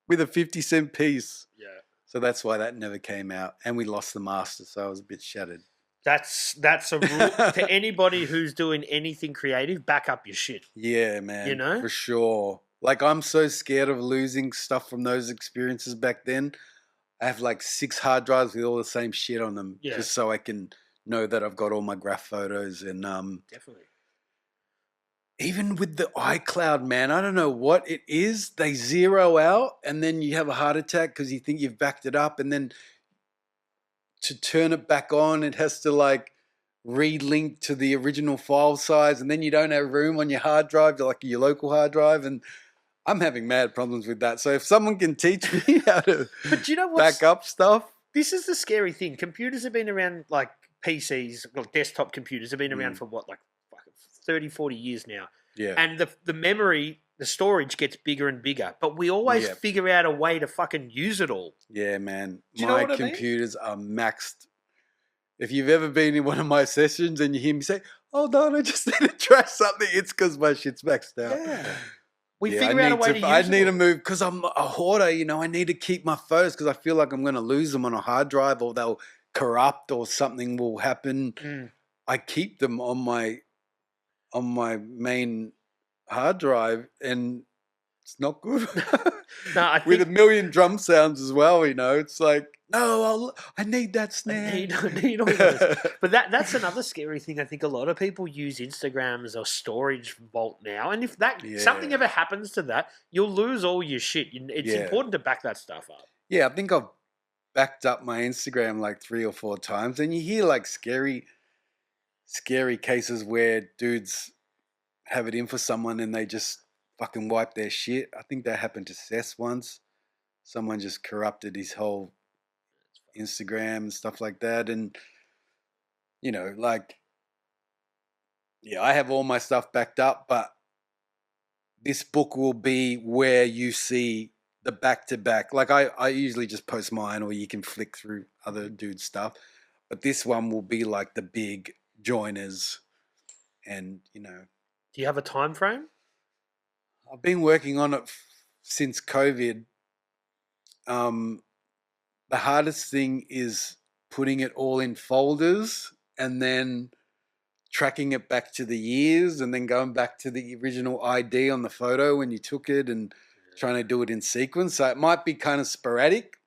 with a 50-cent piece. Yeah. So that's why that never came out. And we lost the master, so I was a bit shattered. That's a rule to anybody who's doing anything creative. Back up your shit. Yeah, man. You know, for sure. Like, I'm so scared of losing stuff from those experiences back then. I have like 6 hard drives with all the same shit on them, just so I can know that I've got all my graph photos. And definitely. Even with the iCloud, man, I don't know what it is. They zero out, and then you have a heart attack because you think you've backed it up, and then to turn it back on, it has to like relink to the original file size, and then you don't have room on your hard drive, like your local hard drive, and I'm having mad problems with that. So if someone can teach me how to but you know back up stuff. This is the scary thing. Computers have been around, like PCs, well, desktop computers have been around for what, like 30, 40 years now. Yeah. And the memory, the storage gets bigger and bigger, but we always figure out a way to fucking use it all. Yeah, man. Do you know what I mean? My computers are maxed. If you've ever been in one of my sessions and you hear me say, "Oh, no, I just need to try something," it's because my shit's maxed out. Yeah. We figure out a way to use it. I need to move because I'm a hoarder, you know. I need to keep my photos because I feel like I'm going to lose them on a hard drive or they'll corrupt or something will happen. I keep them on my main hard drive, and it's not good. No, with a million drum sounds as well, you know. It's like, no, I need that snare. I need all those. But that's another scary thing. I think a lot of people use Instagram as a storage vault now, and if something ever happens to that, you'll lose all your shit. It's important to back that stuff up. Yeah, I think I've backed up my Instagram like 3 or 4 times, and you hear like scary cases where dudes have it in for someone and they just fucking wipe their shit. I think that happened to Sess once. Someone just corrupted his whole Instagram and stuff like that. And, you know, like, yeah, I have all my stuff backed up, but this book will be where you see the back-to-back. Like, I usually just post mine, or you can flick through other dudes' stuff. But this one will be like the big joiners. And, you know. Do you have a time frame? I've been working on it since COVID. The hardest thing is putting it all in folders and then tracking it back to the years and then going back to the original ID on the photo when you took it and trying to do it in sequence. So it might be kind of sporadic.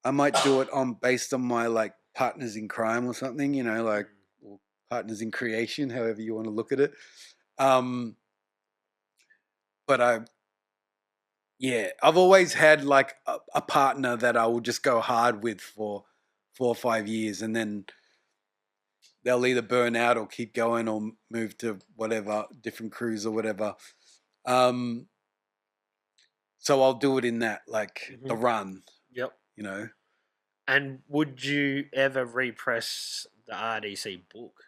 I might do it based on my like partners in crime or something, you know, like, or partners in creation, however you want to look at it. But I've always had like a partner that I will just go hard with for 4 or 5 years, and then they'll either burn out or keep going or move to whatever, different crews or whatever. So I'll do it in that, like the run. Yep. You know. And would you ever repress the RDC book?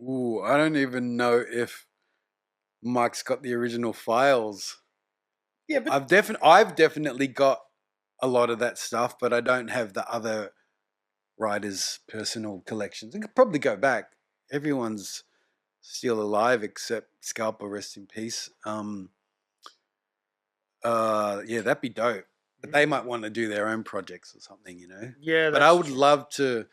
Ooh, I don't even know if Mike's got the original files Yeah, but I've definitely got a lot of that stuff, but I don't have the other writers' personal collections. I could probably go back. Everyone's still alive except Scalper, rest in peace. Yeah, that'd be dope. But they might want to do their own projects or something, you know. yeah, But I would love to.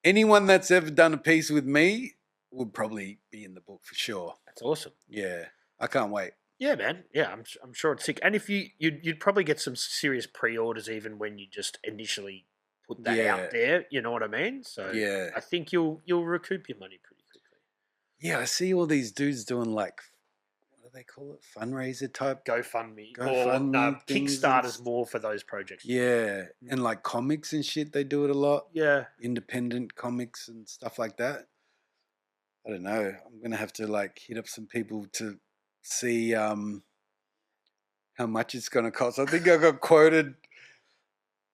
Anyone that's ever done a piece with me would probably be in the book for sure. That's awesome. Yeah, I can't wait. Yeah, man. Yeah, I'm sure it's sick. And if you'd probably get some serious pre-orders even when you just initially put that Yeah. out there. You know what I mean? So Yeah. I think you'll recoup your money pretty quickly. Yeah, I see all these dudes doing like, what do they call it? Fundraiser type? GoFundMe. Or GoFundMe no, things Kickstarter's and- more for those projects. Yeah, and like comics and shit, they do it a lot. Yeah. Independent comics and stuff like that. I don't know. I'm going to have to like hit up some people to see how much it's going to cost. I think I got quoted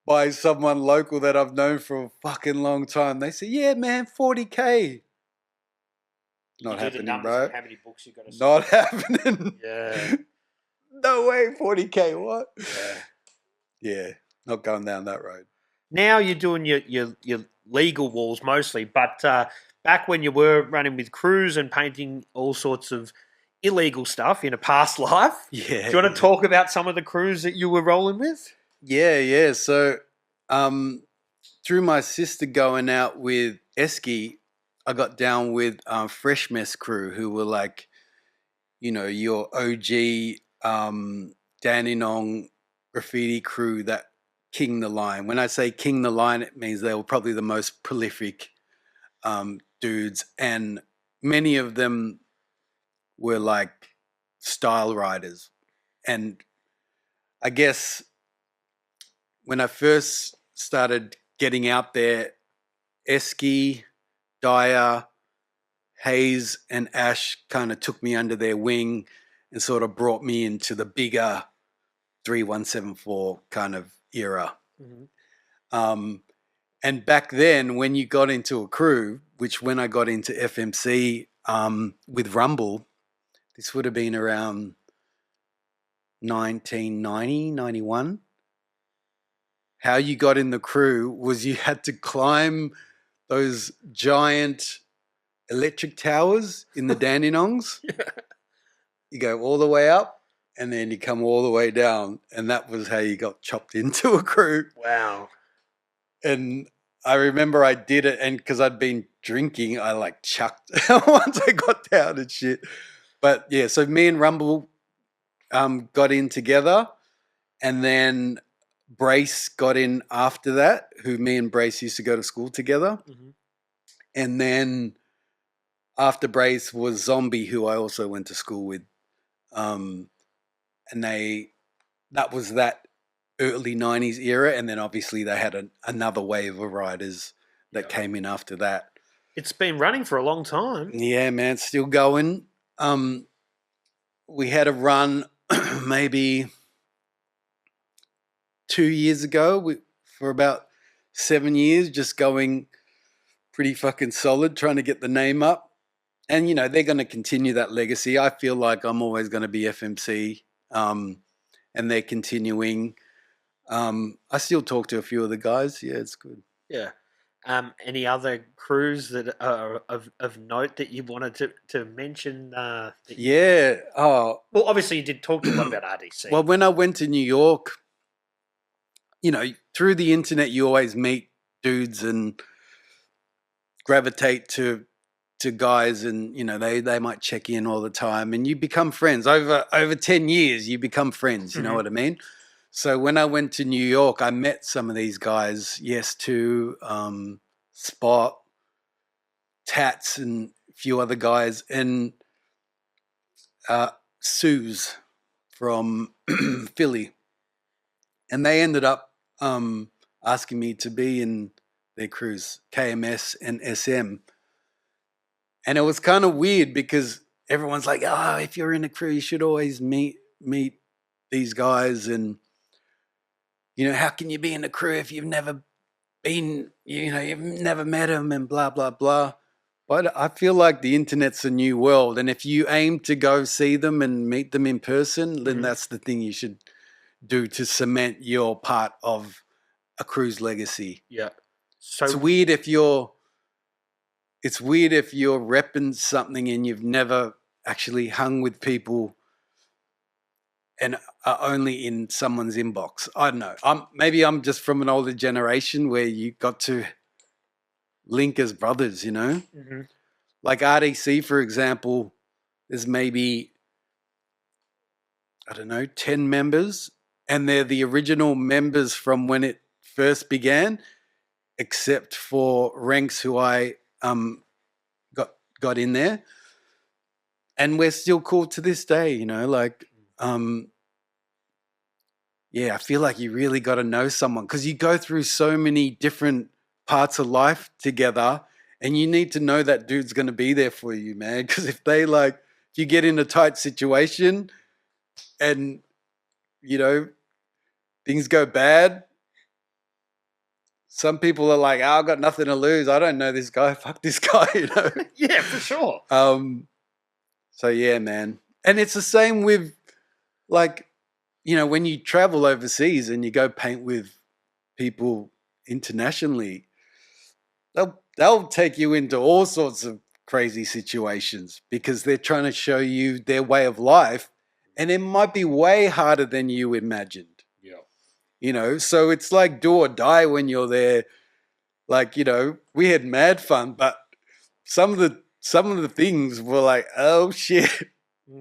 by someone local that I've known for a fucking long time. They say, yeah, man, 40K. Not You do the happening, numbers bro. of how many books you got to sell. Not happening. Yeah. No way, 40K, what? Yeah. Yeah, not going down that road. Now you're doing your legal walls mostly, but back when you were running with crews and painting all sorts of illegal stuff in a past life, Yeah. do you want to talk about some of the crews that you were rolling with? Yeah. So, through my sister going out with Esky, I got down with Fresh Mess crew, who were like, you know, your OG Dandenong graffiti crew that king the line. When I say king the line, it means they were probably the most prolific dudes, and many of them were like style riders. And I guess when I first started getting out there, Esky, Dyer, Hayes, and Ash kind of took me under their wing and sort of brought me into the bigger 3174 kind of era. Mm-hmm. And back then, when you got into a crew, which when I got into FMC with Rumble, this would have been around 1990, 91. How you got in the crew was you had to climb those giant electric towers in the Dandenongs. Yeah. You go all the way up and then you come all the way down. And that was how you got chopped into a crew. Wow. And I remember I did it, and because I'd been drinking, I like chucked once I got down and shit. But yeah, so me and Rumble got in together, and then Brace got in after that, who me and Brace used to go to school together. Mm-hmm. And then after Brace was Zombie, who I also went to school with. And that was that early 90s era, and then obviously they had another wave of riders that came in after that. It's been running for a long time. Yeah, man, still going. We had a run maybe 2 years ago for about 7 years, just going pretty fucking solid, trying to get the name up. And, you know, they're going to continue that legacy. I feel like I'm always going to be FMC, and they're continuing. I still talk to a few of the guys. Yeah, it's good. Yeah. Any other crews that are of note that you wanted to mention? Yeah. Oh, Well, obviously you did talk to them about RDC. well, when I went to New York, you know, through the internet, you always meet dudes and gravitate to guys, and you know they might check in all the time, and you become friends over 10 years. You become friends. You know what I mean? So when I went to New York, I met some of these guys. Yes, to Spot, Tats, and a few other guys, and Suze from Philly, and they ended up asking me to be in their crews, KMS and SM. And it was kind of weird because everyone's like, oh, if you're in a crew, you should always meet these guys. And, you know, how can you be in a crew if you've never been, you know, you've never met them and blah, blah, blah. But I feel like the internet's a new world, and if you aim to go see them and meet them in person, then that's the thing you should do to cement your part of a crew's legacy. Yeah. So it's weird if you're repping something and you've never actually hung with people and are only in someone's inbox. I don't know. Maybe I'm just from an older generation where you got to link as brothers, you know? Mm-hmm. Like RDC, for example, there's maybe, I don't know, 10 members, and they're the original members from when it first began, except for Ranks, who I got in there. And we're still cool to this day, you know, like, yeah, I feel like you really got to know someone because you go through so many different parts of life together, and you need to know that dude's going to be there for you, man. Because if you get in a tight situation and, you know, things go bad, some people are like, I've got nothing to lose. I don't know this guy. Fuck this guy, you know? Yeah, for sure. So, yeah, man. And it's the same with, like, you know, when you travel overseas and you go paint with people internationally, they'll take you into all sorts of crazy situations because they're trying to show you their way of life, and it might be way harder than you imagined. Yeah. You know, so it's like do or die when you're there. Like, you know, we had mad fun, but some of the things were like, oh shit.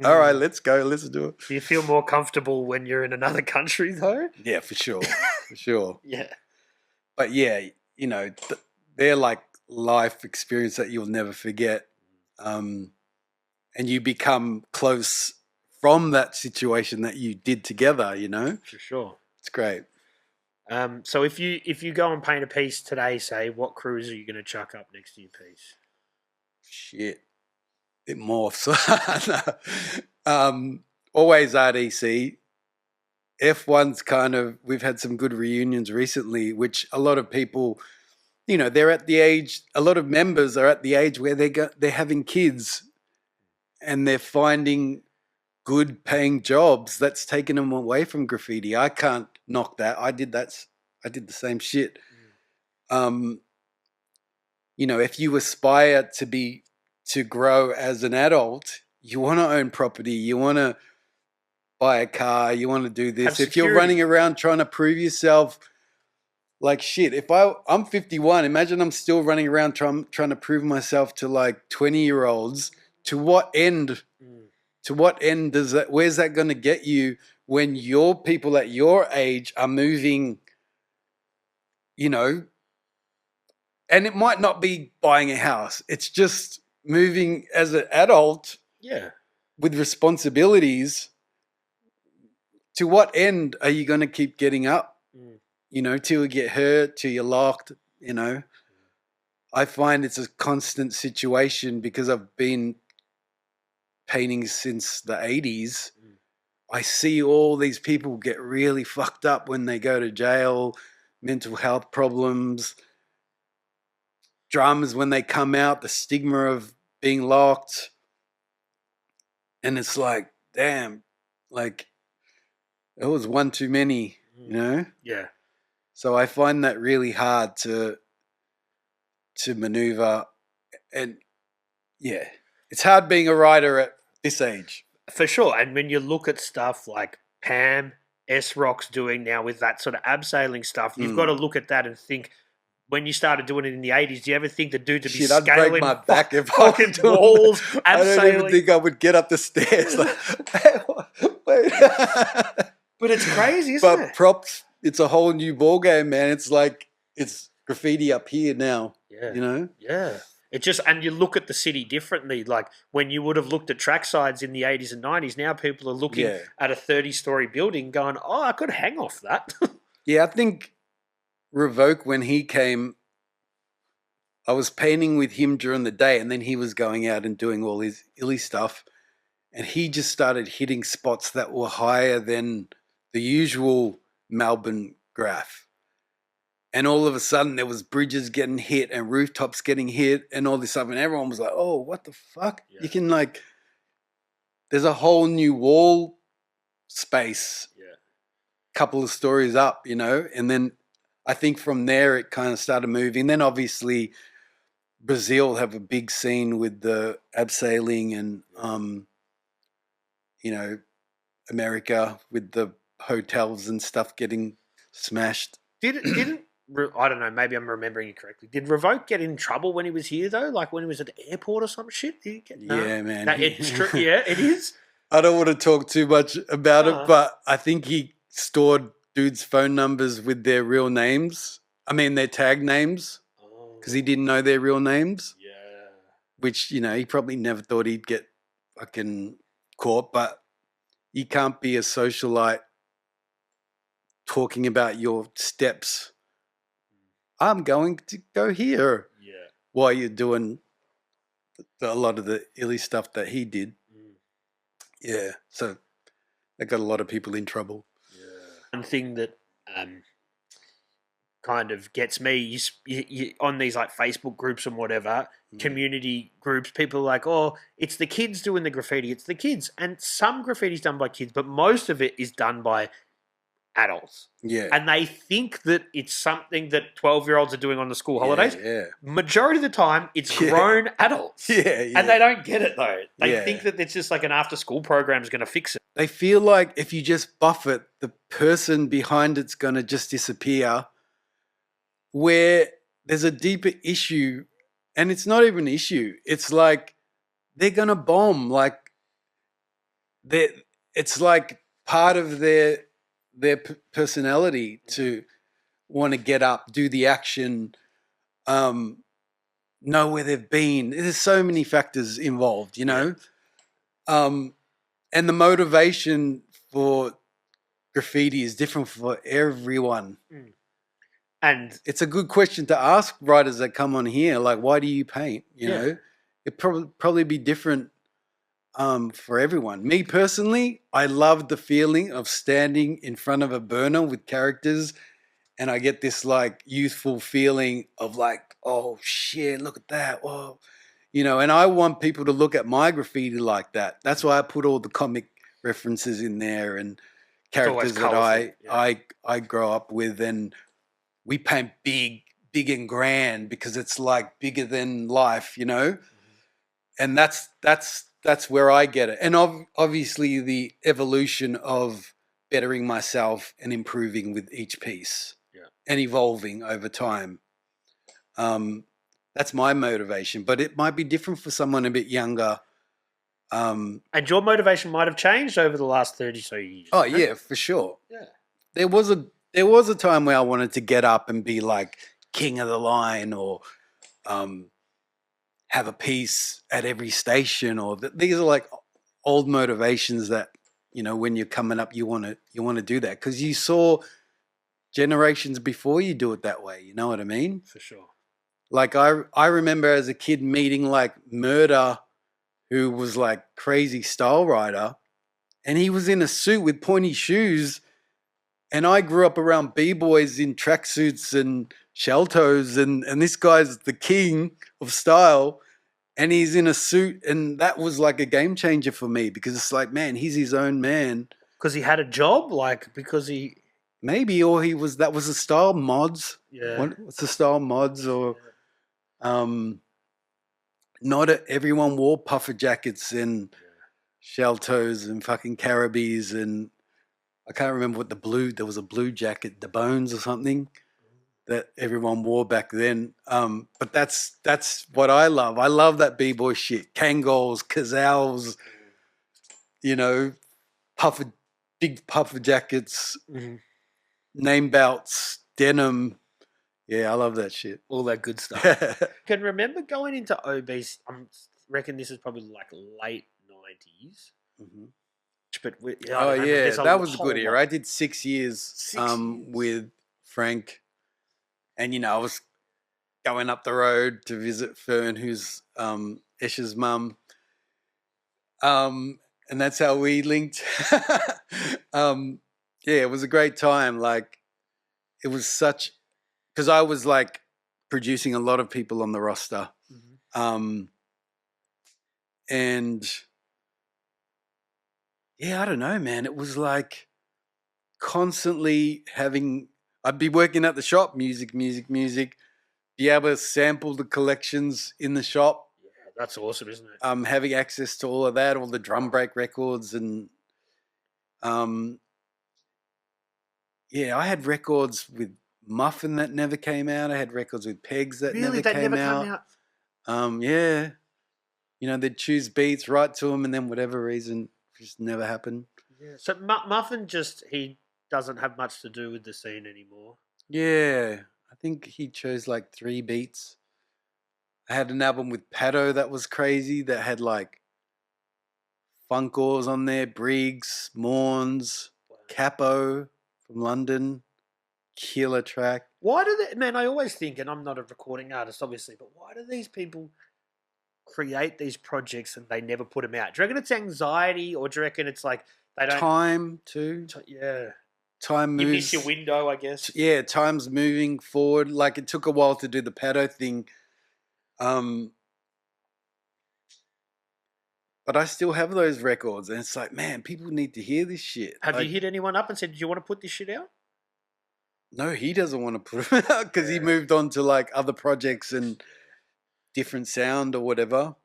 All right, let's go. Let's do it. Do you feel more comfortable when you're in another country, though? Yeah, for sure. For sure. Yeah. But yeah, you know, they're like life experience that you'll never forget. And you become close from that situation that you did together, you know? For sure. It's great. So if you go and paint a piece today, say, what crews are you going to chuck up next to your piece? Shit. It morphs. Always RDC. F1's kind of, we've had some good reunions recently, which a lot of people, you know, they're at the age, a lot of members are at the age where they're having kids and they're finding good paying jobs. That's taken them away from graffiti. I can't knock that. I did the same shit. You know, if you aspire to grow as an adult, you want to own property, you want to buy a car, you want to do this. If you're running around trying to prove yourself, like shit, if I'm 51, imagine I'm still running around trying to prove myself to like 20-year-olds. To what end? To what end where's that going to get you when your people at your age are moving, you know, and it might not be buying a house. It's just moving as an adult, with responsibilities. To what end are you going to keep getting up? You know, till you get hurt, till you're locked. You know, I find it's a constant situation because I've been painting since the 80s. I see all these people get really fucked up when they go to jail, mental health problems, dramas when they come out, the stigma of being locked. And it's like, damn, like it was one too many, you know? Yeah. So I find that really hard to maneuver. And yeah, it's hard being a writer at this age. For sure. And when you look at stuff like Pam, S-Rock's doing now with that sort of abseiling stuff, you've got to look at that and think, when you started doing it in the 80s, do you ever think the dude to be scaling I'd break my back if fucking walls, abseiling? I don't even think I would get up the stairs. Like, wait. But it's crazy, isn't it? But props, it's a whole new ball game, man. It's like it's graffiti up here now. Yeah. You know? Yeah. It just, and you look at the city differently. Like when you would have looked at tracksides in the 80s and 90s, now people are looking at a 30-story building going, oh, I could hang off that. Yeah, I think Revoke, when he came, I was painting with him during the day, and then he was going out and doing all his illy stuff, and he just started hitting spots that were higher than the usual Melbourne graff. And all of a sudden there was bridges getting hit and rooftops getting hit and all this stuff. And everyone was like, oh, what the fuck? Yeah. You can like, there's a whole new wall space. Yeah. Couple of stories up, you know? And then I think from there it kind of started moving. Then obviously Brazil have a big scene with the abseiling and, you know, America with the hotels and stuff getting smashed. Didn't I don't know, maybe I'm remembering it correctly. Did Revoke get in trouble when he was here though? Like when he was at the airport or some shit? Did he get Yeah, man. It's true. Yeah, it is. I don't want to talk too much about it, but I think he stored dudes' phone numbers with their real names. I mean, their tag names, because he didn't know their real names. Yeah. Which, you know, he probably never thought he'd get fucking caught, but you can't be a socialite talking about your steps. I'm going to go here. Yeah. While you're doing a lot of the illy stuff that he did. Yeah. So that got a lot of people in trouble. Yeah. One thing that kind of gets me, you on these like Facebook groups and whatever, community groups, people are like, oh, it's the kids doing the graffiti. It's the kids. And some graffiti's done by kids, but most of it is done by adults. Yeah. And they think that it's something that 12-year-olds are doing on the school holidays. Yeah. Majority of the time, it's grown adults. Yeah. And they don't get it, though. They think that it's just like an after-school program is going to fix it. They feel like if you just buff it, the person behind it's going to just disappear, where there's a deeper issue, and it's not even an issue. It's like they're going to bomb. Like, it's like part of their personality to want to get up, do the action, know where they've been. There's so many factors involved, you know? And the motivation for graffiti is different for everyone. And it's a good question to ask writers that come on here, like, why do you paint? You know? It'd probably be different for everyone. Me personally, I love the feeling of standing in front of a burner with characters, and I get this like youthful feeling of like, oh shit, look at that. Whoa. You know, and I want people to look at my graffiti like that. That's why I put all the comic references in there and characters that I grow up with, and we paint big and grand because it's like bigger than life, you know? And that's where I get it. And obviously the evolution of bettering myself and improving with each piece and evolving over time. That's my motivation, but it might be different for someone a bit younger. And your motivation might have changed over the last 30 so years. Oh, yeah, for sure. Yeah. There was a time where I wanted to get up and be like king of the line, or have a piece at every station, or these are like old motivations that, you know, when you're coming up, you want to do that because you saw generations before you do it that way. You know what I mean? For sure. Like I remember as a kid meeting like Murder, who was like crazy style writer, and he was in a suit with pointy shoes, and I grew up around b-boys in tracksuits and shell toes, and this guy's the king of style, and he's in a suit, and that was like a game changer for me because it's like, man, he's his own man. Because he had a job, like because he maybe, or that was the style mods. Yeah. What's the style mods or not everyone wore puffer jackets and shell toes and fucking Caribbees, and I can't remember what there was a blue jacket, the Bones or something that everyone wore back then. But that's what I love. I love that b-boy shit. Kangols, Kazals, you know, big puffer jackets, name belts, denim. Yeah, I love that shit. All that good stuff. Can remember going into OBs, I reckon this is probably like late 90s. But that was a good era. I did 6 years with Frank, and you know, I was going up the road to visit Fern, who's Esh's mum, and that's how we linked. Yeah, it was a great time. Like, it was such because I was like producing a lot of people on the roster. Mm-hmm. And yeah, I don't know, man. It was like constantly I'd be working at the shop, music, be able to sample the collections in the shop. Yeah, that's awesome, isn't it? Having access to all of that, all the drum break records, and yeah, I had records with Muffin that never came out. I had records with Pegs that Really, never that came never out. come out. Yeah, they'd choose beats, write to them, and then whatever reason, just never happened. Yeah. So Muffin he doesn't have much to do with the scene anymore. Yeah, I think he chose like 3 beats. I had an album with Pato that was crazy that had like Funkors on there, Briggs, Morns, Capo from London, killer track. Why do they, man, I always think, and I'm not a recording artist, obviously, but why do these people create these projects and they never put them out? Do you reckon it's anxiety, or do you reckon it's like they don't... Time too. Yeah. Time moves. You miss your window, I guess. Yeah, time's moving forward. Like it took a while to do the Pato thing. But I still have those records, and it's like, man, people need to hear this shit. Have you hit anyone up and said, do you want to put this shit out? No, he doesn't want to put them out because he moved on to like other projects and different sound or whatever.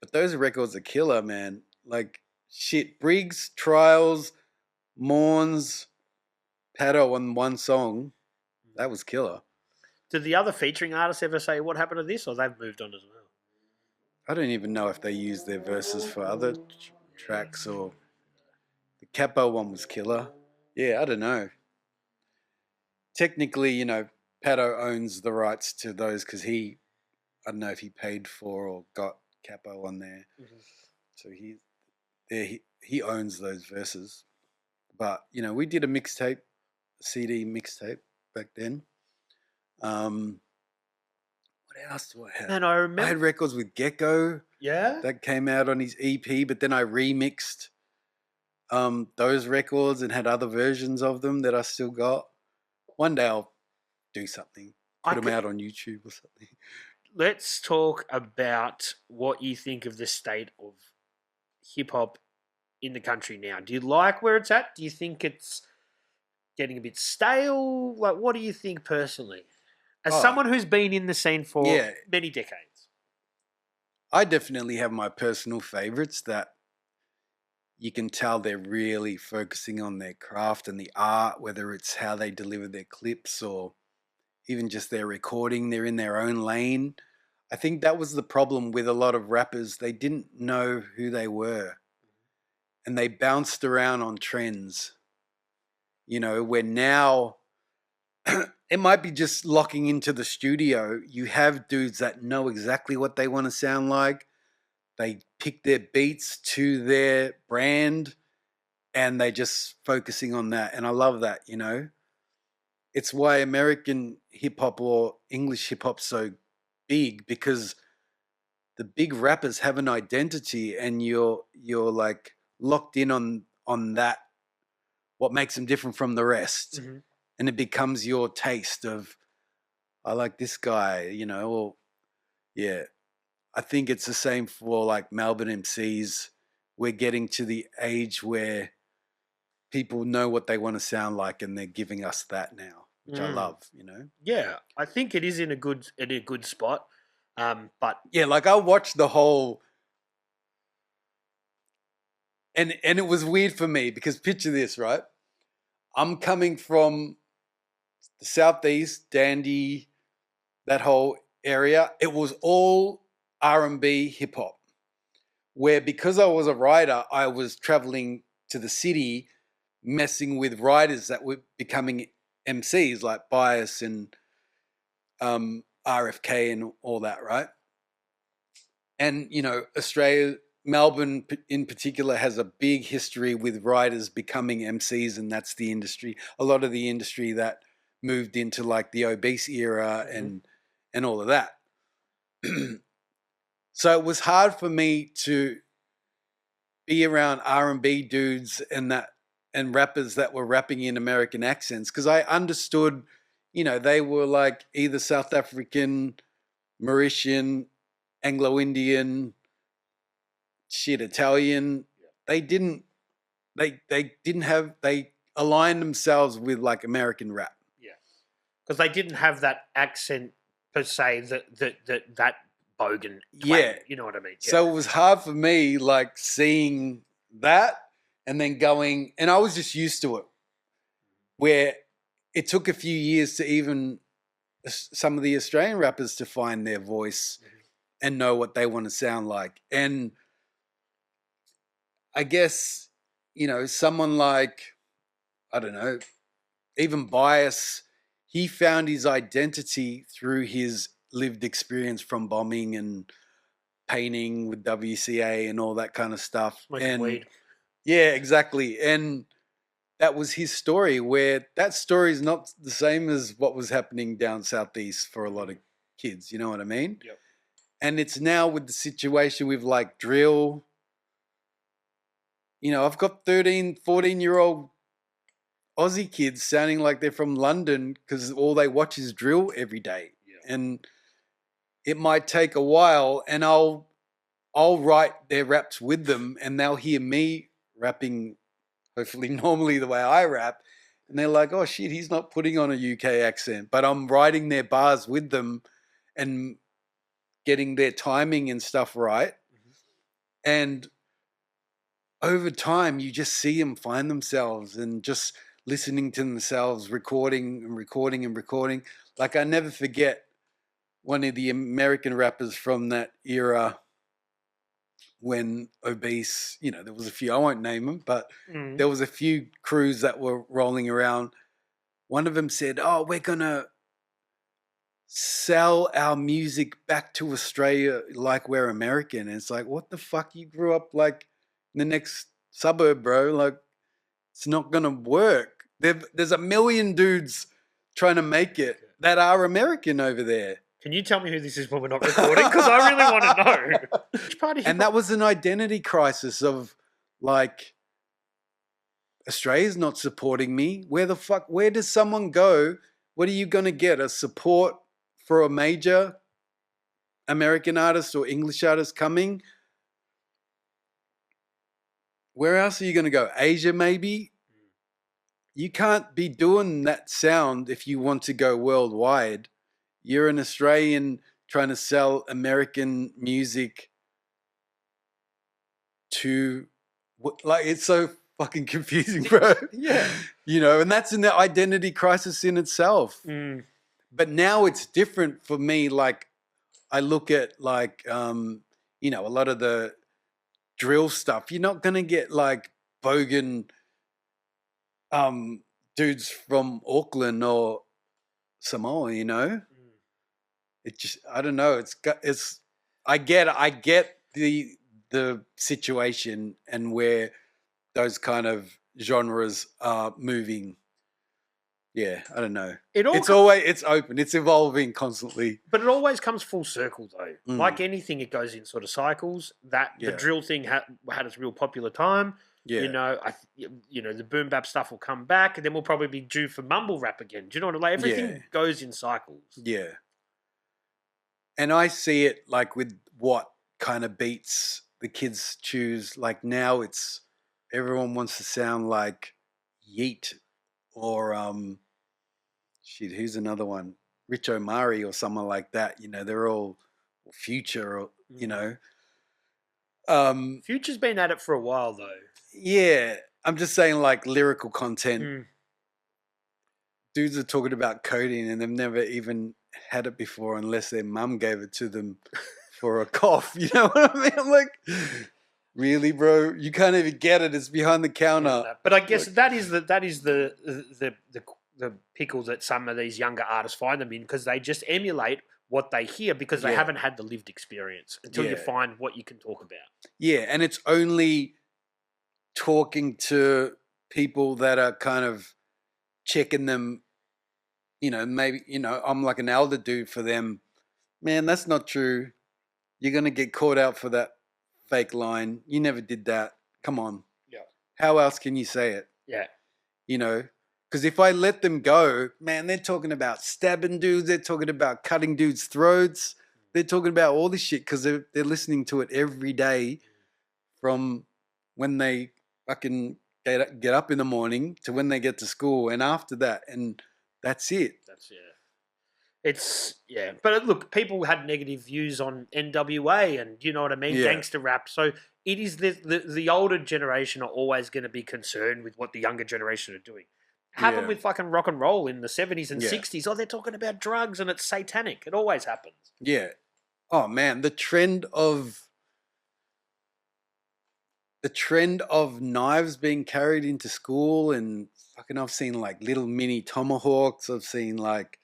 But those records are killer, man. Like shit, Briggs, Trials, Morns, Pato on one song. That was killer. Did the other featuring artists ever say what happened to this, or they've moved on as well? I don't even know if they used their verses for other tracks, or the Capo one was killer. Yeah, I don't know. Technically, Pato owns the rights to those because I don't know if he paid for or got Capo on there. Mm-hmm. So he owns those verses. But, we did a mixtape, a CD mixtape back then. What else do I have? And I remember I had records with Gecko. Yeah? That came out on his EP, but then I remixed those records and had other versions of them that I still got. One day I'll do something, put them out on YouTube or something. Let's talk about what you think of the state of hip-hop in the country now. Do you like where it's at? Do you think it's getting a bit stale? Like, what do you think personally? As someone who's been in the scene for many decades. I definitely have my personal favorites that you can tell they're really focusing on their craft and the art, whether it's how they deliver their clips or even just their recording. They're in their own lane. I think that was the problem with a lot of rappers. They didn't know who they were and they bounced around on trends, where now it might be just locking into the studio. You have dudes that know exactly what they want to sound like. They pick their beats to their brand and they just focusing on that. And I love that, It's why American hip hop or English hip hop so big, because the big rappers have an identity and you're like locked in on that, what makes them different from the rest. Mm-hmm. And it becomes your taste of, I like this guy, or yeah. I think it's the same for like Melbourne MCs. We're getting to the age where people know what they want to sound like and they're giving us that now, which I love, Yeah, I think it is in a good spot. But yeah, like I watched the whole, and it was weird for me because picture this, right? I'm coming from the Southeast, Dandy, that whole area. It was all R&B hip hop, where because I was a writer, I was traveling to the city, messing with writers that were becoming MCs like Bias and RFK and all that, right? And, Australia, Melbourne in particular has a big history with writers becoming MCs, and that's the industry. A lot of the industry that moved into like the obese era and all of that. So it was hard for me to be around R&B dudes and rappers that were rapping in American accents, because I understood, you know, they were like either South African, Mauritian, Anglo-Indian, Italian. They didn't they aligned themselves with like American rap. Yeah. Because they didn't have that accent per se, that bogan twang, Yeah. you know what I mean? Yeah. So it was hard for me, like seeing that and then going, and I was just used to it, where it took a few years to even some of the Australian rappers to find their voice and know what they want to sound like. And I guess, you know, someone like, I don't know, even Bias, he found his identity through his lived experience from bombing and painting with WCA and all that kind of stuff. Smoking weed. Yeah, exactly. And that was his story, where that story is not the same as what was happening down southeast for a lot of kids. You know what I mean? Yep. And it's now with the situation with like drill. You know, I've got 13, 14-year-old Aussie kids sounding like they're from London because all they watch is drill every day. Yeah. And it might take a while, and I'll write their raps with them, and they'll hear me rapping, hopefully normally the way I rap, and they're like, oh shit, he's not putting on a UK accent, but I'm writing their bars with them and getting their timing and stuff right. And over time, you just see them find themselves and just listening to themselves, recording and recording and recording. Like, I never forget one of the American rappers from that era when Obese, you know, there was a few, I won't name them, but there was a few crews that were rolling around. One of them said, oh, we're going to sell our music back to Australia like we're American. And it's like, what the fuck? You grew up like in the next suburb, bro. Like, it's not going to work. There's a million dudes trying to make it that are American over there. Can you tell me who this is when we're not recording? Because I really want to know. Which part of and that was an identity crisis of like, Australia's not supporting me. Where does someone go? What are you going to get? A support for a major American artist or English artist coming? Where else are you going to go? Asia, maybe? You can't be doing that sound if you want to go worldwide. You're an Australian trying to sell American music to, like, it's so fucking confusing, bro. Yeah. You know, and that's an identity crisis in itself. But now it's different for me. Like, I look at like, you know, a lot of the drill stuff. You're not going to get like bogan dudes from Auckland or Samoa, you know? It just, I don't know. I get the situation and where those kind of genres are moving. Yeah, I don't know. It's open. It's evolving constantly. But it always comes full circle, though. Like anything, it goes in sort of cycles. The drill thing had its real popular time. Yeah. You know, the boom bap stuff will come back, and then we'll probably be due for mumble rap again. Do you know what I mean? Like, everything goes in cycles. Yeah. And I see it like with what kind of beats the kids choose. Like now it's everyone wants to sound like Yeet or who's another one? Rich Omari or someone like that. You know, they're all Future or, you know. Future's been at it for a while though. Yeah. I'm just saying like lyrical content. Dudes are talking about codeine and they've never even had it before unless their mum gave it to them for a cough. You know what I mean? I'm like, really, bro? You can't even get it. It's behind the counter. But I guess that is the pickle that some of these younger artists find them in, because they just emulate what they hear because they haven't had the lived experience until you find what you can talk about. Yeah, and it's only talking to people that are kind of checking them. You know, maybe, you know, I'm like an elder dude for them. Man, that's not true. You're going to get caught out for that fake line. You never did that. Come on. Yeah. How else can you say it? Yeah. You know, Because if I let them go, man, they're talking about stabbing dudes. They're talking about cutting dudes' throats. They're talking about all this shit because they're listening to it every day from when they fucking get up in the morning to when they get to school and after that. And that's it. But look, people had negative views on NWA and you know what I mean, gangster rap. So it is the older generation are always going to be concerned with what the younger generation are doing. Happened with fucking rock and roll in the 70s and 60s. Oh, they're talking about drugs and it's satanic. It always happens. Yeah. Oh man, the trend of knives being carried into school, and fucking I've seen like little mini tomahawks. I've seen like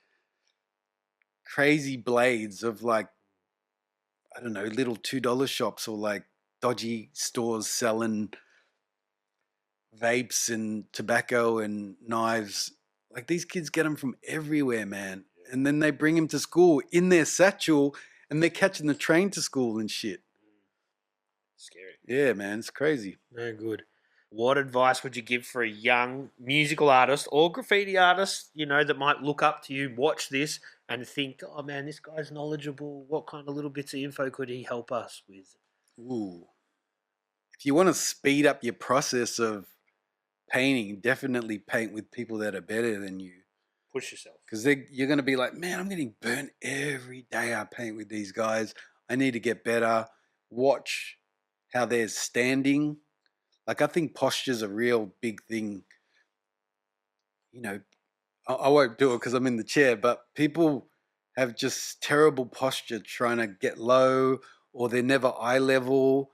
crazy blades of like, I don't know, little $2 shops or like dodgy stores selling vapes and tobacco and knives. Like these kids get them from everywhere, man. And then they bring them to school in their satchel and they're catching the train to school and shit. Scary. Yeah, man, it's crazy. No good. What advice would you give for a young musical artist or graffiti artist, you know, that might look up to you, watch this and think, oh man, this guy's knowledgeable. What kind of little bits of info could he help us with? Ooh. If you want to speed up your process of painting, definitely paint with people that are better than you. Push yourself. Because you're going to be like, man, I'm getting burnt every day I paint with these guys. I need to get better. Watch how they're standing. Like, I think posture's a real big thing. You know, I won't do it because I'm in the chair, but people have just terrible posture trying to get low, or they're never eye level.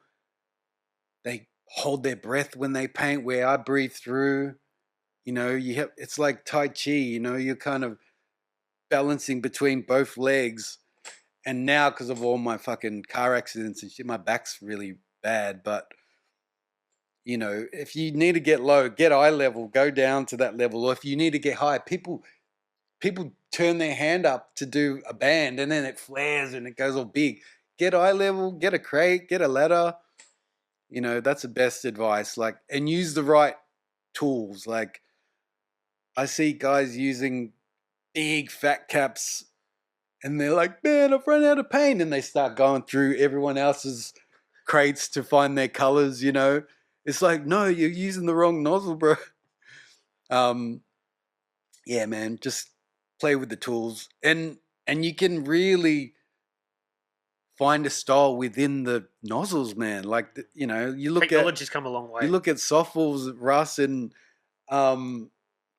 They hold their breath when they paint, where I breathe through. You know, it's like Tai Chi, you know, you're kind of balancing between both legs. And now, because of all my fucking car accidents and shit, my back's really bad. But, you know, if you need to get low, get eye level, go down to that level. Or if you need to get high, people turn their hand up to do a band and then it flares and it goes all big. Get eye level, get a crate, get a ladder. You know, that's the best advice. Like, and use the right tools. Like, I see guys using big fat caps and they're like, man, I've run out of paint. And they start going through everyone else's crates to find their colors, you know. It's like, no, you're using the wrong nozzle, bro. Yeah, man, just play with the tools. And you can really find a style within the nozzles, man. Like, you know, you look Technology's come a long way. You look at Soffles, Russ, and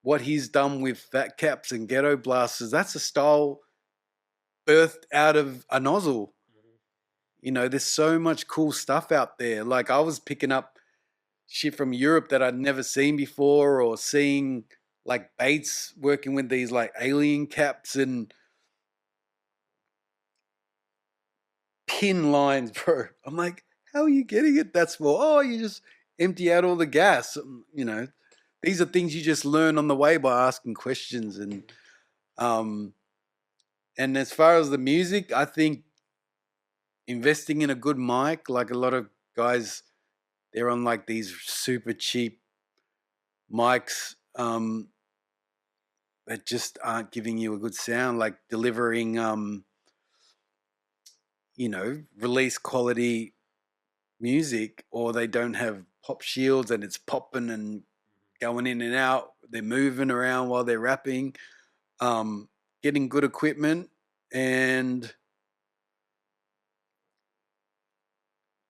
what he's done with fat caps and ghetto blasters. That's a style birthed out of a nozzle. Mm-hmm. You know, there's so much cool stuff out there. Like, I was picking up shit from Europe that I'd never seen before, or seeing like Bates working with these like alien caps and pin lines, bro. I'm like, how are you getting it that small? Oh, you just empty out all the gas. You know, these are things you just learn on the way by asking questions. And as far as the music, I think investing in a good mic, like a lot of guys, they're on like these super cheap mics that just aren't giving you a good sound, like delivering, you know, release quality music, or they don't have pop shields and it's popping and going in and out. They're moving around while they're rapping. Getting good equipment, and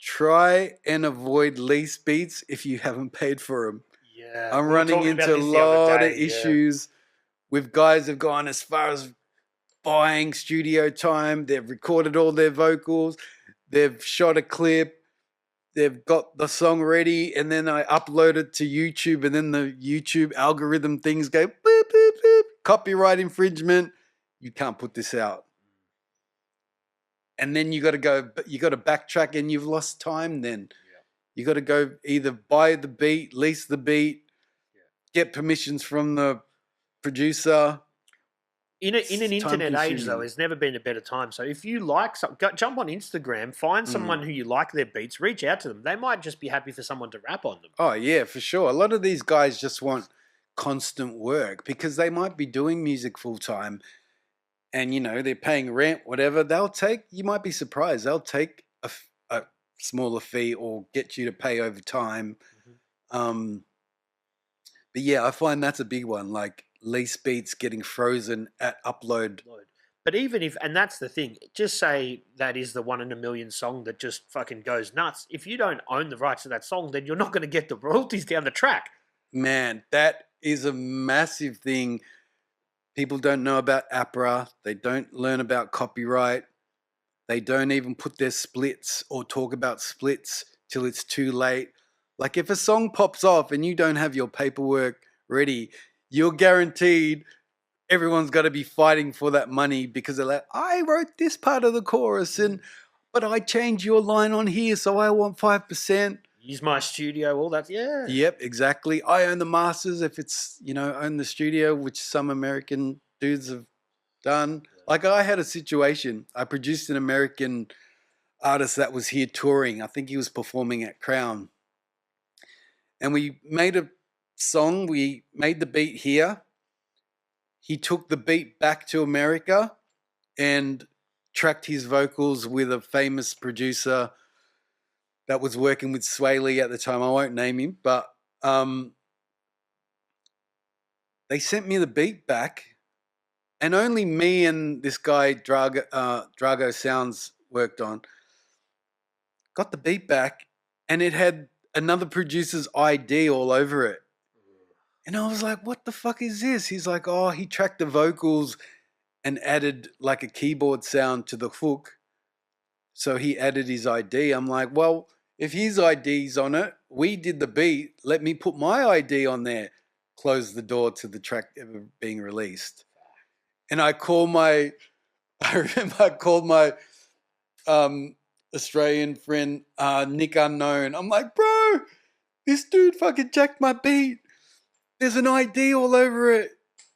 try and avoid lease beats if you haven't paid for them. Yeah, I'm running into a lot of issues with guys who've gone as far as buying studio time. They've recorded all their vocals. They've shot a clip. They've got the song ready, and then I upload it to YouTube, and then the YouTube algorithm things go boop, boop, boop, copyright infringement. You can't put this out. And then you got to backtrack, and you've lost time then. Yeah. You got to go either buy the beat, lease the beat, get permissions from the producer. In an internet age, though, there's never been a better time. So if you like jump on Instagram, find someone who you like their beats, reach out to them. They might just be happy for someone to rap on them. Oh, yeah, for sure. A lot of these guys just want constant work, because they might be doing music full time and, you know, they're paying rent, whatever. You might be surprised, they'll take a smaller fee or get you to pay over time. But yeah, I find that's a big one, like lease beats getting frozen at upload. But even if, and that's the thing, just say that is the 1 in a million song that just fucking goes nuts. If you don't own the rights to that song, then you're not going to get the royalties down the track. Man, that is a massive thing. People don't know about APRA. They don't learn about copyright. They don't even put their splits or talk about splits till it's too late. Like if a song pops off and you don't have your paperwork ready, you're guaranteed everyone's got to be fighting for that money, because they're like, I wrote this part of the chorus, but I changed your line on here, so I want 5%. Use my studio, all that, yeah. Yep, exactly. I own the masters if it's, you know, own the studio, which some American dudes have done. Like I had a situation, I produced an American artist that was here touring. I think he was performing at Crown. And we made a song, we made the beat here. He took the beat back to America and tracked his vocals with a famous producer that was working with Sway Lee at the time. I won't name him, but they sent me the beat back, and only me and this guy Drago Sounds worked on. Got the beat back, and it had another producer's ID all over it. And I was like, what the fuck is this? He's like, oh, he tracked the vocals and added like a keyboard sound to the hook. So he added his ID. I'm like, well, if his ID's on it, we did the beat, let me put my ID on there. Close the door to the track ever being released. And I remember I called my Australian friend, Nick Unknown. I'm like, bro, this dude fucking jacked my beat. There's an ID all over it.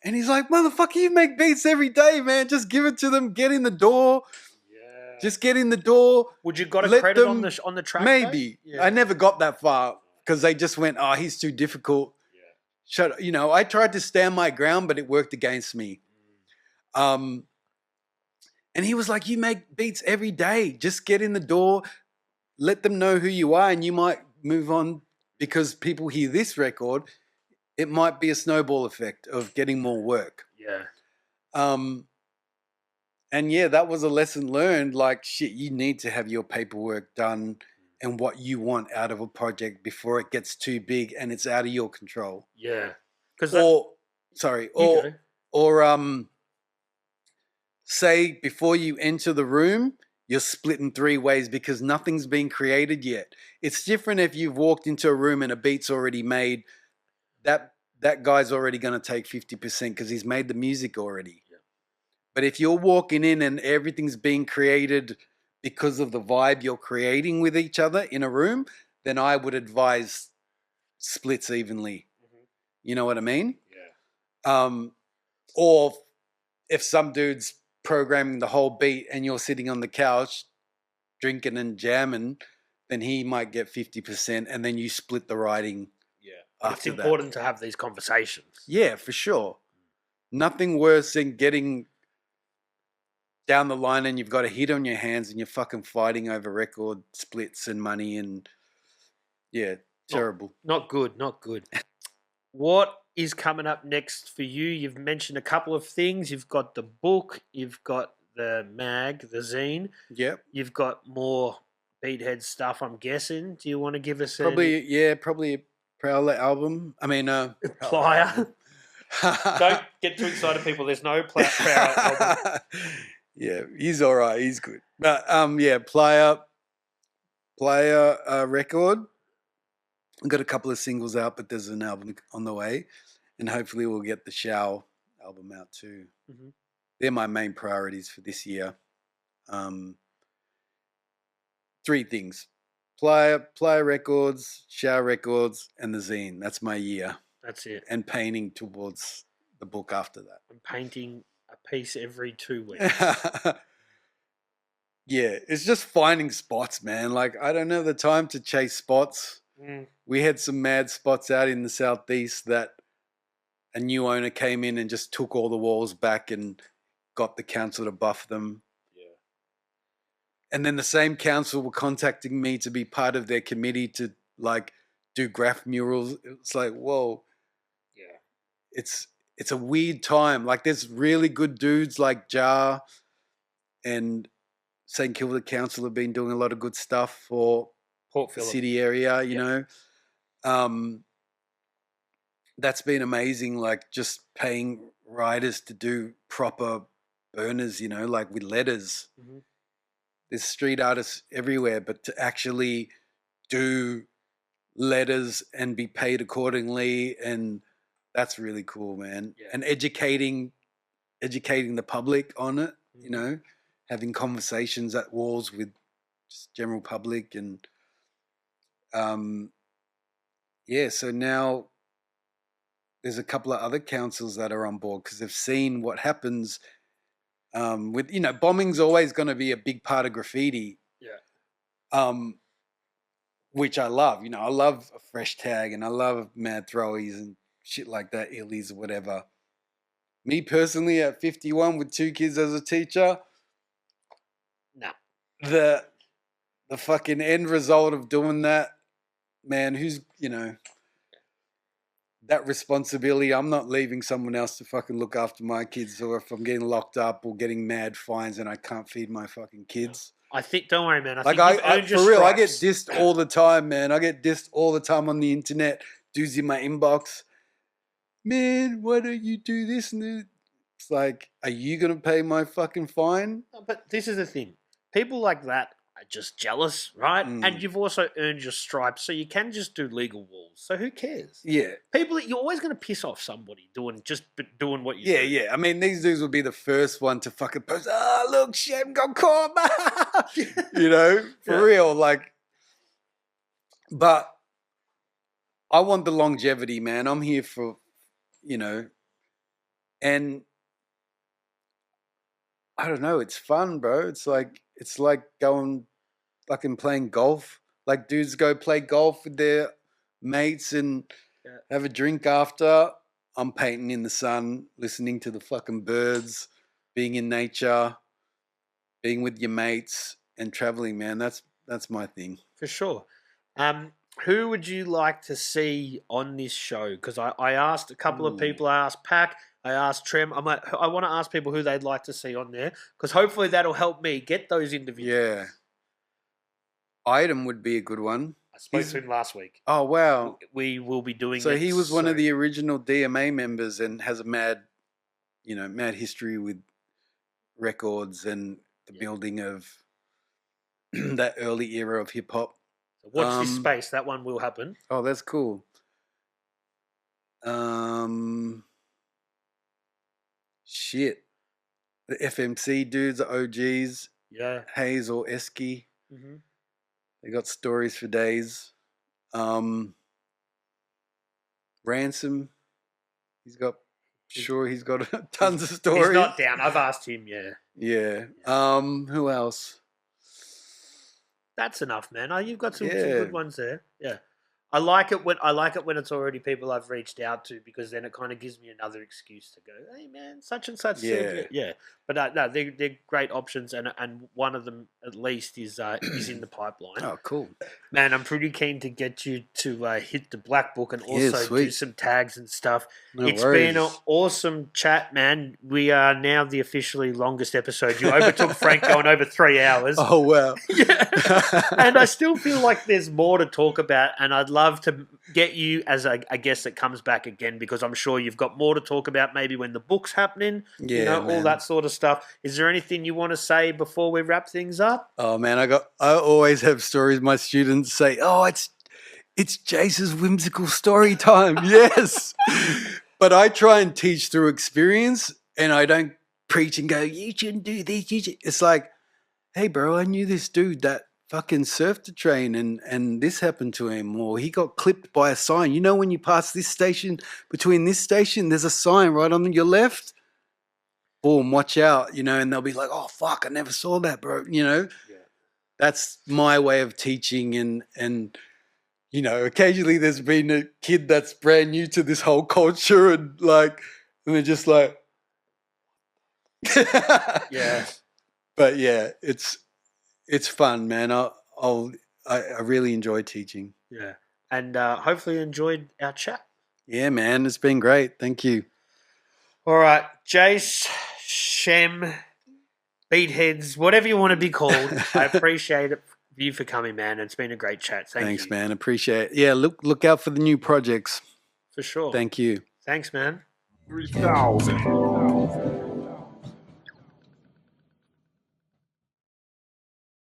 And he's like, motherfucker, you make beats every day, man. Just give it to them. Get in the door. Yeah. Just get in the door. Would you got a credit on the track? Maybe. Yeah. I never got that far because they just went, oh, he's too difficult. Yeah. Shut up. You know, I tried to stand my ground, but it worked against me. And he was like, you make beats every day. Just get in the door. Let them know who you are, and you might move on, because people hear this record. It might be a snowball effect of getting more work. Yeah. And yeah, that was a lesson learned. Like, shit, you need to have your paperwork done and what you want out of a project before it gets too big and it's out of your control. Yeah. Say before you enter the room, you're split in 3 ways because nothing's been created yet. It's different if you've walked into a room and a beat's already made. That guy's already going to take 50% because he's made the music already. Yeah. But if you're walking in and everything's being created because of the vibe you're creating with each other in a room, then I would advise splits evenly. Mm-hmm. You know what I mean? Yeah. Or if some dude's programming the whole beat and you're sitting on the couch drinking and jamming, then he might get 50% and then you split the writing. It's important to have these conversations. Yeah, for sure. Nothing worse than getting down the line and you've got a hit on your hands and you're fucking fighting over record splits and money and yeah, terrible. Not good, not good. What is coming up next for you? You've mentioned a couple of things. You've got the book, you've got the mag, the zine. Yep. You've got more Beathedz stuff, I'm guessing. Do you want to give us probably a Prowler album. I mean, Plier. Don't get too excited, people. There's no Prowler album. Yeah, he's all right. He's good. But Plier record. I've got a couple of singles out, but there's an album on the way, and hopefully we'll get the Show album out too. Mm-hmm. They're my main priorities for this year. 3 things. Plier records, Show records, and the zine. That's my year. That's it. And painting towards the book after that. I'm painting a piece every 2 weeks. Yeah, it's just finding spots, man. Like, I don't have the time to chase spots. Mm. We had some mad spots out in the southeast that a new owner came in and just took all the walls back and got the council to buff them. Yeah. And then the same council were contacting me to be part of their committee to like do graff murals. It's like, whoa. Yeah. It's a weird time. Like there's really good dudes like Jar and St. Kilda Council have been doing a lot of good stuff for Port the Phillip. city area, you know. That's been amazing, like just paying writers to do proper burners, you know, like with letters. Mm-hmm. There's street artists everywhere, but to actually do letters and be paid accordingly, and that's really cool, man. Yeah. And educating the public on it, Mm-hmm. you know, having conversations at walls with just general public, and yeah, so now there's a couple of other councils that are on board because they've seen what happens with, you know, bombing's always going to be a big part of graffiti. Yeah. Which I love. You know, I love a fresh tag and I love mad throwies and shit like that, illies or whatever. Me personally, at 51 with 2 kids as a teacher, No. The fucking end result of doing that, man, who's, you know, that responsibility. I'm not leaving someone else to fucking look after my kids, or if I'm getting locked up or getting mad fines and I can't feed my fucking kids. I think, don't worry, man. I Like think you've earned your for real, I get stripes. dissed all the time, man. I get dissed all the time on the internet. Dudes in my inbox, man, why don't you do this and this? It's like, are you gonna pay my fucking fine? But this is the thing. People like that are just jealous, right? Mm. And you've also earned your stripes, so you can just do legal walls. So who cares? Yeah, People, you're always going to piss off somebody doing what you yeah, do. yeah. I mean, these dudes will be the first one to fucking post. Oh, look, Shem got caught, you know, for Yeah. real. Like, but I want the longevity, man. I'm here for, you know, and I don't know. It's fun, bro. It's like going fucking playing golf. Like dudes go play golf with their mates and have a drink after. I'm painting in the sun, listening to the fucking birds, being in nature, being with your mates, and traveling, man. That's my thing. For sure. Who would you like to see on this show? Because I asked a couple of people. I asked Pac. I asked Trem. I want to ask people who they'd like to see on there, because hopefully that'll help me get those interviews. Yeah. Item would be a good one. I spoke to him last week. Oh, wow. We will be doing So it. he was one of the original DMA members and has a mad history with records and the building of that early era of hip hop. So watch this space. That one will happen. Oh, that's cool. Shit. The FMC dudes are OGs. Yeah. Hayes or Esky. Mm-hmm. They got stories for days. Ransom. He's got tons of stories. He's not down. I've asked him, Yeah. Who else? That's enough, man. Oh, you've got some good ones there. Yeah. I like it when it's already people I've reached out to, because then it kind of gives me another excuse to go, hey man, such and such said it. Yeah. But no, they're great options, and one of them at least is in the pipeline. Oh, cool. Man, I'm pretty keen to get you to hit the black book and also do some tags and stuff. It's been an awesome chat, man. We are now the officially longest episode. You overtook Frank going over 3 hours. Oh, wow. Yeah. And I still feel like there's more to talk about, and I'd love to get you as a guest that comes back again, because I'm sure you've got more to talk about maybe when the book's happening, all that sort of stuff. Is there anything you want to say before we wrap things up? Oh man, I always have stories my students say, oh, it's Jase's whimsical story time. Yes. But I try and teach through experience, and I don't preach and go, you shouldn't do this. It's like, hey bro, I knew this dude that fucking surfed a train and this happened to him, or he got clipped by a sign. You know, when you pass this station, between this station, there's a sign right on your left. Boom, watch out, and they'll be like, oh fuck, I never saw that, bro. That's my way of teaching, and you know, occasionally there's been a kid that's brand new to this whole culture and they're just like, Yeah. But yeah, it's fun, man. I really enjoy teaching. Yeah. And hopefully you enjoyed our chat. Yeah, man. It's been great. Thank you. All right. Jase, Shem, Beathedz, whatever you want to be called. I appreciate it. You for coming, man. It's been a great chat. Thanks, man. Appreciate it. Yeah, look out for the new projects. For sure. Thank you. Thanks, man. 3,000.